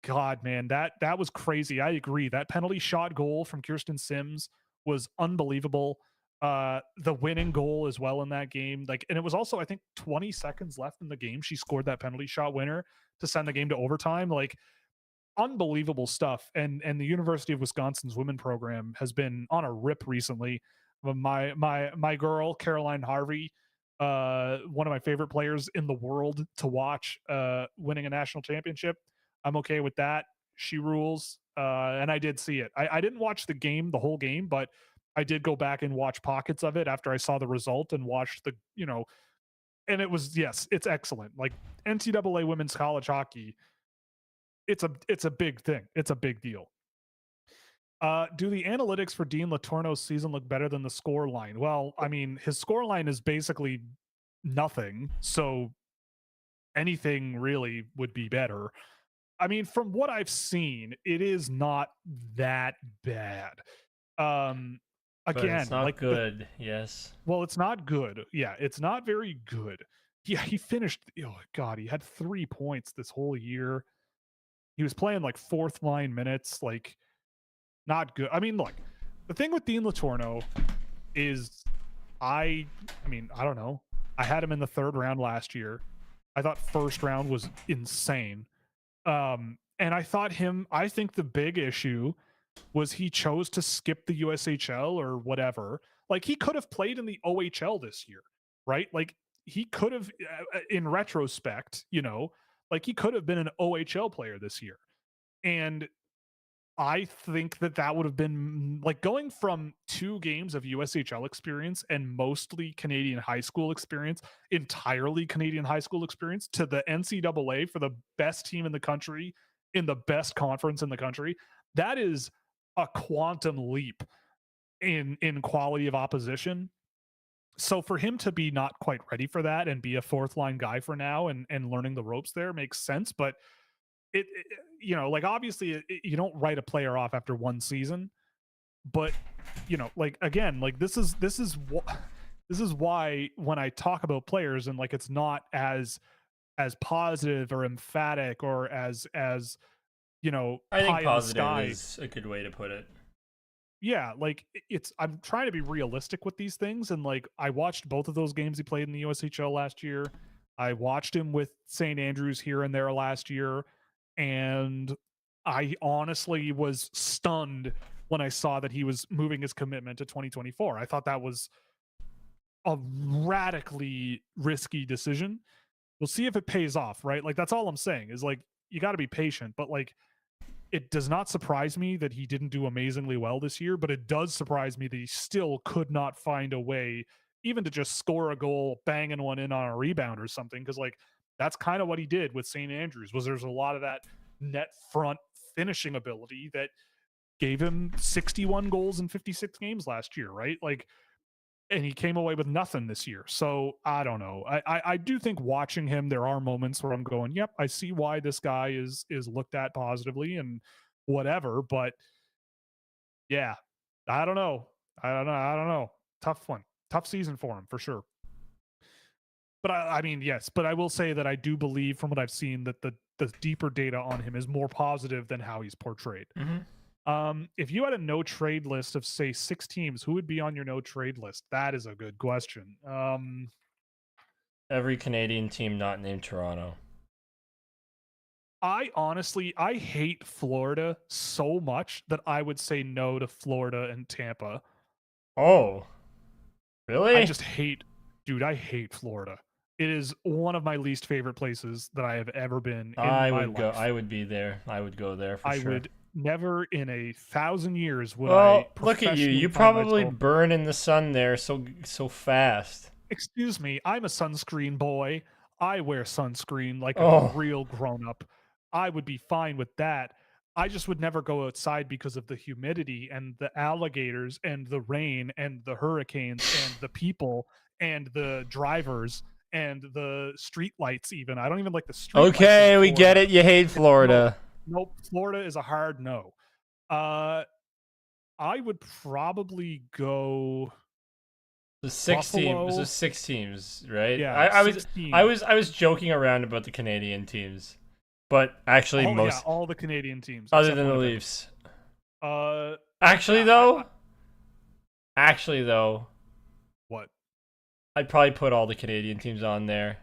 God, man, that was crazy. I agree. That penalty shot goal from Kirsten Sims was unbelievable. The winning goal as well in that game. Like, and it was also, I think, 20 seconds left in the game. She scored that penalty shot winner to send the game to overtime. Like, unbelievable stuff. And the University of Wisconsin's women program has been on a rip recently. My girl, Caroline Harvey, one of my favorite players in the world to watch, winning a national championship. I'm okay with that. She rules. And I did see it. I didn't watch the whole game, but I did go back and watch pockets of it after I saw the result and watched and it was, yes, it's excellent. Like NCAA women's college hockey, it's a big thing. It's a big deal. Do the analytics for Dean Latorno's season look better than the score line? Well, I mean, his score line is basically nothing, so anything really would be better. I mean, from what I've seen, it is not that bad. Um, But it's again, not like the good, yes. well, it's not good. Yeah, it's not very good. Yeah, he finished. Oh God, he had 3 points this whole year. He was playing like fourth line minutes. Like not good. I mean, look, the thing with Dean Latorno is I mean, I don't know. I had him in the third round last year. I thought first round was insane. And I think the big issue was he chose to skip the USHL or whatever. Like he could have played in the OHL this year, right? Like he could have, in retrospect, like he could have been an OHL player this year. And I think that would have been like going from 2 games of USHL experience and mostly Canadian high school experience, entirely Canadian high school experience, to the NCAA for the best team in the country in the best conference in the country. That is a quantum leap in quality of opposition. So for him to be not quite ready for that and be a fourth line guy for now and learning the ropes there makes sense. But like obviously you don't write a player off after one season, but like again, like this is why when I talk about players and like it's not as positive or emphatic or as I think pie in the positive sky. is a good way to put it. Yeah, like I'm trying to be realistic with these things, and like I watched both of those games he played in the USHL last year. I watched him with St. Andrews here and there last year, and I honestly was stunned when I saw that he was moving his commitment to 2024. I thought that was a radically risky decision. We'll see if it pays off, right? Like that's all I'm saying is like you got to be patient, but like it does not surprise me that he didn't do amazingly well this year, but it does surprise me that he still could not find a way even to just score a goal, banging one in on a rebound or something. Cause like that's kind of what he did with St. Andrews was there's a lot of that net front finishing ability that gave him 61 goals in 56 games last year, right? Like, and he came away with nothing this year. So I don't know. I do think watching him, there are moments where I'm going, yep, I see why this guy is looked at positively and whatever. But yeah, I don't know. I don't know. Tough one. Tough season for him for sure. But I mean, yes, but I will say that I do believe from what I've seen that the deeper data on him is more positive than how he's portrayed. Mm-hmm. If you had a no trade list of say 6 teams, who would be on your no trade list? That is a good question. Every Canadian team not named Toronto. I hate Florida so much that I would say no to Florida and Tampa. Oh, really? I just hate, dude. I hate Florida. It is one of my least favorite places that I have ever been in my life. I would be there. I would go there for sure. I would never in 1,000 years would well, I. Look at you. You probably burn in the sun there so fast. Excuse me. I'm a sunscreen boy. I wear sunscreen like a real grown up. I would be fine with that. I just would never go outside because of the humidity and the alligators and the rain and the hurricanes and the people and the drivers and the street lights even. I don't even like the street lights. Okay, we get it. You hate Florida. Nope. Florida is a hard no. I would probably go the 6 teams. The 6 teams, right? Yeah. I was joking around about the Canadian teams. But actually all the Canadian teams. Other than the Leafs. Actually though. What? I'd probably put all the Canadian teams on there.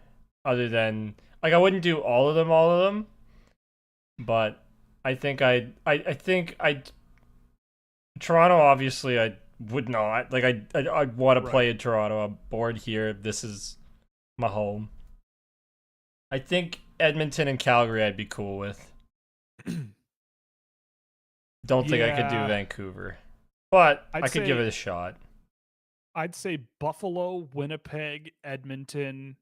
Other than like I wouldn't do all of them. But I think I'd Toronto obviously I would not. Like I'd want to play in Toronto. I'm bored here. This is my home. I think Edmonton and Calgary I'd be cool with. Don't think I could do Vancouver. But I could give it a shot. I'd say Buffalo, Winnipeg, Edmonton,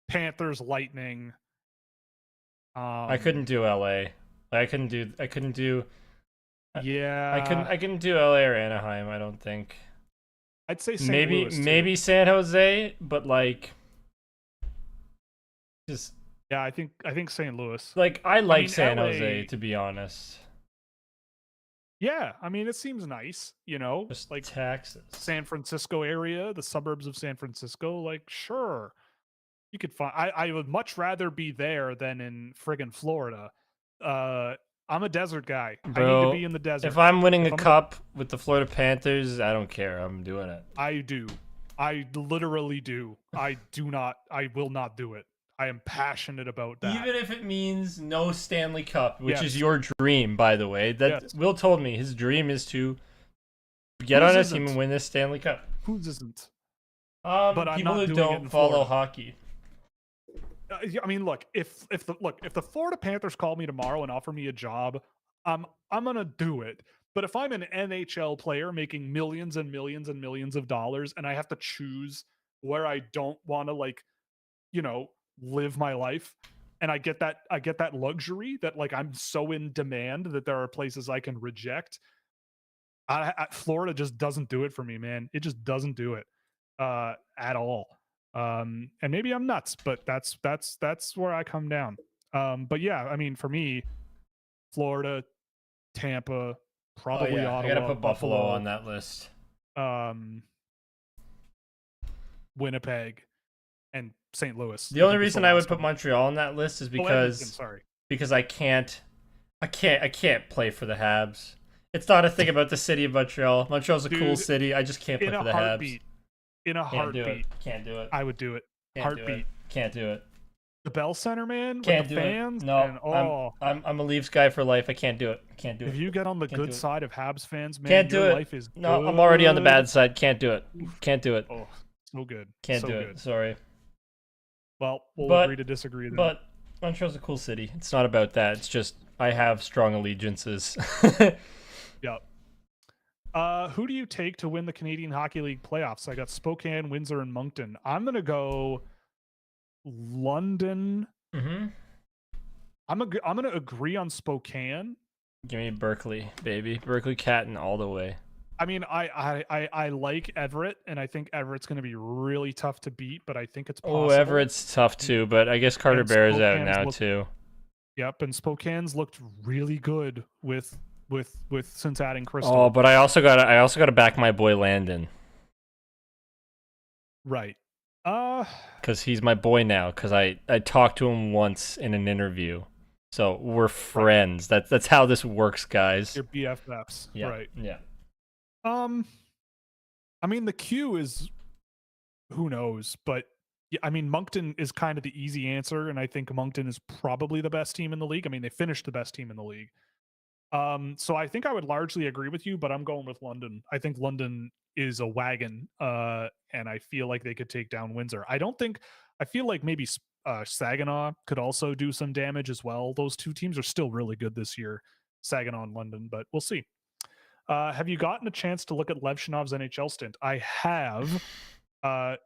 Panthers, Lightning. I couldn't do LA. I couldn't do Yeah. I couldn't do LA or Anaheim, I don't think. I'd say St. Louis maybe San Jose, but like just I think St. Louis. Like I like San Jose to be honest. Yeah, I mean it seems nice, just like Texas, San Francisco area, the suburbs of San Francisco. Like sure, you could find. I would much rather be there than in friggin' Florida. I'm a desert guy. Bro, I need to be in the desert. If I'm winning a cup with the Florida Panthers, I don't care. I'm doing it. I do. I literally do. I will not do it. I am passionate about that. Even if it means no Stanley Cup, which is your dream, by the way. Will told me his dream is to get on a team and win this Stanley Cup. Whose isn't? But people who don't follow hockey. I mean, look, if the Florida Panthers call me tomorrow and offer me a job, I'm gonna do it. But if I'm an NHL player making millions and millions and millions of dollars and I have to choose where I don't want to live my life. And I get that luxury that like I'm so in demand that there are places I can reject. Florida just doesn't do it for me, man. It just doesn't do it at all. And maybe I'm nuts, but that's where I come down. But yeah, I mean, for me, Florida, Tampa, Oh probably yeah, I gotta Ottawa, put Buffalo Buffalo, on that list. um, Winnipeg, and St. Louis. The I only think is the reason I would last put one. Montreal on that list is Edmonton, sorry. because I can't play for the Habs. It's not a thing about the city of Montreal. Montreal's a cool Dude, city. I just can't play in a for the Habs. heartbeat, in a Can't do it. heartbeat, Can't do it. I would do it. Can't do Heartbeat. it. Can't do it. The Bell Center, man, Can't with the do fans. it. No, and, I'm a Leafs guy for life. I can't do it. Can't do it. if you get on the Can't do good it. side of Habs fans, man, Can't do your it. life is No, good. I'm already on the bad side. Can't do it. Can't do it. Oh, so good. Can't so do good. it. Sorry. Well, we'll But- agree to disagree then. But Montreal's a cool city. It's not about that. It's just I have strong allegiances. Yep. Who do you take to win the Canadian Hockey League playoffs? I got Spokane, Windsor, and Moncton. I'm gonna go London. Mm-hmm. I'm gonna agree on Spokane. Give me Berkeley, baby. Berkeley Catton all the way. I mean, I like Everett, and I think Everett's gonna be really tough to beat, but I think it's possible. Oh, Everett's tough too, but I guess Carter And Bear is out Spokane's now look- too. Yep, and Spokane's looked really good with since adding Crystal. Oh, but I also gotta back my boy Landon. Right. Because he's my boy now. Because I talked to him once in an interview, so we're friends. That's how this works, guys. Your BFFs. Yeah. Right. Yeah. I mean, the Q is who knows, but yeah, I mean, Moncton is kind of the easy answer, and I think Moncton is probably the best team in the league. I mean, they finished the best team in the league. So I think I would largely agree with you, but I'm going with London. I think London is a wagon, and I feel like they could take down Windsor. I feel like maybe Saginaw could also do some damage as well. Those two teams are still really good this year, Saginaw and London, but we'll see. Have you gotten a chance to look at Levshinov's NHL stint? I have.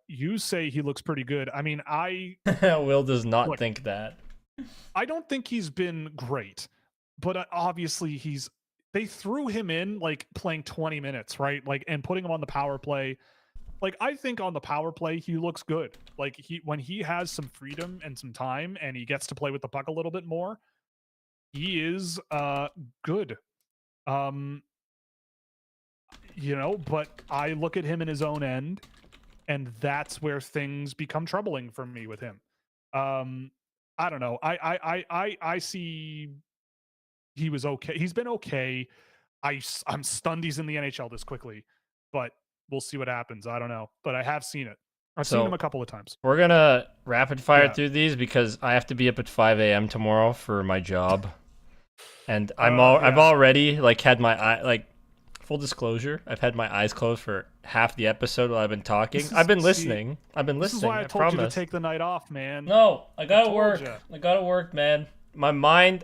You say he looks pretty good. I mean, Will does not Look, think that. I don't think he's been great, but obviously they threw him in like playing 20 minutes, right? Like, and putting him on the power play. Like, I think on the power play, he looks good. Like, when he has some freedom and some time and he gets to play with the puck a little bit more, he is good. But I look at him in his own end, and that's where things become troubling for me with him. I don't know. I see he was okay. He's been okay. I'm stunned he's in the NHL this quickly, but we'll see what happens. I don't know, but I have seen it. I've seen him a couple of times. We're gonna rapid fire Yeah. through these because I have to be up at 5 a.m. tomorrow for my job, and I've already like had my eye like. Full disclosure, I've had my eyes closed for half the episode while I've been talking. I've been listening. This is why I told you to take the night off, man. No, I gotta told work. ya. I gotta work, man. My mind,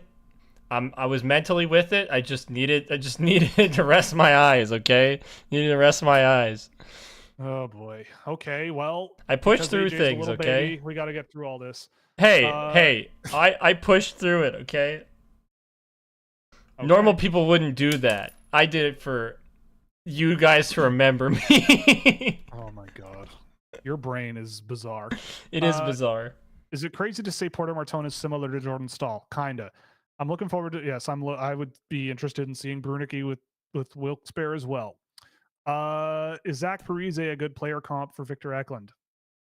I was mentally with it. I just needed to rest my eyes. Okay, needed to rest my eyes. Oh boy. Okay. Well, I pushed because through AJ's a things. little Okay. baby, we got to get through all this. Hey. I pushed through it. Okay. Okay. Normal people wouldn't do that. I did it for you guys to remember me. Oh my god. Your brain is bizarre. It is bizarre. Is it crazy to say Porter Martone is similar to Jordan Stahl? Kinda. I'm looking forward to. Yes, I would be interested in seeing Brunicky with Wilkes-Barre as well. Is Zach Parise a good player comp for Victor Eklund?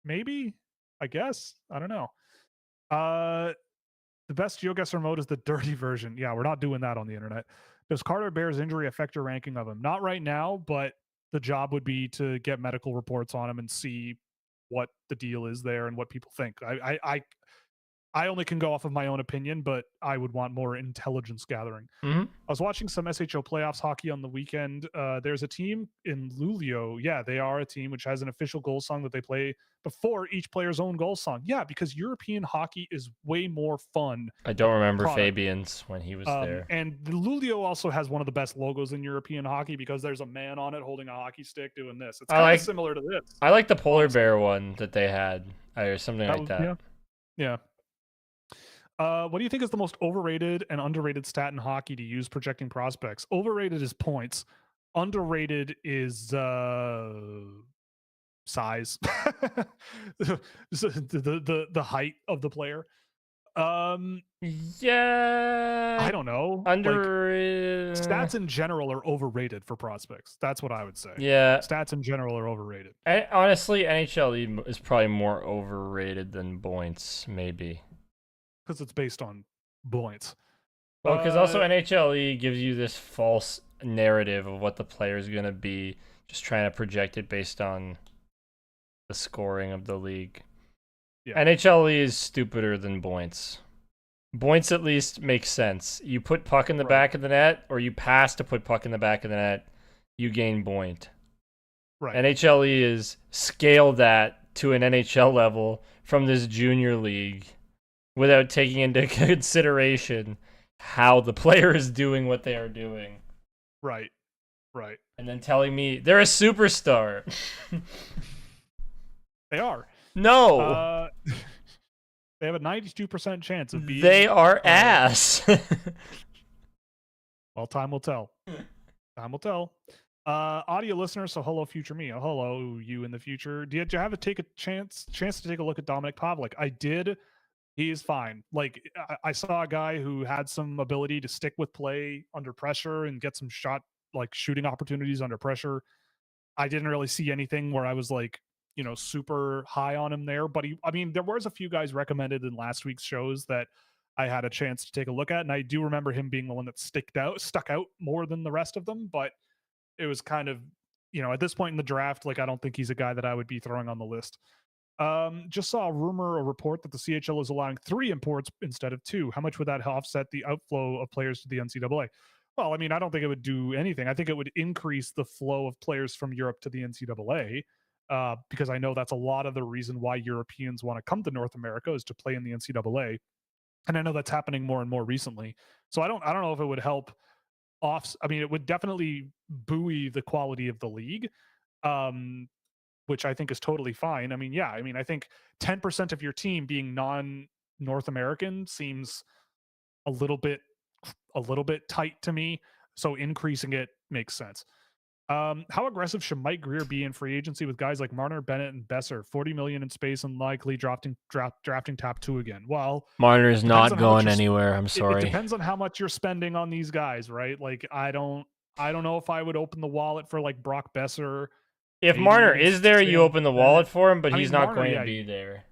Maybe. I guess. I don't know. The best GeoGuessr mode is the dirty version. Yeah, we're not doing that on the internet. Does Carter Bear's injury affect your ranking of him? Not right now, but the job would be to get medical reports on him and see what the deal is there and what people think. I only can go off of my own opinion, but I would want more intelligence gathering. Mhm. I was watching some SHO playoffs hockey on the weekend. There's a team in Luleå. Yeah, they are a team which has an official goal song that they play before each player's own goal song. Yeah, because European hockey is way more fun. I don't remember product. Fabian's when he was there. And the Luleå also has one of the best logos in European hockey because there's a man on it holding a hockey stick doing this. It's kind of similar to this. I like the polar bear one that they had or something like that. Yeah. Yeah. What do you think is the most overrated and underrated stat in hockey to use projecting prospects? Overrated is points. Underrated is size. The height of the player. Yeah, I don't know. Like under. stats in general are overrated for prospects. That's what I would say. Yeah, Stats in general are overrated honestly, NHL is probably more overrated than points, maybe. because it's based on points. Well, because also NHLE gives you this false narrative of what the player is going to be, just trying to project it based on the scoring of the league. Yeah. NHLE is stupider than points. Points at least makes sense. You put puck in the Right. back of the net, or you pass to put puck in the back of the net, you gain point. Right. NHLE is scale that to an NHL level from this junior league without taking into consideration how the player is doing what they are doing. Right. Right. And then telling me they're a superstar. They are. No. They have a 92% chance of being. They are ass. Well, time will tell. Time will tell. Audio listeners, so hello, future me. Hello, you in the future. Did you have a chance to take a look at Dominic Pavlik? I did. He is fine. Like I saw a guy who had some ability to stick with play under pressure and get some shooting opportunities under pressure. I didn't really see anything where I was like, super high on him there. But there was a few guys recommended in last week's shows that I had a chance to take a look at, and I do remember him being the one that stuck out more than the rest of them. But it was kind of, at this point in the draft, like I don't think he's a guy that I would be throwing on the list. Just saw a report that the CHL is allowing 3 imports instead of 2. How much would that offset the outflow of players to the NCAA? Well, I don't think it would do anything. I think it would increase the flow of players from Europe to the NCAA, because I know that's a lot of the reason why Europeans want to come to North America is to play in the NCAA, and I know that's happening more and more recently. So I don't know if it would help off. It would definitely buoy the quality of the league. Which I think is totally fine. I think 10% of your team being non-North American seems a little bit tight to me. So increasing it makes sense. How aggressive should Mike Greer be in free agency with guys like Marner, Bennett, and Besser? 40 million in space and likely drafting top 2 again. Well, Marner's not going it anywhere. I'm sorry. depends on how much you're spending on these guys, right? Like I don't know if I would open the wallet for like Brock Besser. If Marner is there, you open the wallet for him, but he's not Marner, going to be there.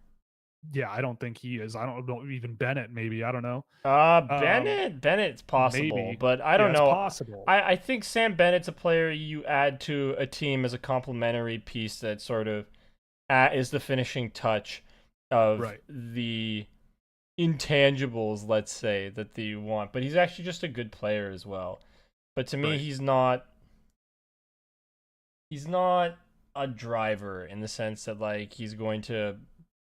Yeah, I don't think he is. I don't know, even Bennett, maybe. I don't know. Bennet's possible, maybe. but I don't know. It's possible. I think Sam Bennett's a player you add to a team as a complementary piece that sort of is the finishing touch of the intangibles, let's say, that you want. But he's actually just a good player as well. But to me, he's not a driver in the sense that like he's going to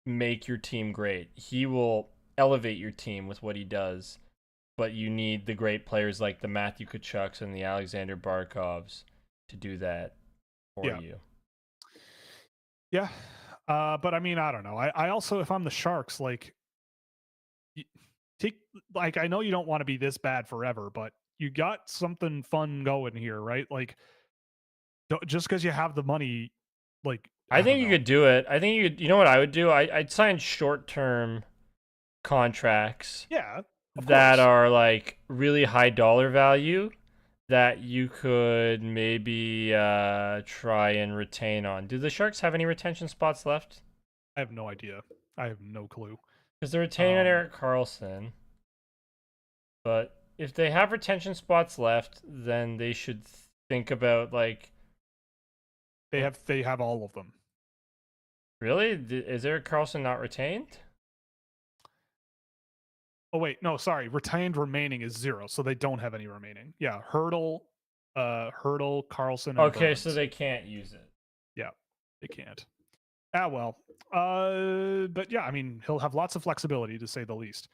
make your team great. He will elevate your team with what he does, but you need the great players like the Matthew Tkachuks and the Alexander Barkovs to do that for you. Yeah. But I don't know. I also, if I'm the Sharks, like I know you don't want to be this bad forever, but you got something fun going here, right? Like just because you have the money, like I think you could do it. I think you know what I would do? I'd sign short-term contracts. Yeah. That are like really high dollar value that you could maybe try and retain on. Do the Sharks have any retention spots left? I have no idea. I have no clue. Because they're retaining on Erik Karlsson. But if they have retention spots left, then they should think about like they have all of them. Really? Is Erik Karlsson not retained? Oh wait, no, sorry. Retained remaining is 0, so they don't have any remaining. Yeah, Hurdle, Karlsson. And okay, Burns. So they can't use it. Yeah, they can't. Well. But yeah, he'll have lots of flexibility to say the least.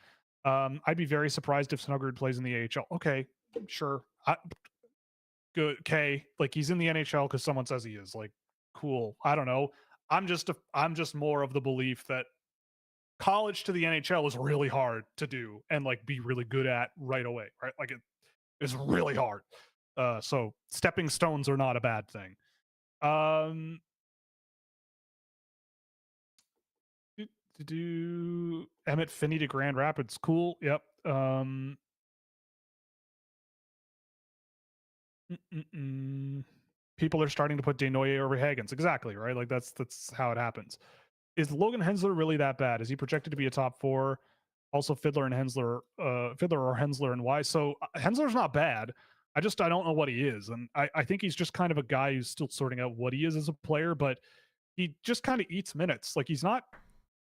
I'd be very surprised if Snuggerud plays in the AHL. Okay, sure. Good. Okay, like he's in the NHL because someone says he is. Like, cool. I don't know. I'm just more of the belief that college to the NHL is really hard to do and like be really good at right away, right? Like it is really hard. So stepping stones are not a bad thing. Do Emmett Finney to Grand Rapids, cool. Yep. People are starting to put Desnoyers over Hagens. Exactly, right? Like that's how it happens. Is Logan Hensler really that bad? Is he projected to be a top 4? Also, Fiddler and Hensler, Fiddler or Hensler, and why? So Hensler's not bad. I don't know what he is, and I think he's just kind of a guy who's still sorting out what he is as a player. But he just kind of eats minutes. Like he's not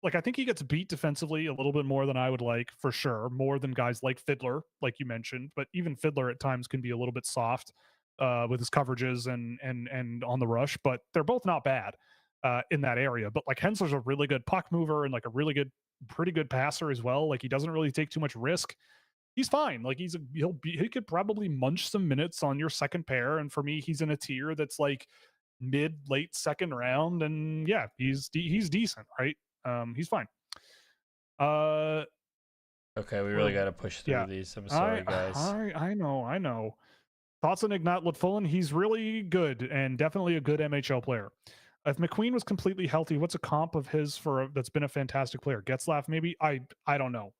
like I think he gets beat defensively a little bit more than I would like, for sure, more than guys like Fiddler, like you mentioned. But even Fiddler at times can be a little bit soft with his coverages and on the rush. But they're both not bad in that area. But like Hensler's a really good puck mover and like a really good, pretty good passer as well. Like he doesn't really take too much risk. He's fine. Like he could probably munch some minutes on your second pair. And for me, he's in a tier that's like mid late second round. And yeah, he's decent, right? He's fine. Okay, we really got to push through these. I'm sorry, guys. I know. Thoughts on Ignat Litfullen? He's really good and definitely a good MHL player. If McQueen was completely healthy, what's a comp of his that's been a fantastic player? Getzlaff, maybe? I don't know.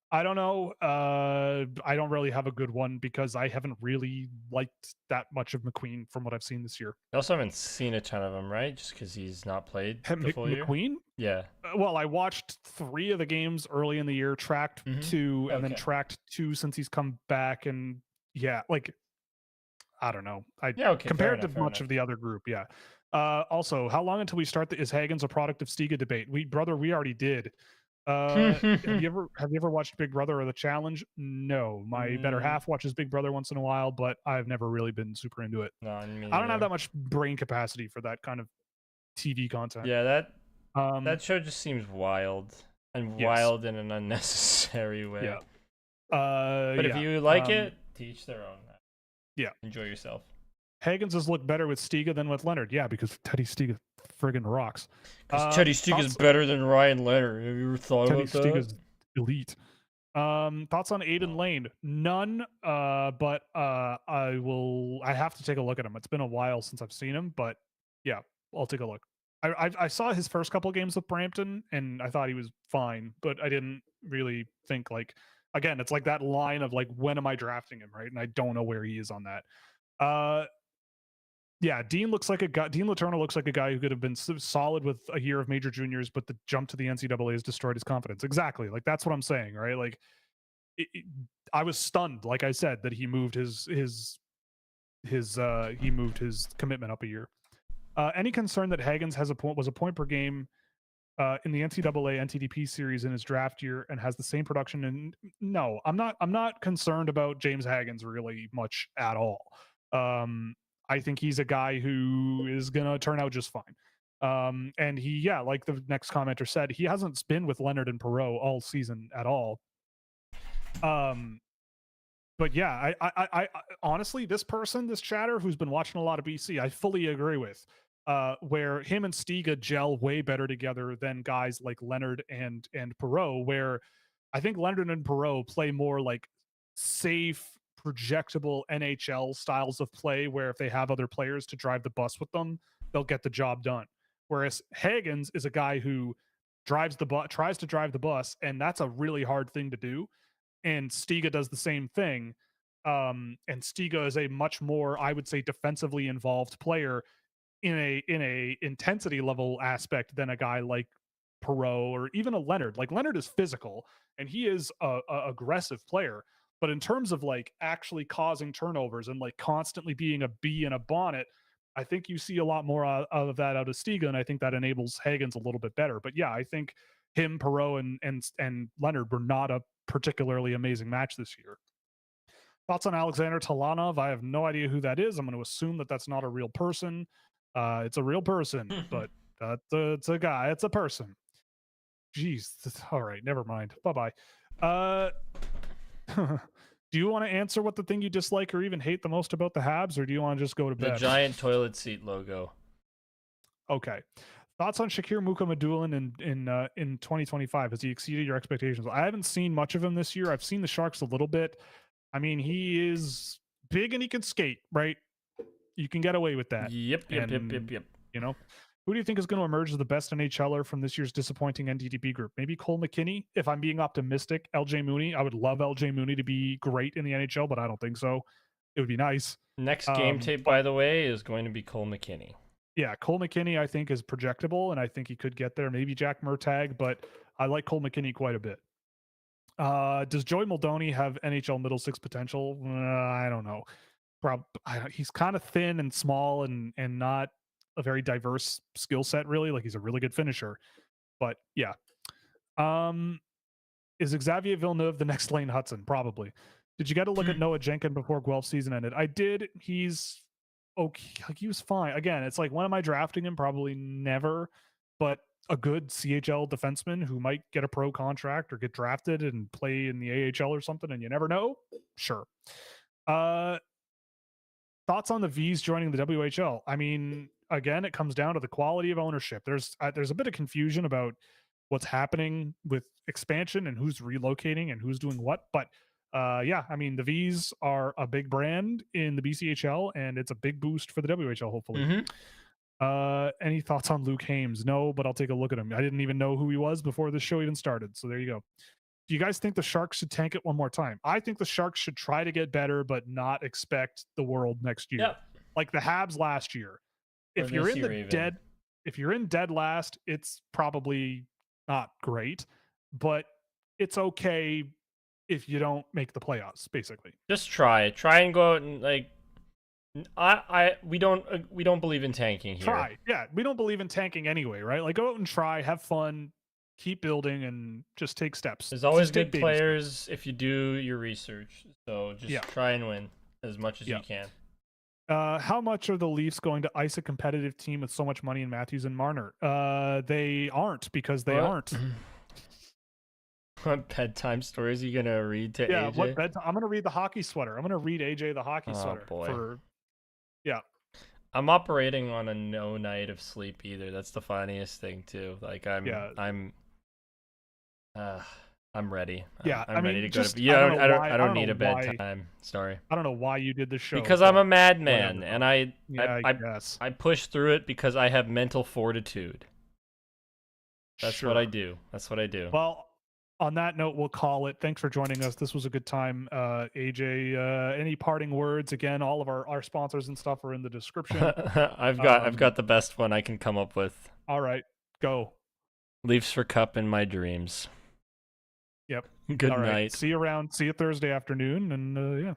I don't know. I don't really have a good one because I haven't really liked that much of McQueen from what I've seen this year. I also haven't seen a ton of him, right? Just because he's not played the full year. McQueen? Yeah. Well, I watched 3 of the games early in the year, tracked 2, and then tracked 2 since he's come back. And yeah, like, I don't know. Compared to much of the other group, yeah. Also, how long until we start is Hagens a product of Stiga debate? We already did. Have you ever watched Big Brother or The Challenge? No, my better half watches Big Brother once in a while, but I've never really been super into it. No, I don't have that much brain capacity for that kind of TV content. Yeah, that show just seems wild and wild in an unnecessary way. Yeah. But if you like it, teach their own. Yeah. Enjoy yourself. Hagens has looked better with Stiga than with Leonard. Yeah, because Teddy Stiga friggin' rocks. Because Teddy Stiga's better than Ryan Leonard. Have you ever thought about that? Teddy Stiga's elite. Thoughts on Aiden Lane? None. But I have to take a look at him. It's been a while since I've seen him, but yeah, I'll take a look. I saw his first couple games with Brampton, and I thought he was fine, but I didn't really think like. Again, it's like that line of like, when am I drafting him, right? And I don't know where he is on that. Yeah, Dean Letourneau looks like a guy who could have been solid with a year of major juniors, but the jump to the NCAA has destroyed his confidence. Exactly, like that's what I'm saying, right? Like, I was stunned, like I said, that he moved his commitment up a year. Any concern that Hagens was a point per game in the NCAA NTDP series in his draft year and has the same production? And no, I'm not concerned about James Hagens really much at all. I think he's a guy who is gonna turn out just fine. And he, like the next commenter said, he hasn't been with Leonard and Perreault all season at all. But yeah, I honestly, this chatter who's been watching a lot of BC, I fully agree with. Where him and Stiga gel way better together than guys like Leonard and Perreault, where I think Leonard and Perreault play more like safe, projectable NHL styles of play, where if they have other players to drive the bus with them, they'll get the job done. Whereas Hagens is a guy who tries to drive the bus, and that's a really hard thing to do. And Stiga does the same thing. And Stiga is a much more, I would say, defensively involved player in a intensity level aspect than a guy like Perreault or even a Leonard. Like Leonard is physical and he is a aggressive player, but in terms of like actually causing turnovers and like constantly being a bee in a bonnet, I think you see a lot more of that out of Stiga, and I think that enables Hagens a little bit better. But yeah, I think him, Perreault, and Leonard were not a particularly amazing match this year. Thoughts on Alexander Talanov? I have no idea who that is. I'm going to assume that that's not a real person. It's a real person, but it's a guy. It's a person. Jeez. All right. Never mind. Bye-bye. Do you want to answer what the thing you dislike or even hate the most about the Habs, or do you want to just go to bed? The giant toilet seat logo. Okay. Thoughts on Shakir Mukhamadullin in 2025? Has he exceeded your expectations? I haven't seen much of him this year. I've seen the Sharks a little bit. I mean, he is big and he can skate, right? You can get away with that. Yep. You know, who do you think is going to emerge as the best NHLer from this year's disappointing NTDP group? Maybe Cole McKinney. If I'm being optimistic, LJ Mooney. I would love LJ Mooney to be great in the NHL, but I don't think so. It would be nice. Next game tape, by the way, is going to be Cole McKinney. Yeah, Cole McKinney, I think, is projectable, and I think he could get there. Maybe Jack Murtagh, but I like Cole McKinney quite a bit. Does Joey Muldowney have NHL middle six potential? I don't know. He's kind of thin and small and not a very diverse skill set, really. Like, he's a really good finisher. But, yeah. Is Xavier Villeneuve the next Lane Hudson? Probably. Did you get to look at Noah Jenkins before Guelph's season ended? I did. He's okay. Like, he was fine. Again, it's like, when am I drafting him? Probably never. But a good CHL defenseman who might get a pro contract or get drafted and play in the AHL or something, and you never know. Sure. Thoughts on the V's joining the WHL? I mean, again, it comes down to the quality of ownership. There's a bit of confusion about what's happening with expansion and who's relocating and who's doing what. But yeah, I mean, the V's are a big brand in the BCHL, and it's a big boost for the WHL, hopefully. Any thoughts on Luke Hames? No, but I'll take a look at him. I didn't even know who he was before the show even started. So there you go. Do you guys think the Sharks should tank it one more time? I think the Sharks should try to get better, but not expect the world next year. Yep. Like the Habs last year. If you're in the dead last, it's probably not great, but it's okay if you don't make the playoffs, basically. Just try and go out and, like, we don't believe in tanking here. Try. Yeah, we don't believe in tanking anyway, right? Like, go out and try, have fun, keep building, and just take steps. There's always good players if you do your research. So just try and win as much as you can. How much are the Leafs going to ice a competitive team with so much money in Matthews and Marner? They aren't, because they aren't. What bedtime stories are you gonna read to AJ? What bedtime? I'm gonna read the hockey sweater. I'm gonna read AJ the hockey sweater. Boy. Yeah. I'm operating on a no night of sleep either. That's the funniest thing too. Like I'm ready. Yeah, I'm ready to go to bed. Yeah, I don't need a bedtime. Sorry. I don't know why you did the show. Because I'm a madman, and I guess. I push through it because I have mental fortitude. That's what I do. Well, on that note, we'll call it. Thanks for joining us. This was a good time. AJ, any parting words? Again, all of our sponsors and stuff are in the description. I've got the best one I can come up with. All right, go. Leafs for Cup in my dreams. Yep. Good night. See you Thursday afternoon, and yeah.